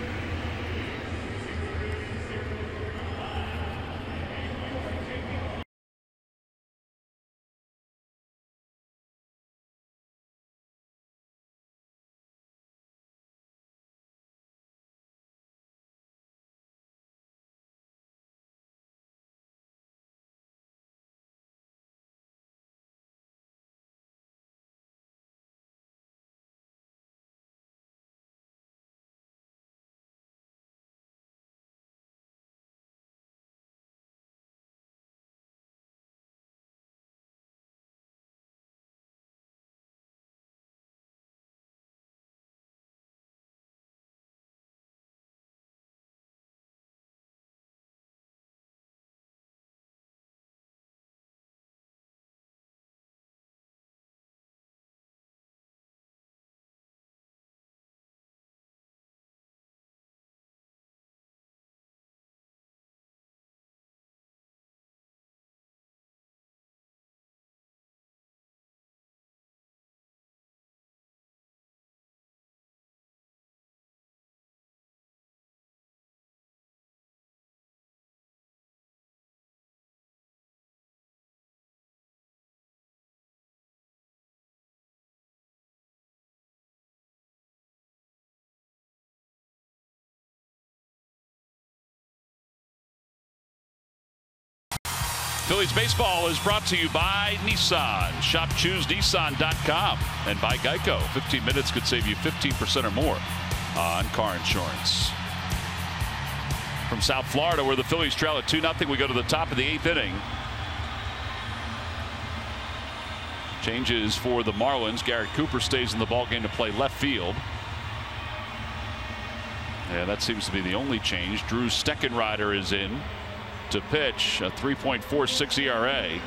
Phillies baseball is brought to you by Nissan. Shop ChooseNissan.com and by Geico. 15 minutes could save you 15% or more on car insurance. From South Florida, where the Phillies trail at 2-0, we go to the top of the 8th inning. Changes for the Marlins. Garrett Cooper stays in the ballgame to play left field. And that seems to be the only change. Drew Steckenrider is in to pitch, a 3.46 ERA.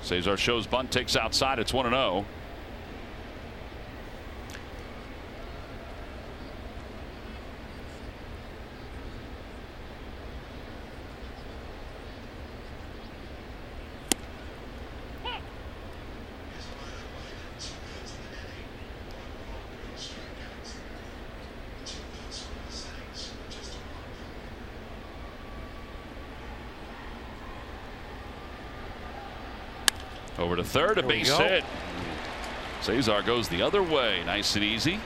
Cesar shows bunt, takes outside. It's 1-0. Over to third, a base hit. Cesar goes the other way, nice and easy.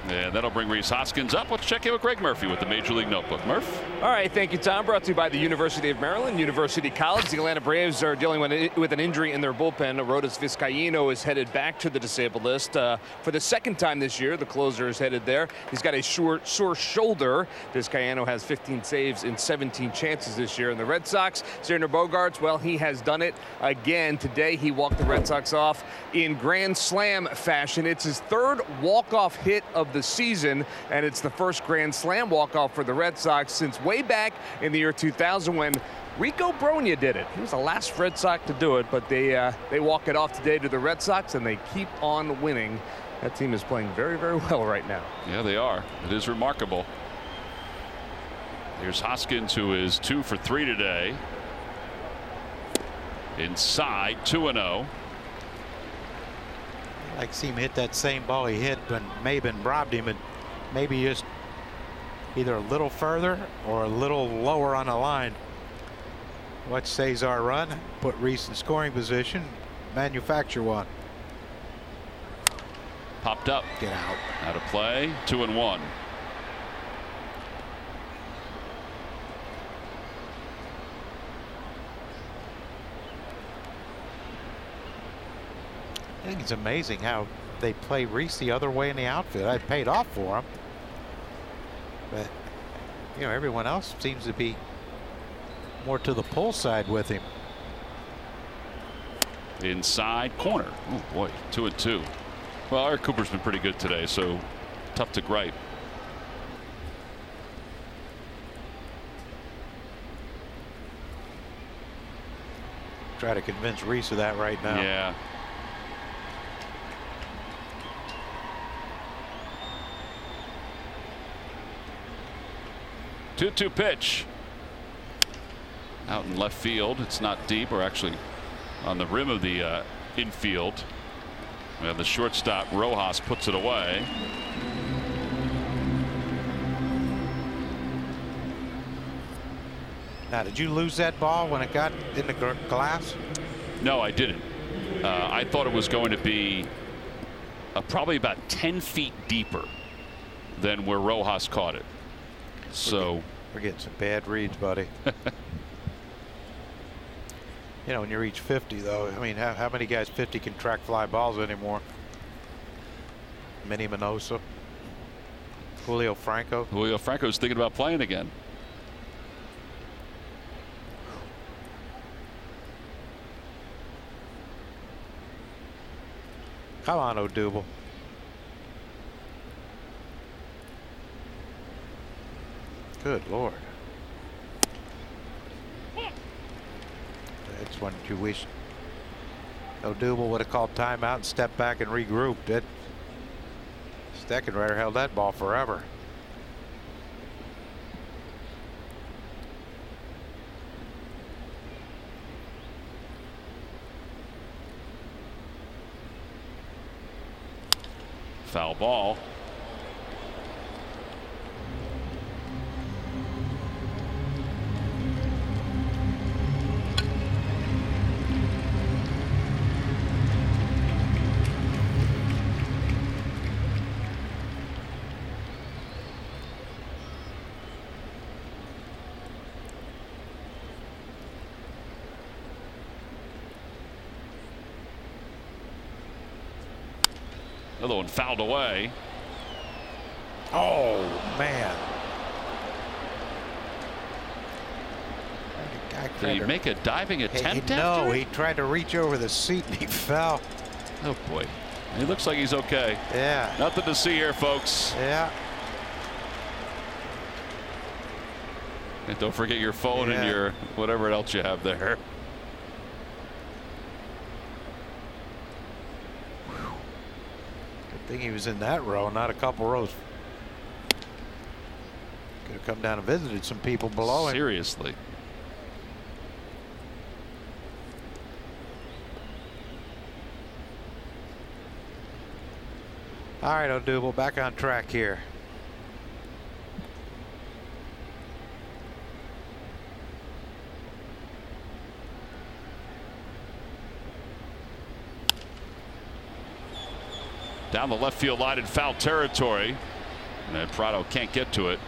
And that'll bring Rhys Hoskins up. Let's check in with Greg Murphy with the Major League Notebook. Murph. All right, thank you, Tom. Brought to you by the University of Maryland, University College. The Atlanta Braves are dealing with an injury in their bullpen. Arodys Vizcaíno is headed back to the disabled list for the second time this year. The closer is headed there. He's got a sore shoulder. Vizcaíno has 15 saves in 17 chances this year. And the Red Sox, Xander Bogaerts, well, he has done it again. Today, he walked the Red Sox off in Grand Slam fashion. It's his third walk-off hit of the season, and it's the first Grand Slam walk-off for the Red Sox since way back in the year 2000 when Rico Brogna did it. He was the last Red Sox to do it, but they walk it off today to the Red Sox, and they keep on winning. That team is playing very, very well right now. Yeah, they are. It is remarkable. Here's Hoskins, who is 2 for 3 today. Inside, 2-0. I'd like to see him hit that same ball he hit when Maben robbed him, and maybe just either a little further or a little lower on the line. Watch Cesar run, put Rhys in scoring position, manufacture one. Popped up. Get out. Out of play. 2-1. I think it's amazing how they play Rhys the other way in the outfield. I paid off for him, but you know, everyone else seems to be more to the pull side with him. Inside corner. Oh boy, 2-2. Well, Eric Cooper's been pretty good today, so tough to gripe. Try to convince Reese of that right now. Yeah. Two pitch. Out in left field. It's not deep, or actually on the rim of the infield. And the shortstop Rojas puts it away. Now, did you lose that ball when it got in the glass? No, I didn't. I thought it was going to be probably about 10 feet deeper than where Rojas caught it. So we're getting some bad reads, buddy. You know, when you reach 50, though, I mean, how many guys 50 can track fly balls anymore? Manny Minoso, Julio Franco. Julio Franco's thinking about playing again. Come on, Odubel. Good Lord. That's one you wish Odubel would have called timeout and stepped back and regrouped. It. Steckenrider held that ball forever. Foul ball. Another one fouled away. Oh, man. Did he make a diving attempt? No, he tried to reach over the seat and he fell. Oh, boy. He looks like he's okay. Yeah. Nothing to see here, folks. Yeah. And don't forget your phone and your whatever else you have there. I think he was in that row, not a couple rows. Could have come down and visited some people below him. Seriously. All right, Odubel, back on track here. Down the left field line in foul territory. And Prado can't get to it.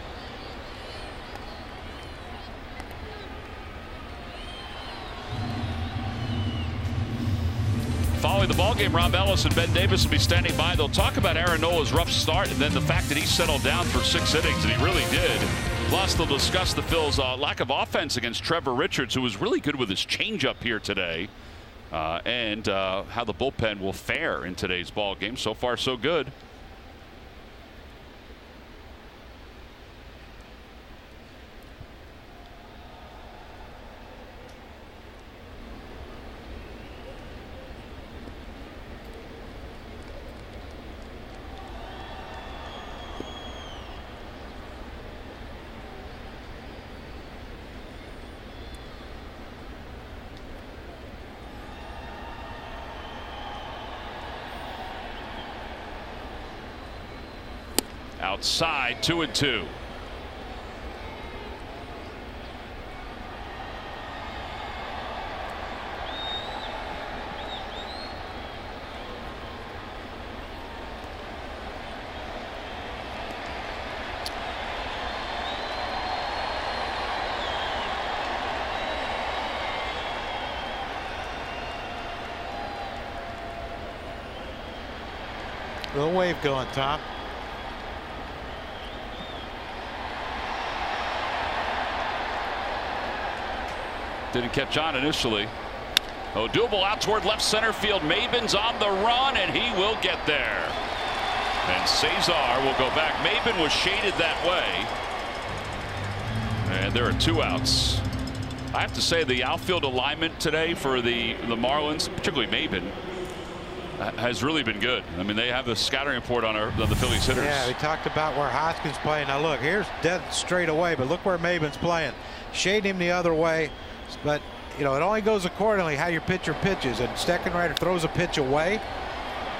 Following the ballgame, Rob Ellis and Ben Davis will be standing by. They'll talk about Aaron Nola's rough start and then the fact that he settled down for 6 innings, and he really did. Plus, they'll discuss the Phils' lack of offense against Trevor Richards, who was really good with his changeup here today. And how the bullpen will fare in today's ball game. So far, so good. Outside, 2-2. Little wave going, Tom. Didn't catch on initially. Odubel out toward left center field. Maben's on the run, and he will get there. And Cesar will go back. Maben was shaded that way. And there are 2 outs. I have to say the outfield alignment today for the Marlins, particularly Maben, has really been good. I mean, they have a scattering report on the Phillies hitters. Yeah, we talked about where Hoskins playing. Now look, here's dead straight away, but look where Maben's playing. Shading him the other way, but you know it only goes accordingly how your pitcher pitches. And Steckenrider throws a pitch away.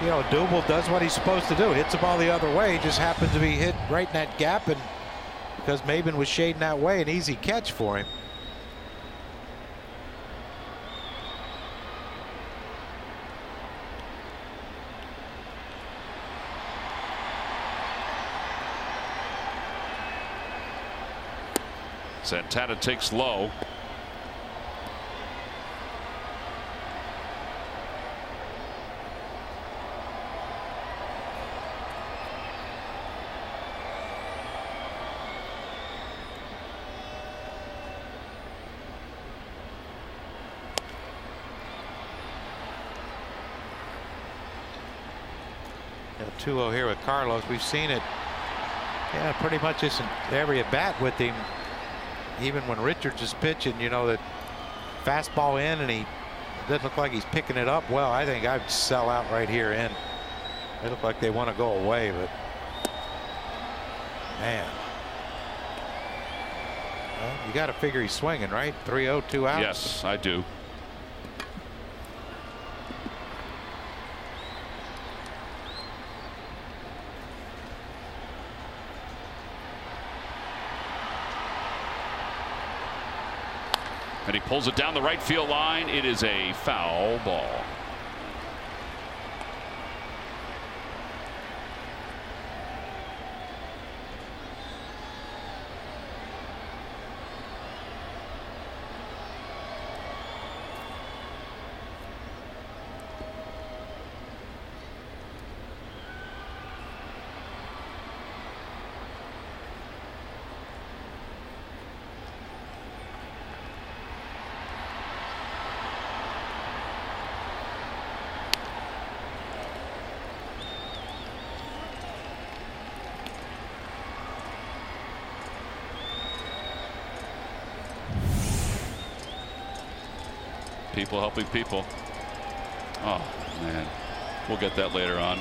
You know, Double does what he's supposed to do. Hits the ball the other way. He just happens to be hit right in that gap, and because Maben was shading that way, an easy catch for him. Santana takes low. Yeah, 2-0 here with Carlos. We've seen it. Yeah, pretty much just every at bat with him. Even when Richards is pitching, you know, that fastball in and he doesn't look like he's picking it up well. I think I'd sell out right here in. They look like they want to go away, but man, well, you got to figure he's swinging, right? 3-0, 2 outs. Yes, I do. And he pulls it down the right field line. It is a foul ball. People helping people. Oh man, we'll get that later on.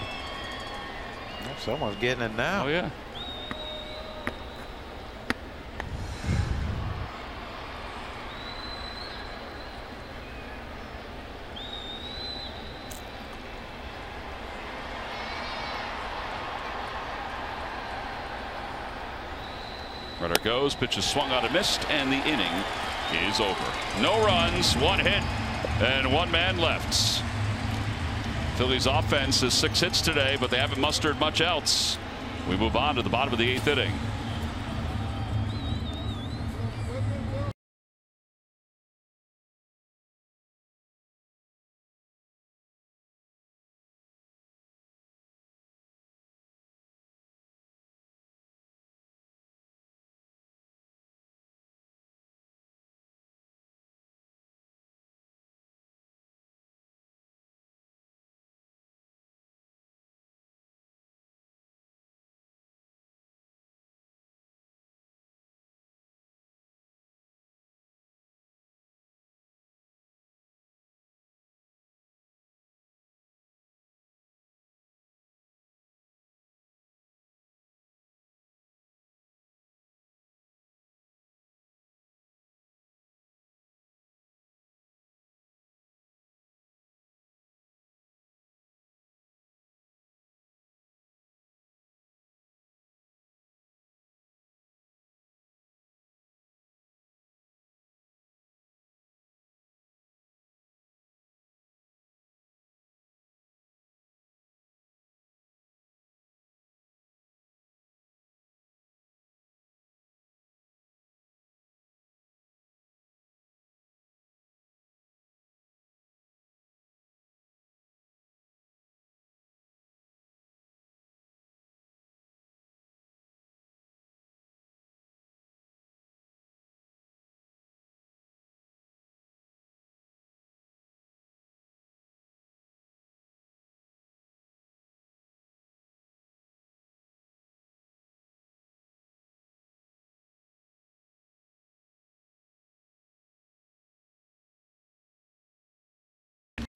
Someone's getting it now. Oh yeah. Runner goes, pitch is swung out and missed, and the inning is over. No runs, 1 hit, and 1 man left. Phillies offense has 6 hits today, but they haven't mustered much else. We move on to the bottom of the 8th inning.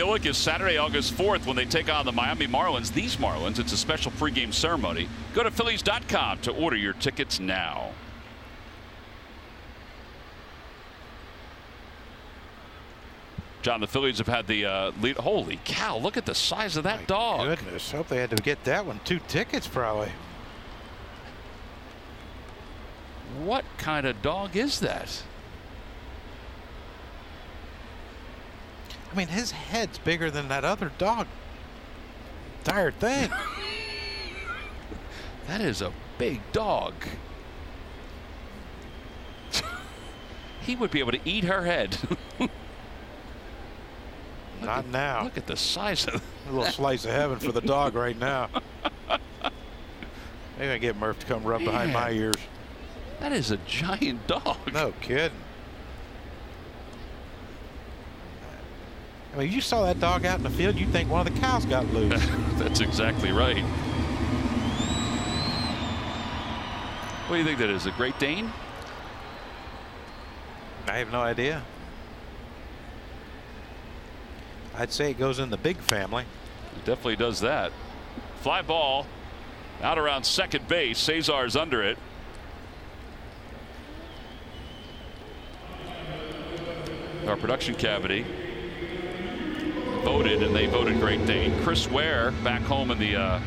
Look, is Saturday, August 4th when they take on the Miami Marlins. These Marlins, it's a special pregame ceremony. Go to Phillies.com to order your tickets now. John, the Phillies have had the lead. Holy cow, look at the size of that dog. Goodness, hope they had to get that one 2 tickets probably. What kind of dog is that? I mean, his head's bigger than that other dog. Entire thing. That is a big dog. He would be able to eat her head. Not now. Look at the size of a little slice of heaven for the dog right now. They're gonna get Murph to come rub behind my ears. That is a giant dog. No kidding. I mean, you saw that dog out in the field, you'd think one of the cows got loose. That's exactly right. What do you think that is? A Great Dane? I have no idea. I'd say it goes in the big family. It definitely does that. Fly ball out around second base. Cesar's under it. Our production cavity voted, and they voted Great Dane. Chris Ware back home in the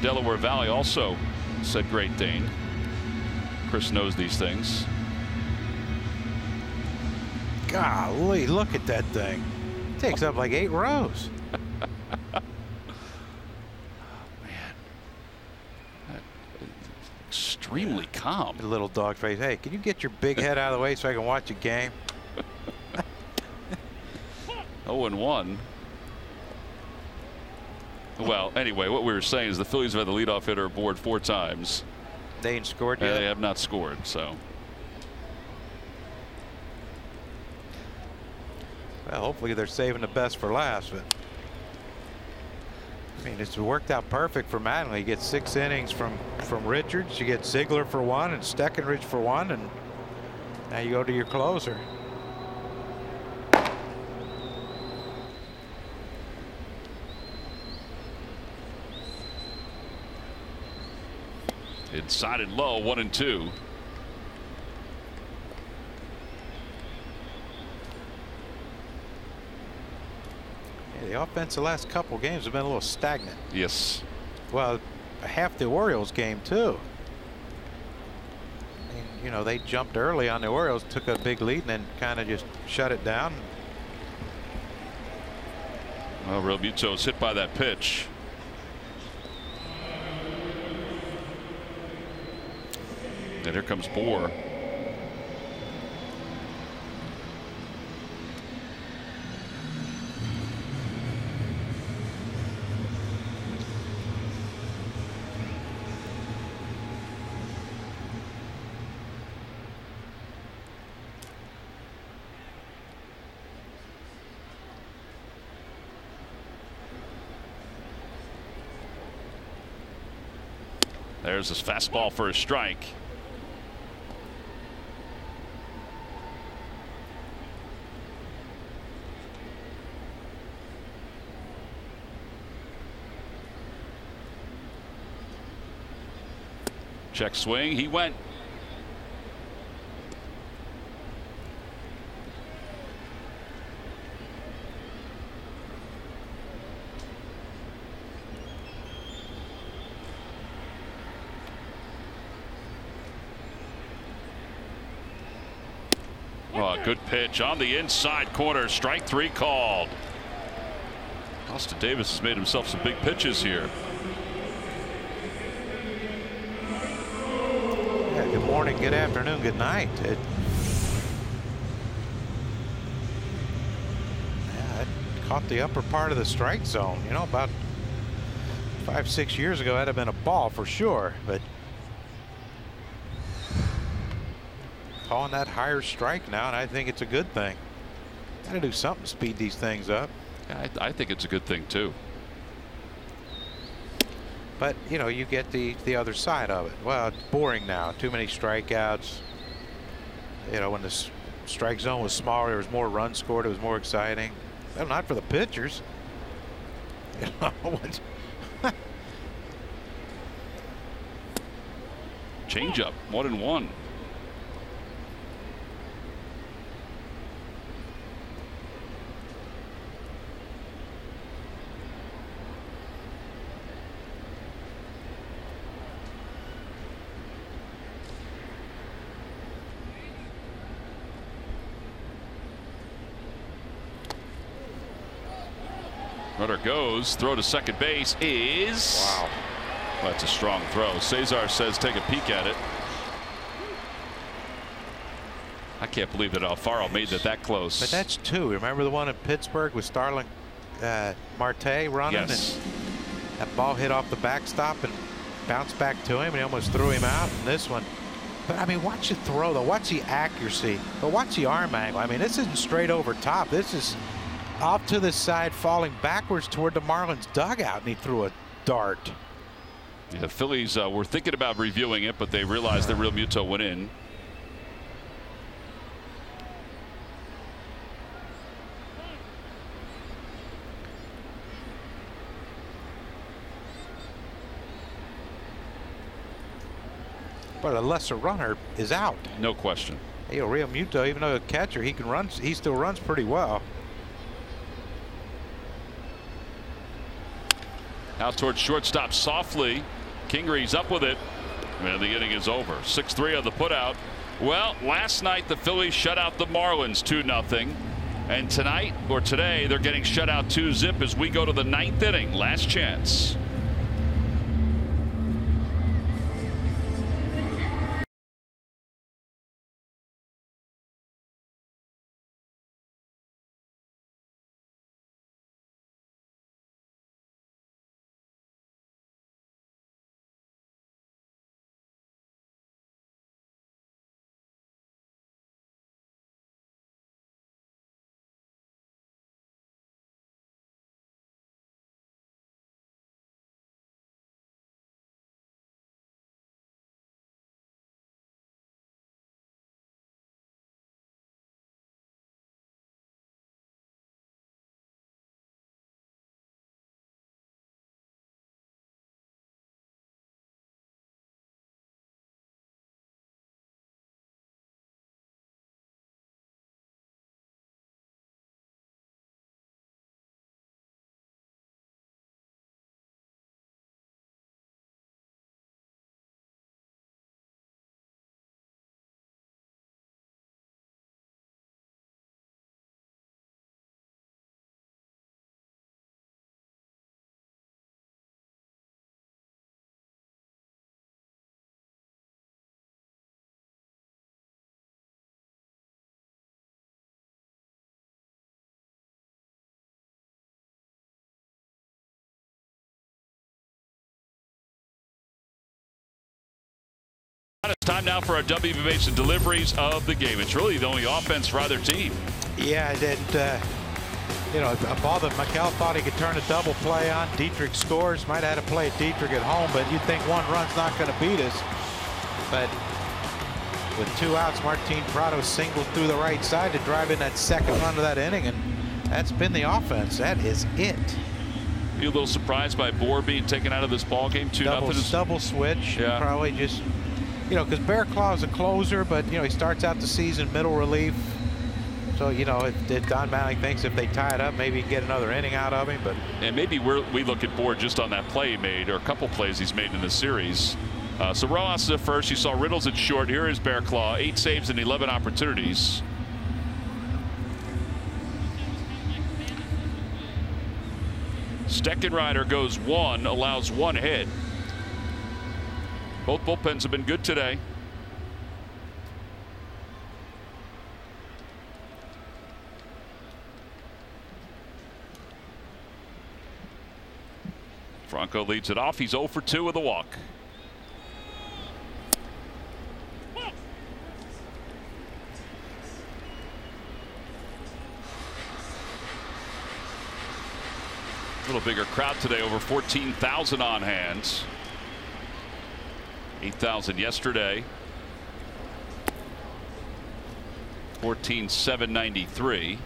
Delaware Valley also said Great Dane. Chris knows these things. Golly, look at that thing. It takes up like 8 rows. Man, extremely calm. The little dog face. Hey, can you get your big head out of the way so I can watch a game? 0-1. Well, anyway, what we were saying is the Phillies have had the leadoff hitter aboard 4 times. They ain't scored yet. They have not scored, so. Well, hopefully they're saving the best for last. But I mean, it's worked out perfect for Mattingly. You get 6 innings from Richards. You get Ziegler for 1 and Steckenridge for 1, and now you go to your closer. Inside and low, 1-2. Yeah, the offense the last couple games have been a little stagnant. Yes. Well, half the Orioles game too. I mean, you know, they jumped early on the Orioles, took a big lead, and then kind of just shut it down. Well, Real Muto's hit by that pitch. And here comes Bohr. There's his fastball for a strike. Check swing. He went. Oh, good pitch on the inside corner. Strike 3 called. Austin Davis has made himself some big pitches here. Good morning, good afternoon, good night. It caught the upper part of the strike zone. You know, about 5-6 years ago, that'd have been a ball for sure. But calling that higher strike now, and I think it's a good thing. Got to do something to speed these things up. I think it's a good thing too. But you know, you get the other side of it. Well, it's boring now. Too many strikeouts. You know, when the strike zone was smaller, there was more runs scored. It was more exciting. Well, not for the pitchers. You know, Changeup, 1-1. Runner goes. Throw to second base is. wow. That's a strong throw. Cesar says take a peek at it. I can't believe that Alfaro made that close. But that's 2. Remember the one in Pittsburgh with Starling Marte running? Yes. And that ball hit off the backstop and bounced back to him, and he almost threw him out. And this one. But I mean, watch the throw though. Watch the accuracy. But watch the arm angle. I mean, this isn't straight over top. This is off to the side, falling backwards toward the Marlins dugout, and he threw a dart. Yeah, the Phillies were thinking about reviewing it, but they realized that Real Muto went in. But a lesser runner is out. No question. Hey, Real Muto, even though a catcher, he can run. He still runs pretty well. Out towards shortstop softly. Kingree's up with it. And the inning is over. 6-3 on the putout. Well, last night the Phillies shut out the Marlins 2-0. And tonight, or today, they're getting shut out 2-0 as we go to the 9th inning. Last chance. It's time now for our WB deliveries of the game. It's really the only offense for either team. Yeah, you know, a ball that Mikel thought he could turn a double play on. Dietrich scores. Might have had to play at Dietrich at home, but you'd think one run's not going to beat us. But with 2 outs, Martin Prado singled through the right side to drive in that second run of that inning, and that's been the offense. That is it. You a little surprised by Bohr being taken out of this ball game? 2-0. Double switch. Yeah. Probably just, you know, because Bearclaw is a closer, but you know he starts out the season middle relief. So you know, if Don Mattingly thinks if they tie it up, maybe he can get another inning out of him. But and maybe we look at Bohr just on that play he made, or a couple plays he's made in the series. So Rojas is at first. You saw Riddles at short. Here is Bearclaw, 8 saves and 11 opportunities. Steckenrider goes 1, allows 1 hit. Both bullpens have been good today. Franco leads it off. He's 0 for 2 with a walk. A little bigger crowd today, over 14,000 on hands. 8,000 yesterday. 14,793.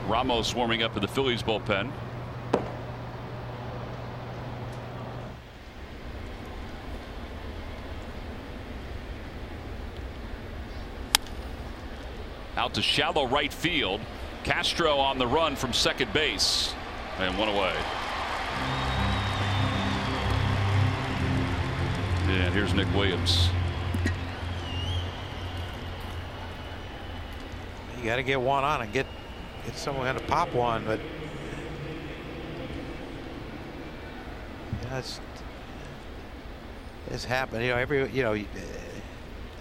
Ramos warming up in the Phillies bullpen. Out to shallow right field. Castro on the run from second base, and one away. And here's Nick Williams. You got to get one on and get someone to pop one, but it's happened. You know,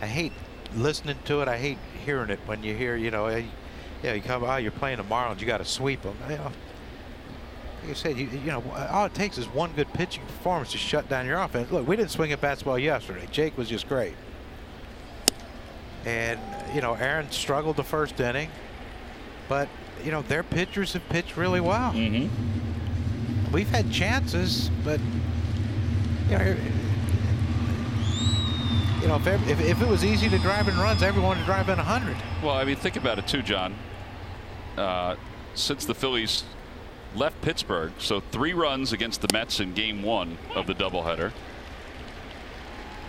I hate listening to it. I hate hearing it when you hear, you come out, you're playing the Marlins, you got to sweep them. Like I said, you know, all it takes is one good pitching performance to shut down your offense. Look, we didn't swing at bats well yesterday. Jake was just great. And, you know, Aaron struggled the first inning, but, you know, their pitchers have pitched really well. We've had chances, but, you know, if it was easy to drive in runs, everyone would drive in 100. Well, I mean, think about it too, John. Since the Phillies left Pittsburgh, so 3 runs against the Mets in game 1 of the doubleheader,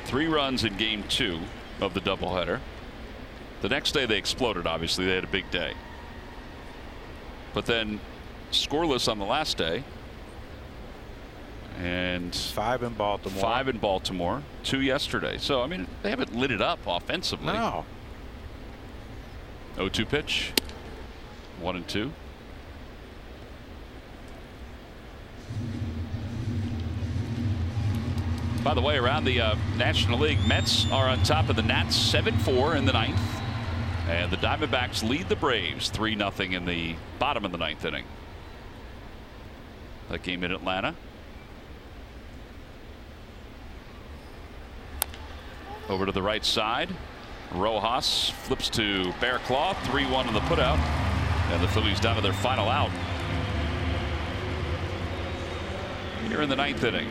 3 runs in game 2 of the doubleheader. The next day they exploded, obviously. They had a big day. But then scoreless on the last day. And 5 in Baltimore. 5 in Baltimore. 2 yesterday. So, I mean, they haven't lit it up offensively. No. 0-2 pitch. 1-2. By the way, around the National League, Mets are on top of the Nats 7-4 in the 9th. And the Diamondbacks lead the Braves 3-0 in the bottom of the 9th inning. That game in Atlanta. Over to the right side. Rojas flips to Bearclaw. 3-1 in the putout. And the Phillies down to their final out. Here in the 9th inning.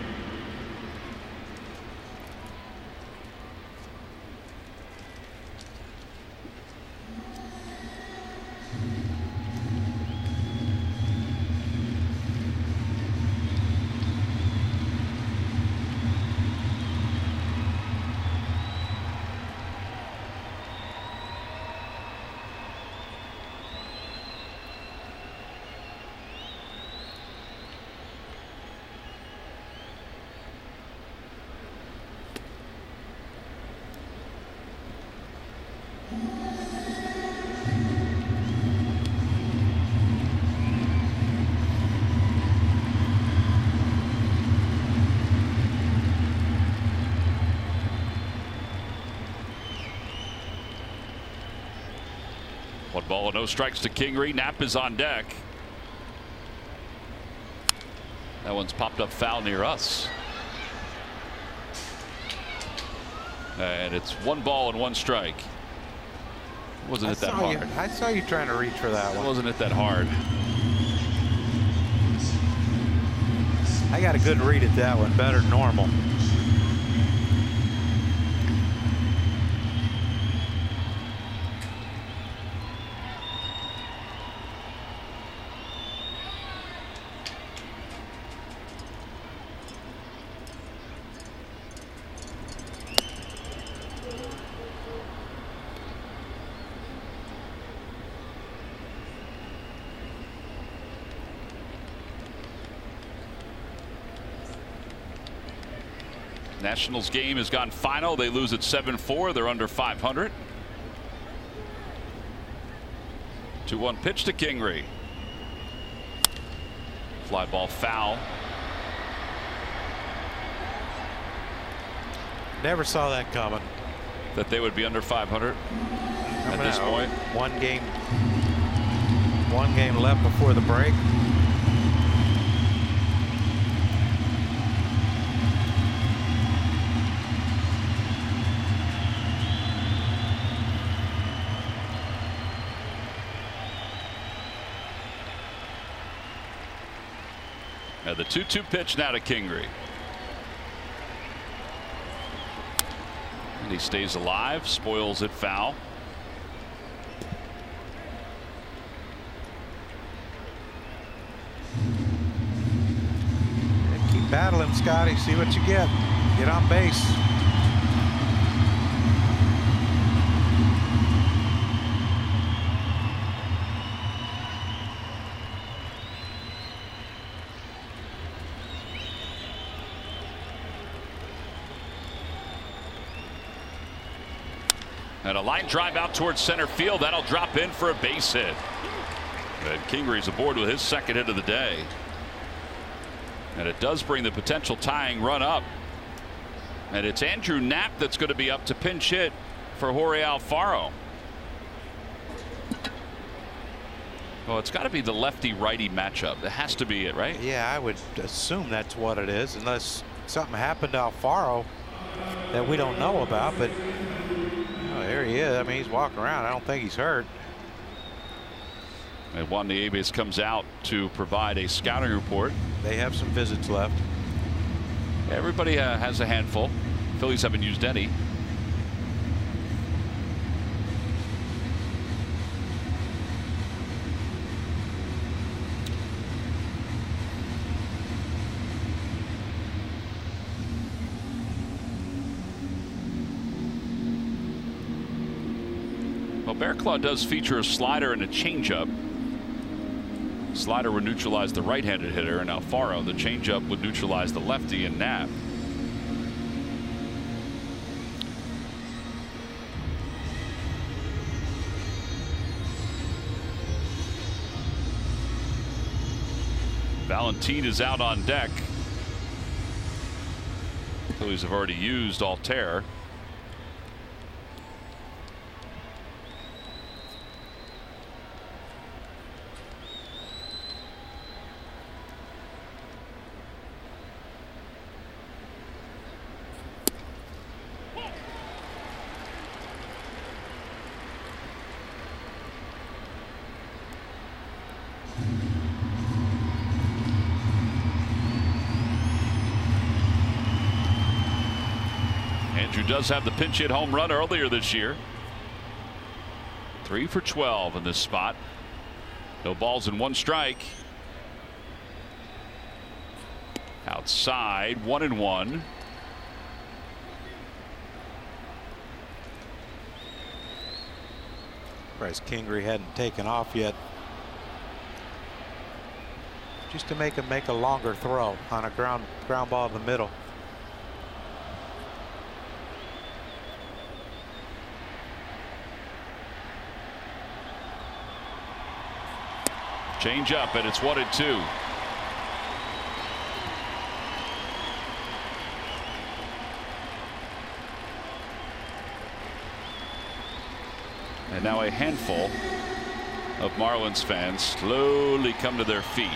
Ball, no strikes to Kingery. Knapp is on deck. That one's popped up foul near us. And it's 1 ball and 1 strike. Wasn't it that hard? I saw you trying to reach for that one. Wasn't it that hard? I got a good read at that one. Better than normal. Nationals game has gone final. They lose at 7-4. They're under 500. 2-1 pitch to Kingery. Fly ball foul. Never saw that coming. That they would be under 500 at this point. One game left before the break. The 2-2 pitch now to Kingery. And he stays alive, spoils it foul. Battle him, Scotty. See what you get. Get on base. And a line drive out towards center field. That'll drop in for a base hit. And Kingery's aboard with his second hit of the day. And it does bring the potential tying run up. And it's Andrew Knapp that's going to be up to pinch hit for Jorge Alfaro. Well, it's got to be the lefty-righty matchup. That has to be it, right? Yeah, I would assume that's what it is, unless something happened to Alfaro that we don't know about. But there he is. I mean, he's walking around. I don't think he's hurt. And Juan Nieves comes out to provide a scouting report. They have some visits left. Everybody has a handful. Phillies haven't used any. Well, Bear Claw does feature a slider and a changeup. Slider would neutralize the right-handed hitter, and Alfaro, the changeup, would neutralize the lefty and Knapp. Valentin is out on deck. Phillies have already used Altair. Andrew does have the pinch hit home run earlier this year. 3 for 12 in this spot. No balls and 1 strike. Outside, 1-1. Bryce Kingery hadn't taken off yet. Just to make him make a longer throw on a ground ball in the middle. Change up, and it's 1-2. And now a handful of Marlins fans slowly come to their feet.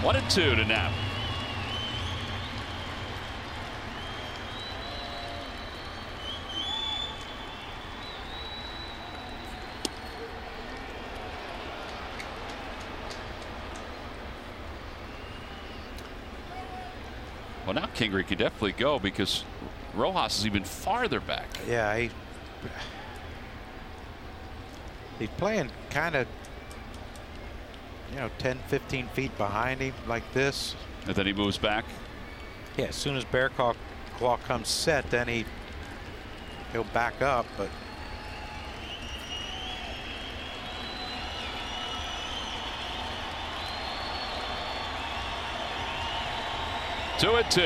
One and 2 to Knapp. Well, now Kingery could definitely go because Rojas is even farther back. Yeah, he's playing kind of, 10, 15 feet behind him like this. And then he moves back. Yeah, as soon as Bear Claw comes set, then he'll back up, but. Two and 2.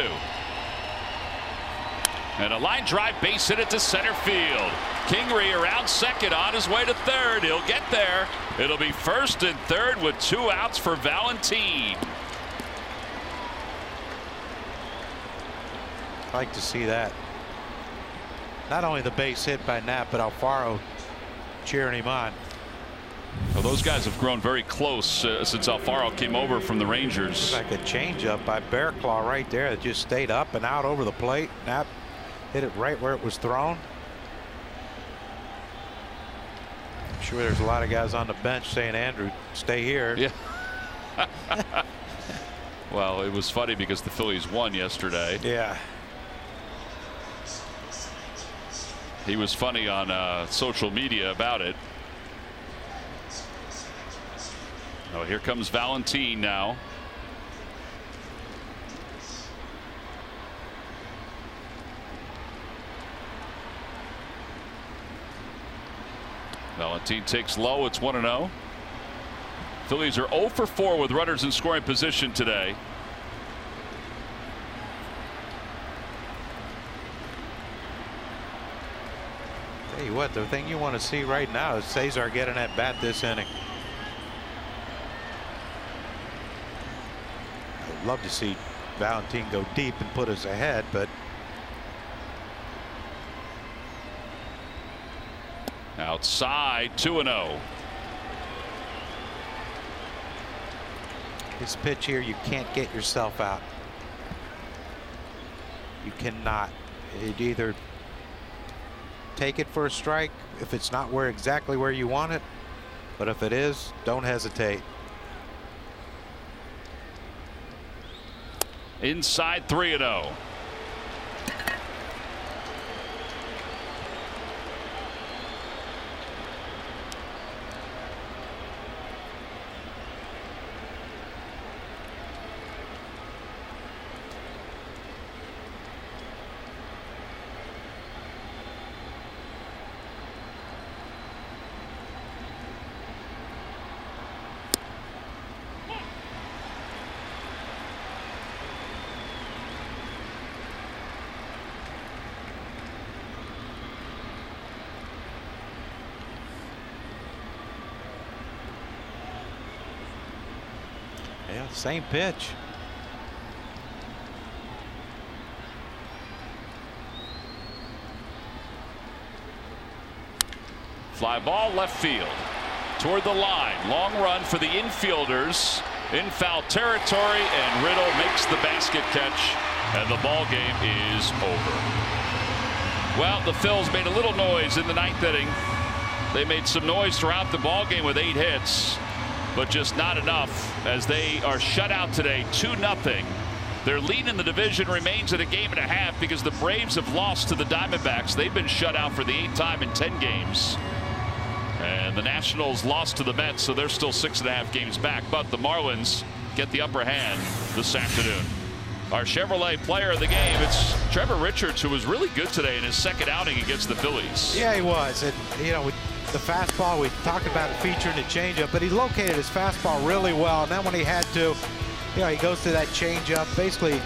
And a line drive base hit it to center field. Kingery around second on his way to third. He'll get there. It'll be first and third with 2 outs for Valentin. I like to see that. Not only the base hit by Knapp, but Alfaro cheering him on. Well, those guys have grown very close since Alfaro came over from the Rangers. Like a changeup by Bear Claw right there that just stayed up and out over the plate. Knapp hit it right where it was thrown. I'm sure there's a lot of guys on the bench saying, Andrew, stay here. Yeah. Well, it was funny because the Phillies won yesterday. Yeah. He was funny on social media about it. Oh, here comes Valentin now. Valentin takes low. It's 1-0. Phillies are 0 for 4 with runners in scoring position today. Tell you what, the thing you want to see right now is Cesar getting at bat this inning. I'd love to see Valentin go deep and put us ahead, but outside, 2-0. This pitch here, you can't get yourself out. You cannot. It either take it for a strike if it's not exactly where you want it, but if it is, don't hesitate. Inside, 3-0. Yeah, same pitch. Fly ball left field toward the line. Long run for the infielders in foul territory, and Riddle makes the basket catch, and the ball game is over. Well, the Phils made a little noise in the 9th inning. They made some noise throughout the ball game with 8 hits, but just not enough as they are shut out today, 2-0. Their lead in the division remains at a game and a half because the Braves have lost to the Diamondbacks. They've been shut out for the 8th time in 10 games. And the Nationals lost to the Mets, so they're still 6.5 games back. But the Marlins get the upper hand this afternoon. Our Chevrolet player of the game, it's Trevor Richards, who was really good today in his second outing against the Phillies. Yeah, he was. And, you know, the fastball, we talked about it featuring the changeup, but he located his fastball really well. And then when he had to, you know, he goes to that changeup. Basically,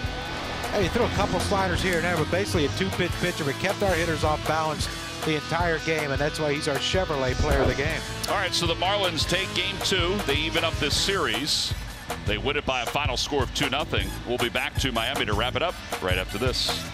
he threw a couple sliders here and there, but basically a 2-pitch pitcher, but kept our hitters off balance the entire game, and that's why he's our Chevrolet player of the game. All right, so the Marlins take game 2. They even up this series. They win it by a final score of 2-0. We'll be back to Miami to wrap it up right after this.